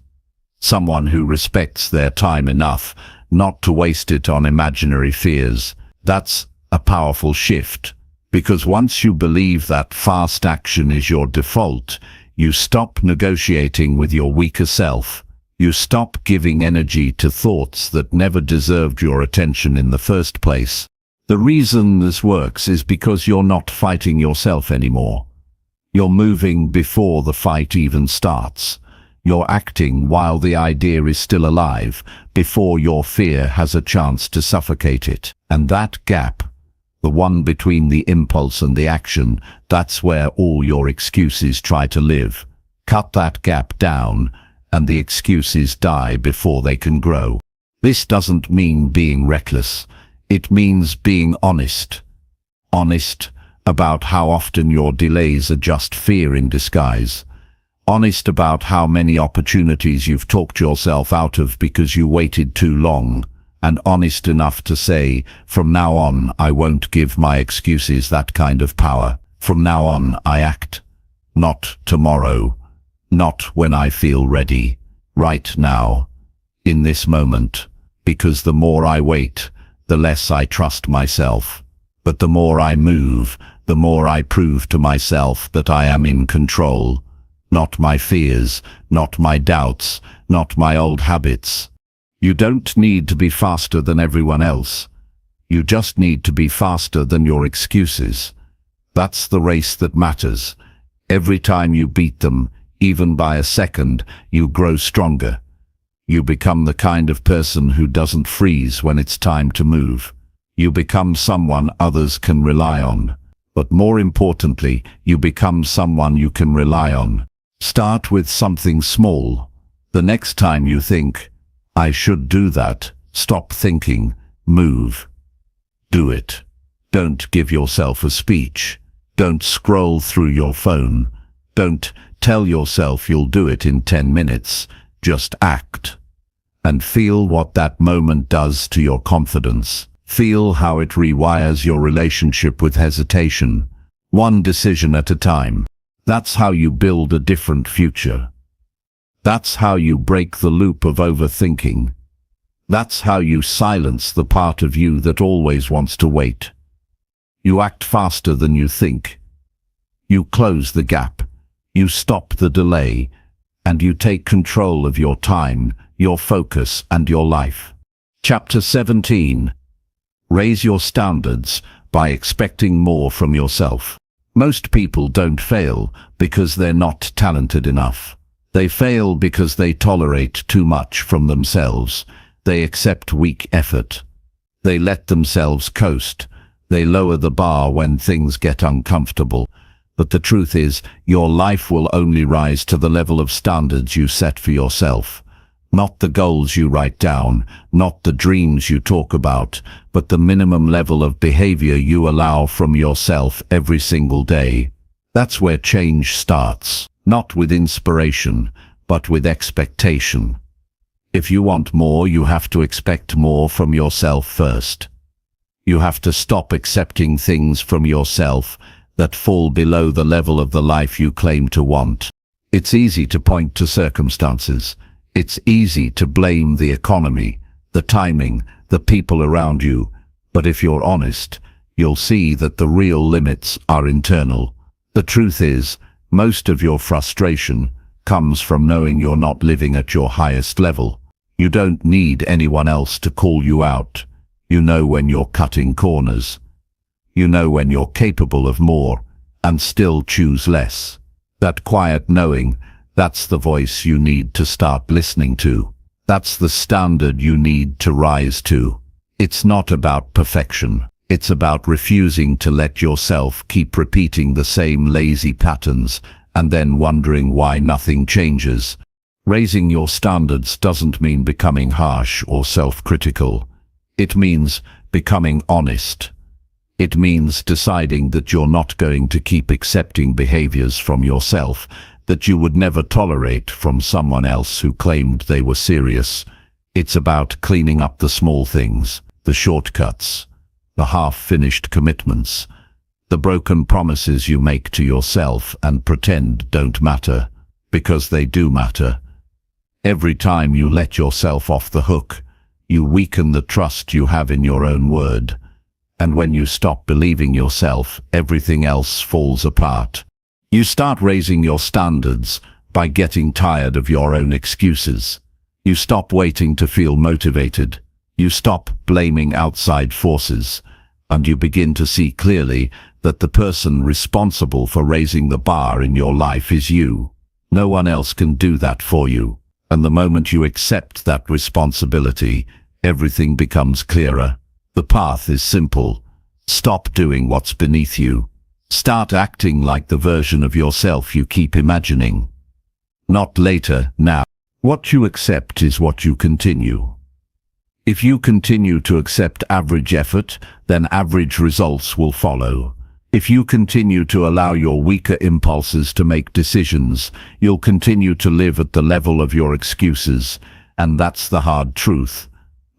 someone who respects their time enough not to waste it on imaginary fears. That's a powerful shift, because once you believe that fast action is your default, you stop negotiating with your weaker self. You stop giving energy to thoughts that never deserved your attention in the first place. The reason this works is because you're not fighting yourself anymore. You're moving before the fight even starts. You're acting while the idea is still alive, before your fear has a chance to suffocate it. And that gap, the one between the impulse and the action, that's where all your excuses try to live. Cut that gap down, and the excuses die before they can grow. This doesn't mean being reckless. It means being honest. Honest about how often your delays are just fear in disguise. Honest about how many opportunities you've talked yourself out of because you waited too long. And honest enough to say, from now on, I won't give my excuses that kind of power. From now on, I act. Not tomorrow. Not when I feel ready. Right now. In this moment. Because the more I wait, the less I trust myself. But the more I move, the more I prove to myself that I am in control. Not my fears, not my doubts, not my old habits. You don't need to be faster than everyone else. You just need to be faster than your excuses. That's the race that matters. Every time you beat them, even by a second, you grow stronger. You become the kind of person who doesn't freeze when it's time to move. You become someone others can rely on. But more importantly, you become someone you can rely on. Start with something small. The next time you think, I should do that, stop thinking, move. Do it. Don't give yourself a speech. Don't scroll through your phone. Don't tell yourself you'll do it in 10 minutes. Just act. And feel what that moment does to your confidence. Feel how it rewires your relationship with hesitation. One decision at a time. That's how you build a different future. That's how you break the loop of overthinking. That's how you silence the part of you that always wants to wait. You act faster than you think. You close the gap. You stop the delay. And you take control of your time, your focus, and your life. Chapter 17. Raise your standards by expecting more from yourself. Most people don't fail because they're not talented enough. They fail because they tolerate too much from themselves. They accept weak effort. They let themselves coast. They lower the bar when things get uncomfortable. But the truth is, your life will only rise to the level of standards you set for yourself. Not the goals you write down, not the dreams you talk about, but the minimum level of behavior you allow from yourself every single day. That's where change starts, not with inspiration, but with expectation. If you want more, you have to expect more from yourself first. You have to stop accepting things from yourself that fall below the level of the life you claim to want. It's easy to point to circumstances. It's easy to blame the economy, the timing, the people around you. But if you're honest, you'll see that the real limits are internal. The truth is, most of your frustration comes from knowing you're not living at your highest level. You don't need anyone else to call you out. You know when you're cutting corners. You know when you're capable of more, and still choose less. That quiet knowing, that's the voice you need to start listening to. That's the standard you need to rise to. It's not about perfection. It's about refusing to let yourself keep repeating the same lazy patterns and then wondering why nothing changes. Raising your standards doesn't mean becoming harsh or self-critical. It means becoming honest. It means deciding that you're not going to keep accepting behaviors from yourself that you would never tolerate from someone else who claimed they were serious. It's about cleaning up the small things, the shortcuts, the half-finished commitments, the broken promises you make to yourself and pretend don't matter, because they do matter. Every time you let yourself off the hook, you weaken the trust you have in your own word. And when you stop believing yourself, everything else falls apart. You start raising your standards by getting tired of your own excuses. You stop waiting to feel motivated. You stop blaming outside forces. And you begin to see clearly that the person responsible for raising the bar in your life is you. No one else can do that for you. And the moment you accept that responsibility, everything becomes clearer. The path is simple. Stop doing what's beneath you. Start acting like the version of yourself you keep imagining. Not later, now. What you accept is what you continue. If you continue to accept average effort, then average results will follow. If you continue to allow your weaker impulses to make decisions, you'll continue to live at the level of your excuses, and that's the hard truth.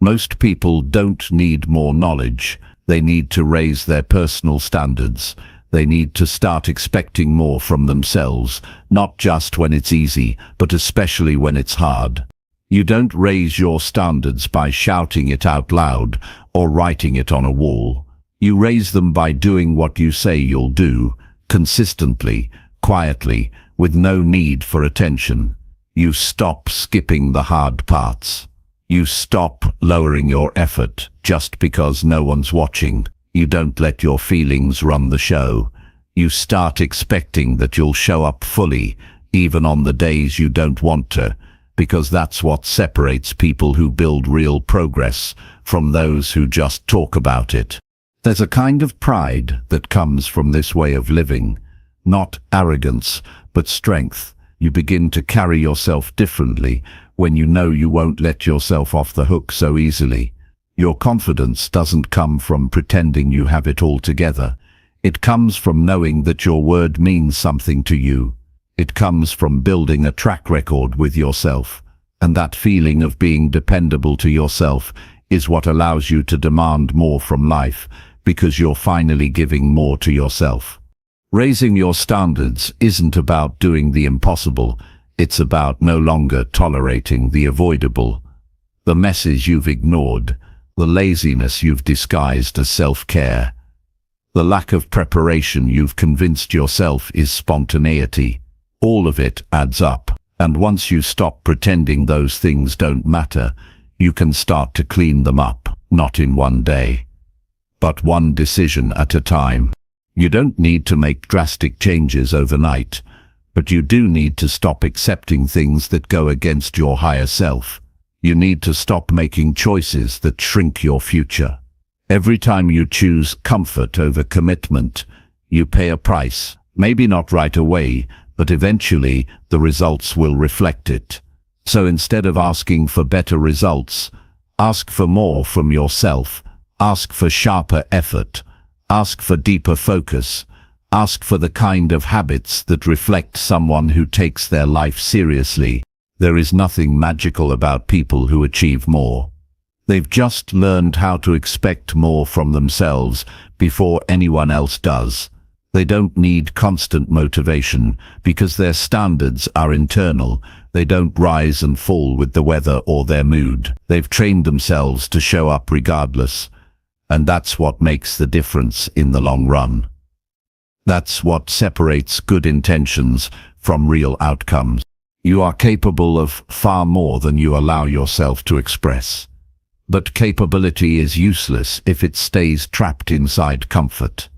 Most people don't need more knowledge. They need to raise their personal standards. They need to start expecting more from themselves, not just when it's easy, but especially when it's hard. You don't raise your standards by shouting it out loud or writing it on a wall. You raise them by doing what you say you'll do, consistently, quietly, with no need for attention. You stop skipping the hard parts. You stop lowering your effort just because no one's watching. You don't let your feelings run the show. You start expecting that you'll show up fully, even on the days you don't want to, because that's what separates people who build real progress from those who just talk about it. There's a kind of pride that comes from this way of living, not arrogance, but strength. You begin to carry yourself differently when you know you won't let yourself off the hook so easily. Your confidence doesn't come from pretending you have it all together. It comes from knowing that your word means something to you. It comes from building a track record with yourself, and that feeling of being dependable to yourself is what allows you to demand more from life, because you're finally giving more to yourself. Raising your standards isn't about doing the impossible, it's about no longer tolerating the avoidable. The messes you've ignored, the laziness you've disguised as self-care, the lack of preparation you've convinced yourself is spontaneity. All of it adds up, and once you stop pretending those things don't matter, you can start to clean them up, not in one day, but one decision at a time. You don't need to make drastic changes overnight, but you do need to stop accepting things that go against your higher self. You need to stop making choices that shrink your future. Every time you choose comfort over commitment, you pay a price. Maybe not right away, but eventually the results will reflect it. So instead of asking for better results, ask for more from yourself. Ask for sharper effort. Ask for deeper focus. Ask for the kind of habits that reflect someone who takes their life seriously. There is nothing magical about people who achieve more. They've just learned how to expect more from themselves before anyone else does. They don't need constant motivation because their standards are internal. They don't rise and fall with the weather or their mood. They've trained themselves to show up regardless. And that's what makes the difference in the long run. That's what separates good intentions from real outcomes. You are capable of far more than you allow yourself to express. But capability is useless if it stays trapped inside comfort.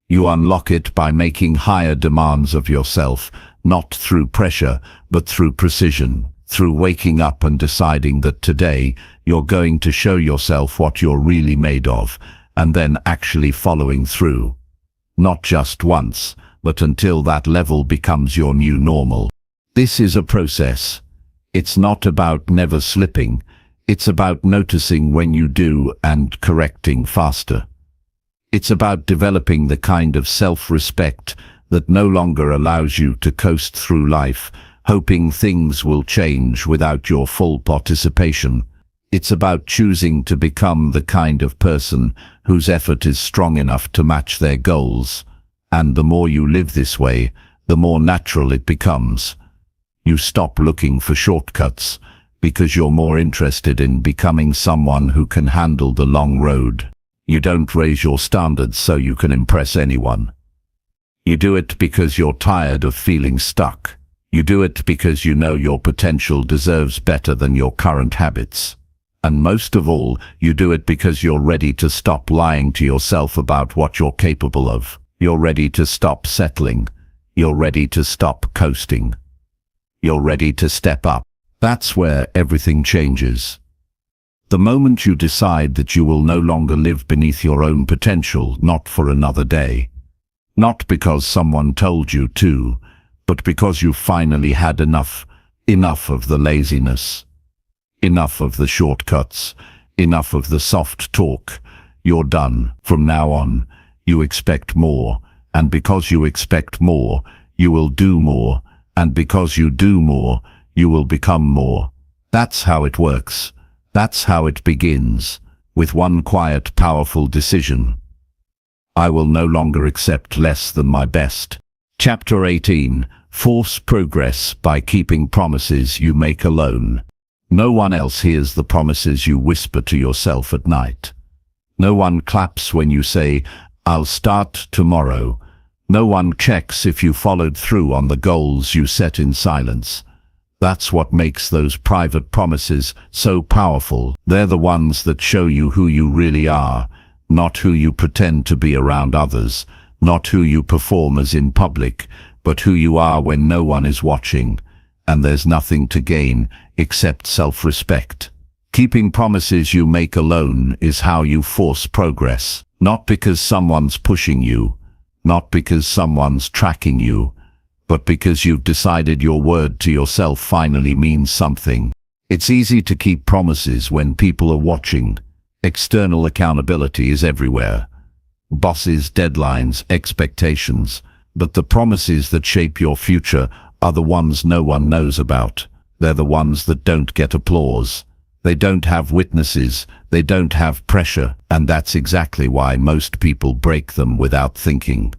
You unlock it by making higher demands of yourself, not through pressure, but through precision, through waking up and deciding that today you're going to show yourself what you're really made of, and then actually following through. Not just once, but until that level becomes your new normal. This is a process. It's not about never slipping. It's about noticing when you do and correcting faster. It's about developing the kind of self-respect that no longer allows you to coast through life, hoping things will change without your full participation. It's about choosing to become the kind of person whose effort is strong enough to match their goals. And the more you live this way, the more natural it becomes. You stop looking for shortcuts because you're more interested in becoming someone who can handle the long road. You don't raise your standards so you can impress anyone. You do it because you're tired of feeling stuck. You do it because you know your potential deserves better than your current habits. And most of all, you do it because you're ready to stop lying to yourself about what you're capable of. You're ready to stop settling. You're ready to stop coasting. You're ready to step up. That's where everything changes. The moment you decide that you will no longer live beneath your own potential, not for another day. Not because someone told you to, but because you finally had enough. Enough of the laziness. Enough of the shortcuts. Enough of the soft talk. You're done. From now on, you expect more. And because you expect more, you will do more. And because you do more, you will become more. That's how it works. That's how it begins, with one quiet, powerful decision. I will no longer accept less than my best. Chapter 18. Force progress by keeping promises you make alone. No one else hears the promises you whisper to yourself at night. No one claps when you say, "I'll start tomorrow." No one checks if you followed through on the goals you set in silence. That's what makes those private promises so powerful. They're the ones that show you who you really are, not who you pretend to be around others, not who you perform as in public, but who you are when no one is watching, and there's nothing to gain except self-respect. Keeping promises you make alone is how you force progress, not because someone's pushing you, not because someone's tracking you, but because you've decided your word to yourself finally means something. It's easy to keep promises when people are watching. External accountability is everywhere. Bosses, deadlines, expectations. But the promises that shape your future are the ones no one knows about. They're the ones that don't get applause. They don't have witnesses. They don't have pressure. And that's exactly why most people break them without thinking.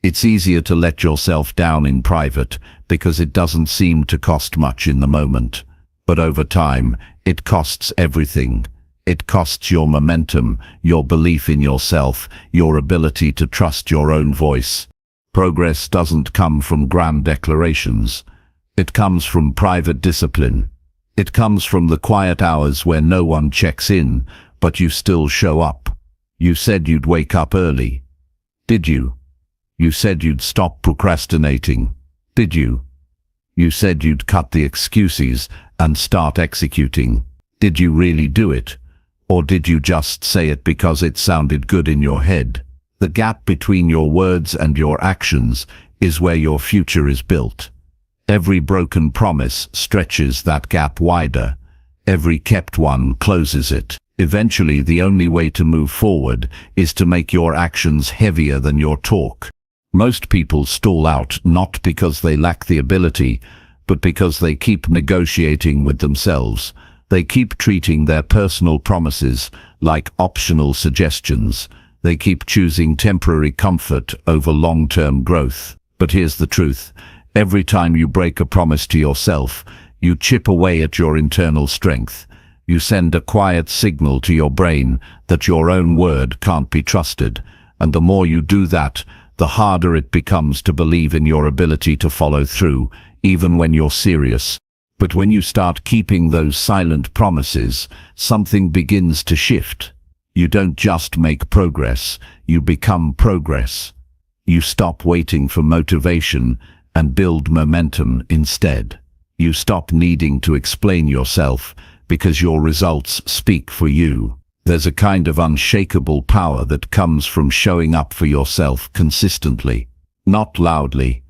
It's easier to let yourself down in private because it doesn't seem to cost much in the moment. But over time, it costs everything. It costs your momentum, your belief in yourself, your ability to trust your own voice. Progress doesn't come from grand declarations. It comes from private discipline. It comes from the quiet hours where no one checks in, but you still show up. You said you'd wake up early. Did you? You said you'd stop procrastinating. Did you? You said you'd cut the excuses and start executing. Did you really do it? Or did you just say it because it sounded good in your head? The gap between your words and your actions is where your future is built. Every broken promise stretches that gap wider. Every kept one closes it. Eventually, the only way to move forward is to make your actions heavier than your talk. Most people stall out not because they lack the ability, but because they keep negotiating with themselves. They keep treating their personal promises like optional suggestions. They keep choosing temporary comfort over long-term growth. But here's the truth. Every time you break a promise to yourself, you chip away at your internal strength. You send a quiet signal to your brain that your own word can't be trusted. And the more you do that, the harder it becomes to believe in your ability to follow through, even when you're serious. But when you start keeping those silent promises, something begins to shift. You don't just make progress, you become progress. You stop waiting for motivation and build momentum instead. You stop needing to explain yourself because your results speak for you. There's a kind of unshakable power that comes from showing up for yourself consistently. Not loudly,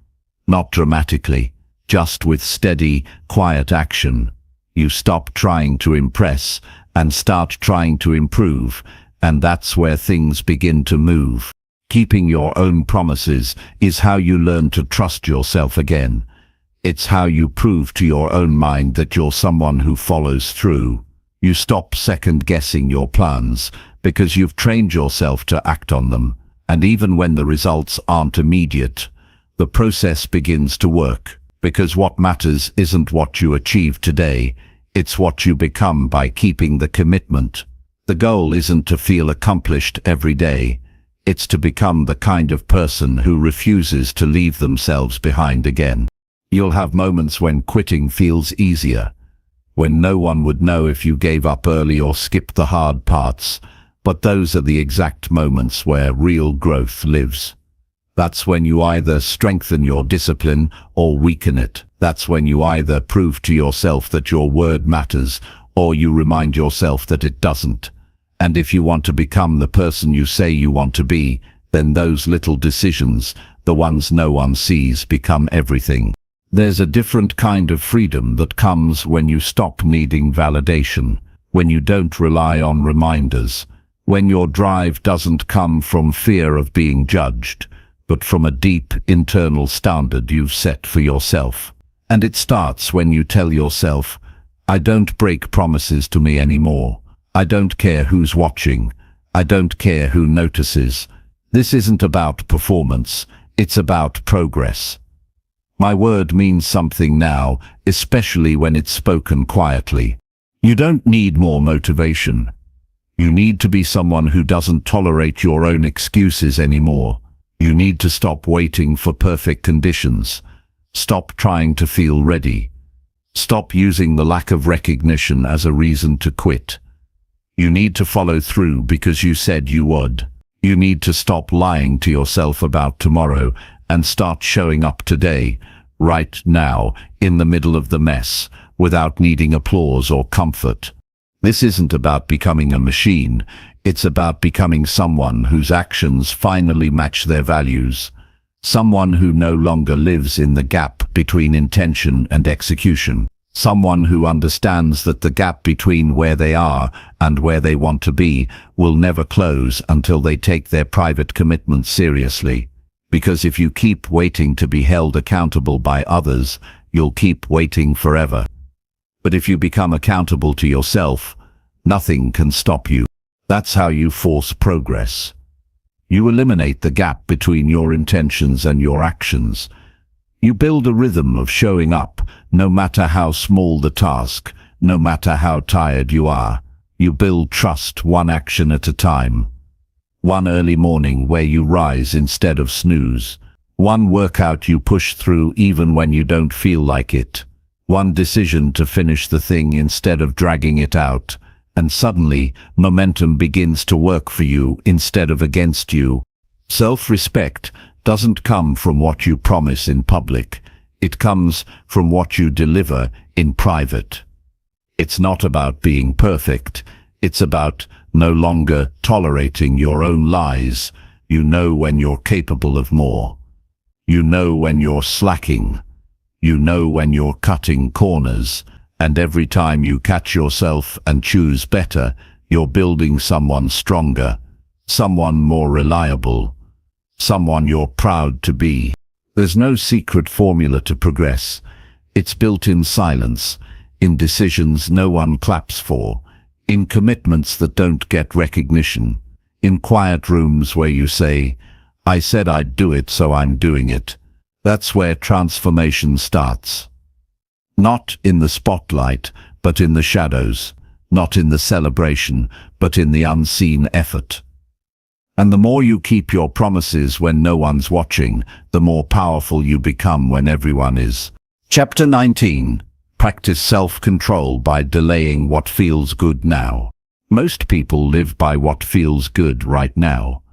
not dramatically, just with steady, quiet action. You stop trying to impress and start trying to improve, and that's where things begin to move. Keeping your own promises is how you learn to trust yourself again. It's how you prove to your own mind that you're someone who follows through. You stop second-guessing your plans because you've trained yourself to act on them. And even when the results aren't immediate, the process begins to work. Because what matters isn't what you achieve today, it's what you become by keeping the commitment. The goal isn't to feel accomplished every day. It's to become the kind of person who refuses to leave themselves behind again. You'll have moments when quitting feels easier, when no one would know if you gave up early or skipped the hard parts, but those are the exact moments where real growth lives. That's when you either strengthen your discipline or weaken it. That's when you either prove to yourself that your word matters or you remind yourself that it doesn't. And if you want to become the person you say you want to be, then those little decisions, the ones no one sees, become everything. There's a different kind of freedom that comes when you stop needing validation, when you don't rely on reminders, when your drive doesn't come from fear of being judged, but from a deep internal standard you've set for yourself. And it starts when you tell yourself, I don't break promises to me anymore. I don't care who's watching. I don't care who notices. This isn't about performance, it's about progress. My word means something now, especially when it's spoken quietly. You don't need more motivation. You need to be someone who doesn't tolerate your own excuses anymore. You need to stop waiting for perfect conditions. Stop trying to feel ready. Stop using the lack of recognition as a reason to quit. You need to follow through because you said you would. You need to stop lying to yourself about tomorrow and start showing up today, right now, in the middle of the mess, without needing applause or comfort. This isn't about becoming a machine. It's about becoming someone whose actions finally match their values. Someone who no longer lives in the gap between intention and execution. Someone who understands that the gap between where they are and where they want to be will never close until they take their private commitments seriously. Because if you keep waiting to be held accountable by others, you'll keep waiting forever. But if you become accountable to yourself, nothing can stop you. That's how you force progress. You eliminate the gap between your intentions and your actions. You build a rhythm of showing up, no matter how small the task, no matter how tired you are. You build trust one action at a time. One early morning where you rise instead of snooze. One workout you push through even when you don't feel like it. One decision to finish the thing instead of dragging it out. And suddenly, momentum begins to work for you instead of against you. Self-respect doesn't come from what you promise in public. It comes from what you deliver in private. It's not about being perfect. It's about no longer tolerating your own lies. You know when you're capable of more. You know when you're slacking. You know when you're cutting corners. And every time you catch yourself and choose better, you're building someone stronger, someone more reliable, someone you're proud to be. There's no secret formula to progress. It's built in silence, in decisions no one claps for, in commitments that don't get recognition, in quiet rooms where you say, "I said I'd do it, so I'm doing it." That's where transformation starts. Not in the spotlight, but in the shadows. Not in the celebration, but in the unseen effort. And the more you keep your promises when no one's watching, the more powerful you become when everyone is. Chapter 19. Practice self-control by delaying what feels good now. Most people live by what feels good right now.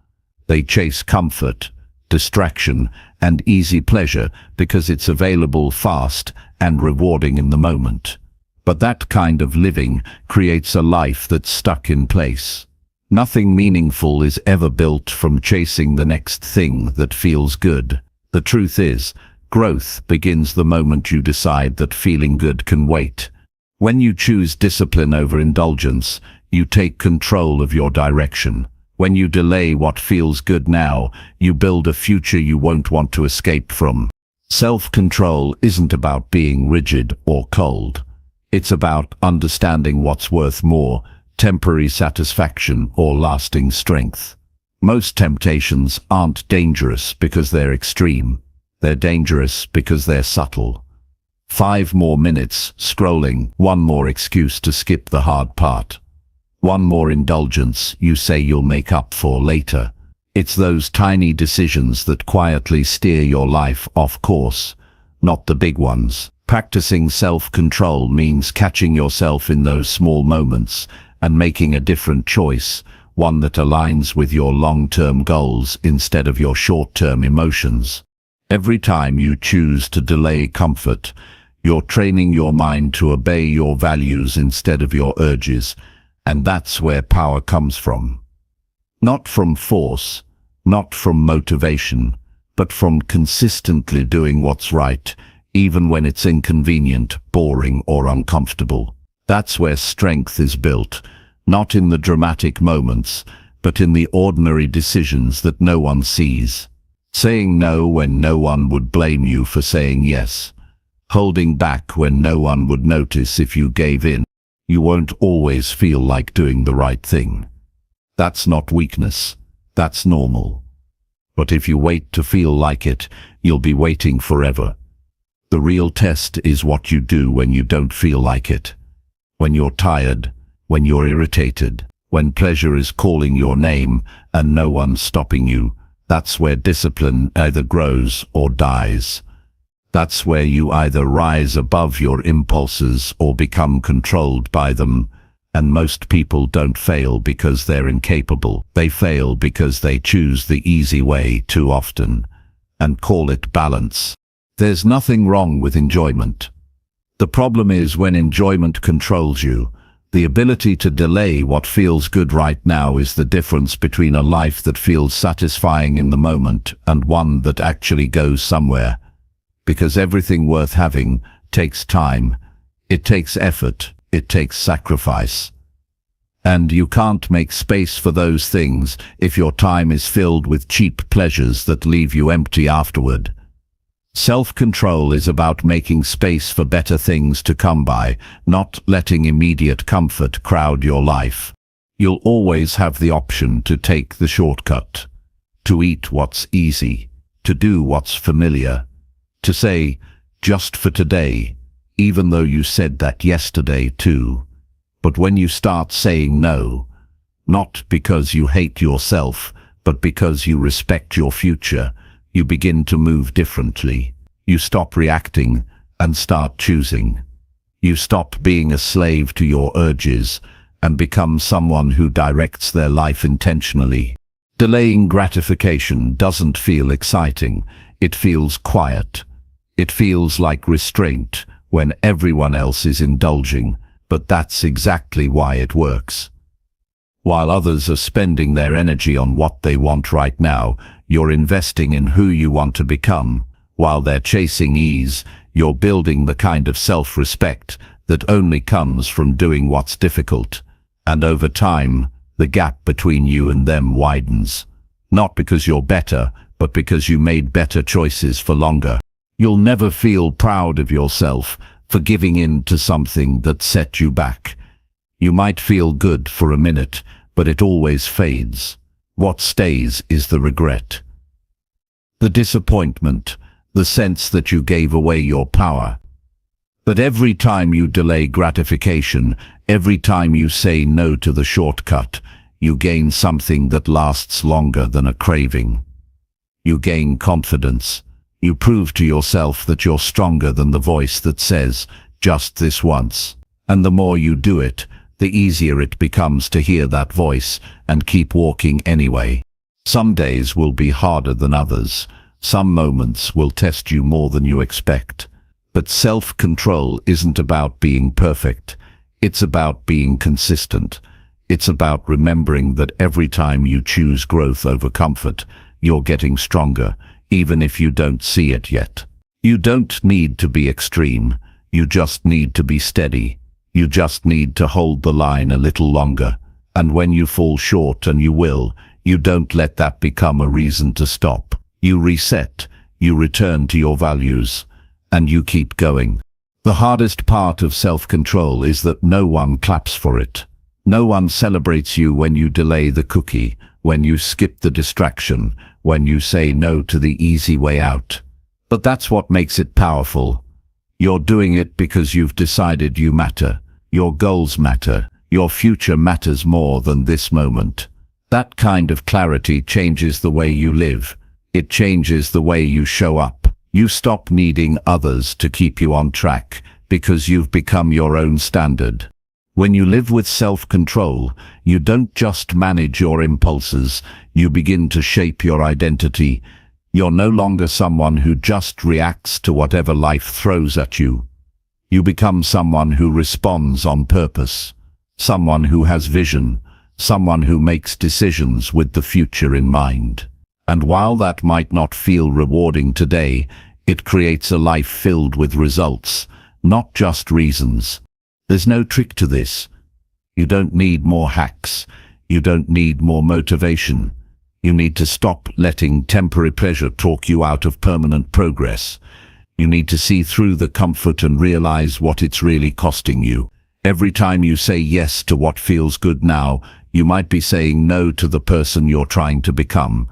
They chase comfort, distraction, and easy pleasure because it's available fast and rewarding in the moment. But that kind of living creates a life that's stuck in place. Nothing meaningful is ever built from chasing the next thing that feels good. The truth is, growth begins the moment you decide that feeling good can wait. When you choose discipline over indulgence, you take control of your direction. When you delay what feels good now, you build a future you won't want to escape from. Self-control isn't about being rigid or cold. It's about understanding what's worth more, temporary satisfaction or lasting strength. Most temptations aren't dangerous because they're extreme. They're dangerous because they're subtle. 5 more minutes scrolling, 1 more excuse to skip the hard part. 1 more indulgence you say you'll make up for later. It's those tiny decisions that quietly steer your life off course, not the big ones. Practicing self-control means catching yourself in those small moments and making a different choice, one that aligns with your long-term goals instead of your short-term emotions. Every time you choose to delay comfort, you're training your mind to obey your values instead of your urges, and that's where power comes from. Not from force, not from motivation, but from consistently doing what's right, even when it's inconvenient, boring, or uncomfortable. That's where strength is built, not in the dramatic moments, but in the ordinary decisions that no one sees. Saying no when no one would blame you for saying yes. Holding back when no one would notice if you gave in. You won't always feel like doing the right thing. That's not weakness. That's normal. But if you wait to feel like it, you'll be waiting forever. The real test is what you do when you don't feel like it. When you're tired, when you're irritated, when pleasure is calling your name and no one's stopping you. That's where discipline either grows or dies. That's where you either rise above your impulses or become controlled by them. And most people don't fail because they're incapable. They fail because they choose the easy way too often and call it balance. There's nothing wrong with enjoyment. The problem is when enjoyment controls you. The ability to delay what feels good right now is the difference between a life that feels satisfying in the moment and one that actually goes somewhere. Because everything worth having takes time, it takes effort, it takes sacrifice. And you can't make space for those things if your time is filled with cheap pleasures that leave you empty afterward. Self-control is about making space for better things to come by, not letting immediate comfort crowd your life. You'll always have the option to take the shortcut, to eat what's easy, to do what's familiar, to say, just for today, even though you said that yesterday too. But when you start saying no, not because you hate yourself, but because you respect your future, you begin to move differently. You stop reacting and start choosing. You stop being a slave to your urges and become someone who directs their life intentionally. Delaying gratification doesn't feel exciting. It feels quiet. It feels like restraint when everyone else is indulging, but that's exactly why it works. While others are spending their energy on what they want right now, you're investing in who you want to become. While they're chasing ease, you're building the kind of self-respect that only comes from doing what's difficult. And over time, the gap between you and them widens. Not because you're better, but because you made better choices for longer. You'll never feel proud of yourself for giving in to something that set you back. You might feel good for a minute, but it always fades. What stays is the regret, the disappointment, the sense that you gave away your power. But every time you delay gratification, every time you say no to the shortcut, you gain something that lasts longer than a craving. You gain confidence. You prove to yourself that you're stronger than the voice that says, just this once. And the more you do it, the easier it becomes to hear that voice and keep walking anyway. Some days will be harder than others. Some moments will test you more than you expect. But self-control isn't about being perfect. It's about being consistent. It's about remembering that every time you choose growth over comfort, you're getting stronger, even if you don't see it yet. You don't need to be extreme. You just need to be steady. You just need to hold the line a little longer. And when you fall short, and you will, you don't let that become a reason to stop. You reset, you return to your values, and you keep going. The hardest part of self-control is that no one claps for it. No one celebrates you when you delay the cookie, when you skip the distraction, when you say no to the easy way out. But that's what makes it powerful. You're doing it because you've decided you matter. Your goals matter. Your future matters more than this moment. That kind of clarity changes the way you live. It changes the way you show up. You stop needing others to keep you on track because you've become your own standard. When you live with self-control, you don't just manage your impulses, you begin to shape your identity. You're no longer someone who just reacts to whatever life throws at you. You become someone who responds on purpose, someone who has vision, someone who makes decisions with the future in mind. And while that might not feel rewarding today, it creates a life filled with results, not just reasons. There's no trick to this. You don't need more hacks. You don't need more motivation. You need to stop letting temporary pleasure talk you out of permanent progress. You need to see through the comfort and realize what it's really costing you. Every time you say yes to what feels good now, you might be saying no to the person you're trying to become.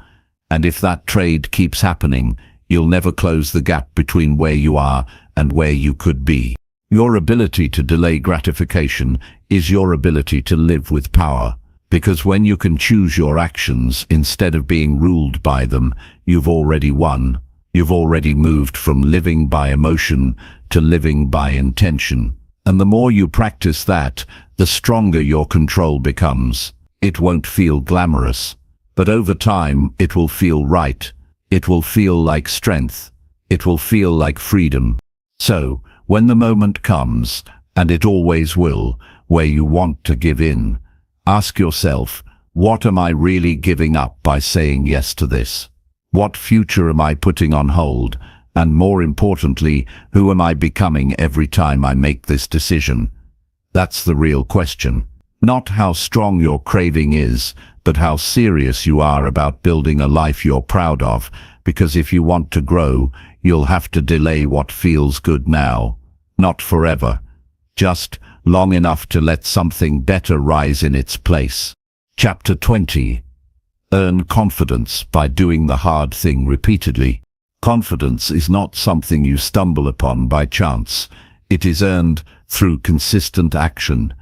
And if that trade keeps happening, you'll never close the gap between where you are and where you could be. Your ability to delay gratification is your ability to live with power. Because when you can choose your actions instead of being ruled by them, you've already won. You've already moved from living by emotion to living by intention. And the more you practice that, the stronger your control becomes. It won't feel glamorous, but over time it will feel right. It will feel like strength. It will feel like freedom. So, when the moment comes, and it always will, where you want to give in, ask yourself, what am I really giving up by saying yes to this? What future am I putting on hold? And more importantly, who am I becoming every time I make this decision? That's the real question. Not how strong your craving is, but how serious you are about building a life you're proud of, because if you want to grow, you'll have to delay what feels good now. Not forever. Just long enough to let something better rise in its place. Chapter 20. Earn confidence by doing the hard thing repeatedly. Confidence is not something you stumble upon by chance. It is earned through consistent action,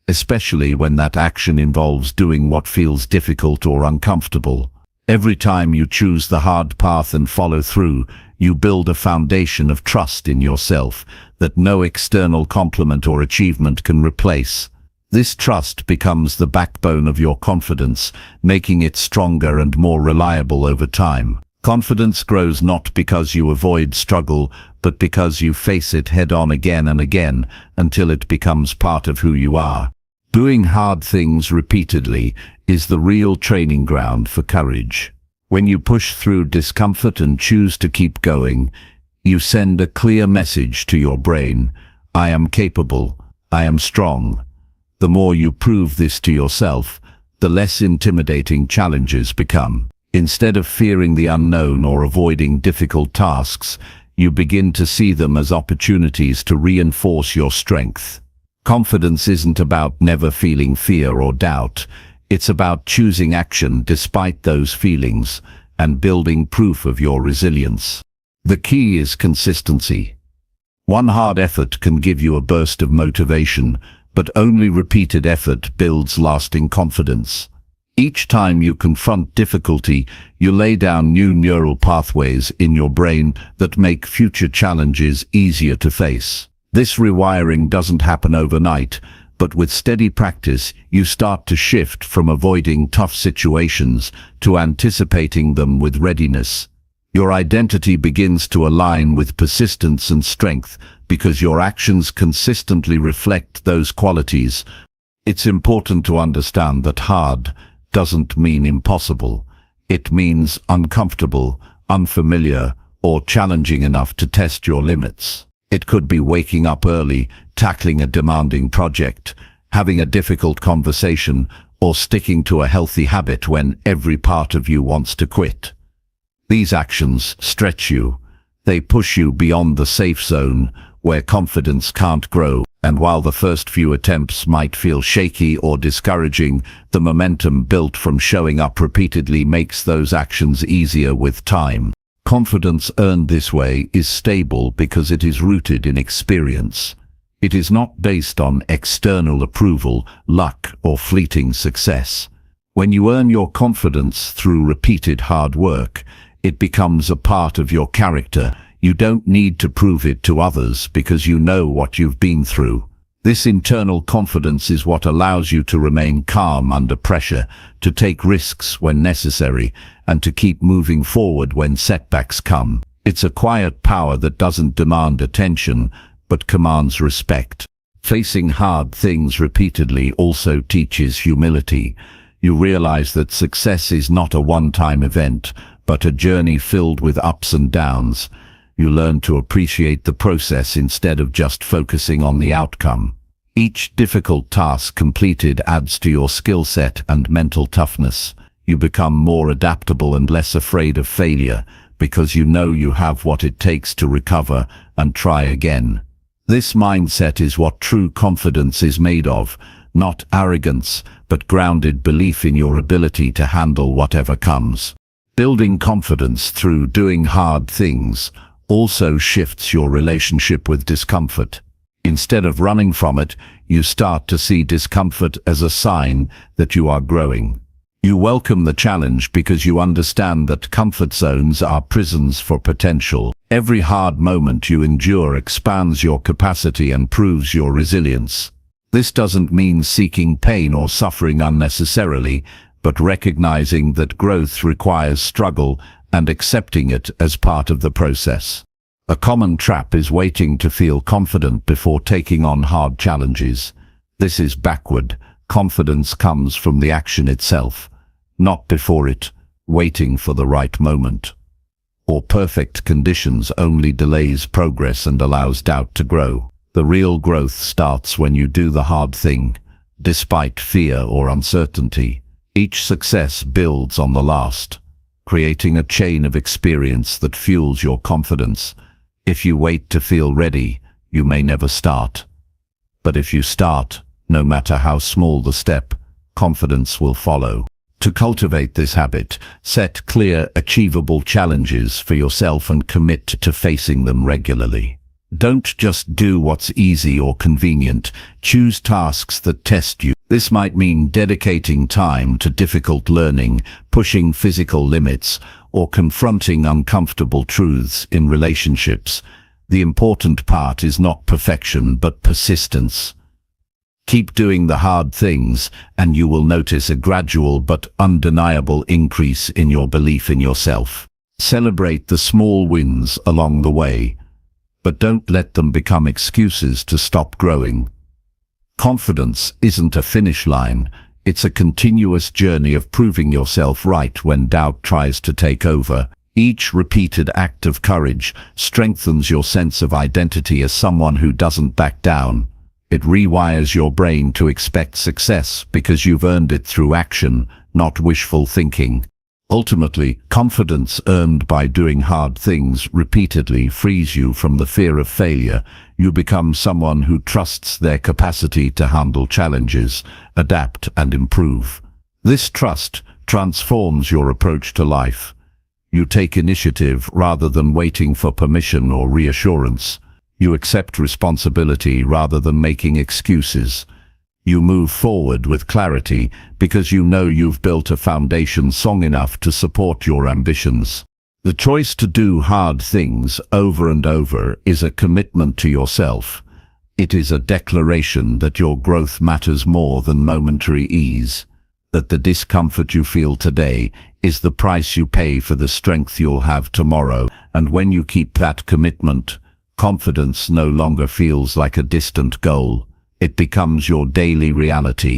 especially when that action involves doing what feels difficult or uncomfortable. Every time you choose the hard path and follow through, you build a foundation of trust in yourself that no external compliment or achievement can replace. This trust becomes the backbone of your confidence, making it stronger and more reliable over time. Confidence grows not because you avoid struggle, but because you face it head-on again and again until it becomes part of who you are. Doing hard things repeatedly is the real training ground for courage. When you push through discomfort and choose to keep going, you send a clear message to your brain: I am capable, I am strong. The more you prove this to yourself, the less intimidating challenges become. Instead of fearing the unknown or avoiding difficult tasks, you begin to see them as opportunities to reinforce your strength. Confidence isn't about never feeling fear or doubt. It's about choosing action despite those feelings and building proof of your resilience. The key is consistency. One hard effort can give you a burst of motivation, but only repeated effort builds lasting confidence. Each time you confront difficulty, you lay down new neural pathways in your brain that make future challenges easier to face. This rewiring doesn't happen overnight, but with steady practice, you start to shift from avoiding tough situations to anticipating them with readiness. Your identity begins to align with persistence and strength because your actions consistently reflect those qualities. It's important to understand that hard doesn't mean impossible. It means uncomfortable, unfamiliar, or challenging enough to test your limits. It could be waking up early, tackling a demanding project, having a difficult conversation, or sticking to a healthy habit when every part of you wants to quit. These actions stretch you. They push you beyond the safe zone where confidence can't grow. And while the first few attempts might feel shaky or discouraging, the momentum built from showing up repeatedly makes those actions easier with time. Confidence earned this way is stable because it is rooted in experience. It is not based on external approval, luck, or fleeting success. When you earn your confidence through repeated hard work, it becomes a part of your character. You don't need to prove it to others because you know what you've been through. This internal confidence is what allows you to remain calm under pressure, to take risks when necessary, and to keep moving forward when setbacks come. It's a quiet power that doesn't demand attention, but commands respect. Facing hard things repeatedly also teaches humility. You realize that success is not a one-time event, but a journey filled with ups and downs. You learn to appreciate the process instead of just focusing on the outcome. Each difficult task completed adds to your skill set and mental toughness. You become more adaptable and less afraid of failure because you know you have what it takes to recover and try again. This mindset is what true confidence is made of, not arrogance, but grounded belief in your ability to handle whatever comes. Building confidence through doing hard things also shifts your relationship with discomfort. Instead of running from it, you start to see discomfort as a sign that you are growing. You welcome the challenge because you understand that comfort zones are prisons for potential. Every hard moment you endure expands your capacity and proves your resilience. This doesn't mean seeking pain or suffering unnecessarily, but recognizing that growth requires struggle and accepting it as part of the process. A common trap is waiting to feel confident before taking on hard challenges. This is backward. Confidence comes from the action itself, not before it, waiting for the right moment. Or perfect conditions only delays progress and allows doubt to grow. The real growth starts when you do the hard thing, despite fear or uncertainty. Each success builds on the last, creating a chain of experience that fuels your confidence. If you wait to feel ready, you may never start. But if you start, no matter how small the step, confidence will follow. To cultivate this habit, set clear, achievable challenges for yourself and commit to facing them regularly. Don't just do what's easy or convenient. Choose tasks that test you. This might mean dedicating time to difficult learning, pushing physical limits, or confronting uncomfortable truths in relationships. The important part is not perfection, but persistence. Keep doing the hard things, and you will notice a gradual but undeniable increase in your belief in yourself. Celebrate the small wins along the way, but don't let them become excuses to stop growing. Confidence isn't a finish line, it's a continuous journey of proving yourself right when doubt tries to take over. Each repeated act of courage strengthens your sense of identity as someone who doesn't back down. It rewires your brain to expect success because you've earned it through action, not wishful thinking. Ultimately, confidence earned by doing hard things repeatedly frees you from the fear of failure. You become someone who trusts their capacity to handle challenges, adapt, and improve. This trust transforms your approach to life. You take initiative rather than waiting for permission or reassurance. You accept responsibility rather than making excuses. You move forward with clarity because you know you've built a foundation strong enough to support your ambitions. The choice to do hard things over and over is a commitment to yourself. It is a declaration that your growth matters more than momentary ease, that the discomfort you feel today is the price you pay for the strength you'll have tomorrow. And when you keep that commitment, confidence no longer feels like a distant goal. It becomes your daily reality.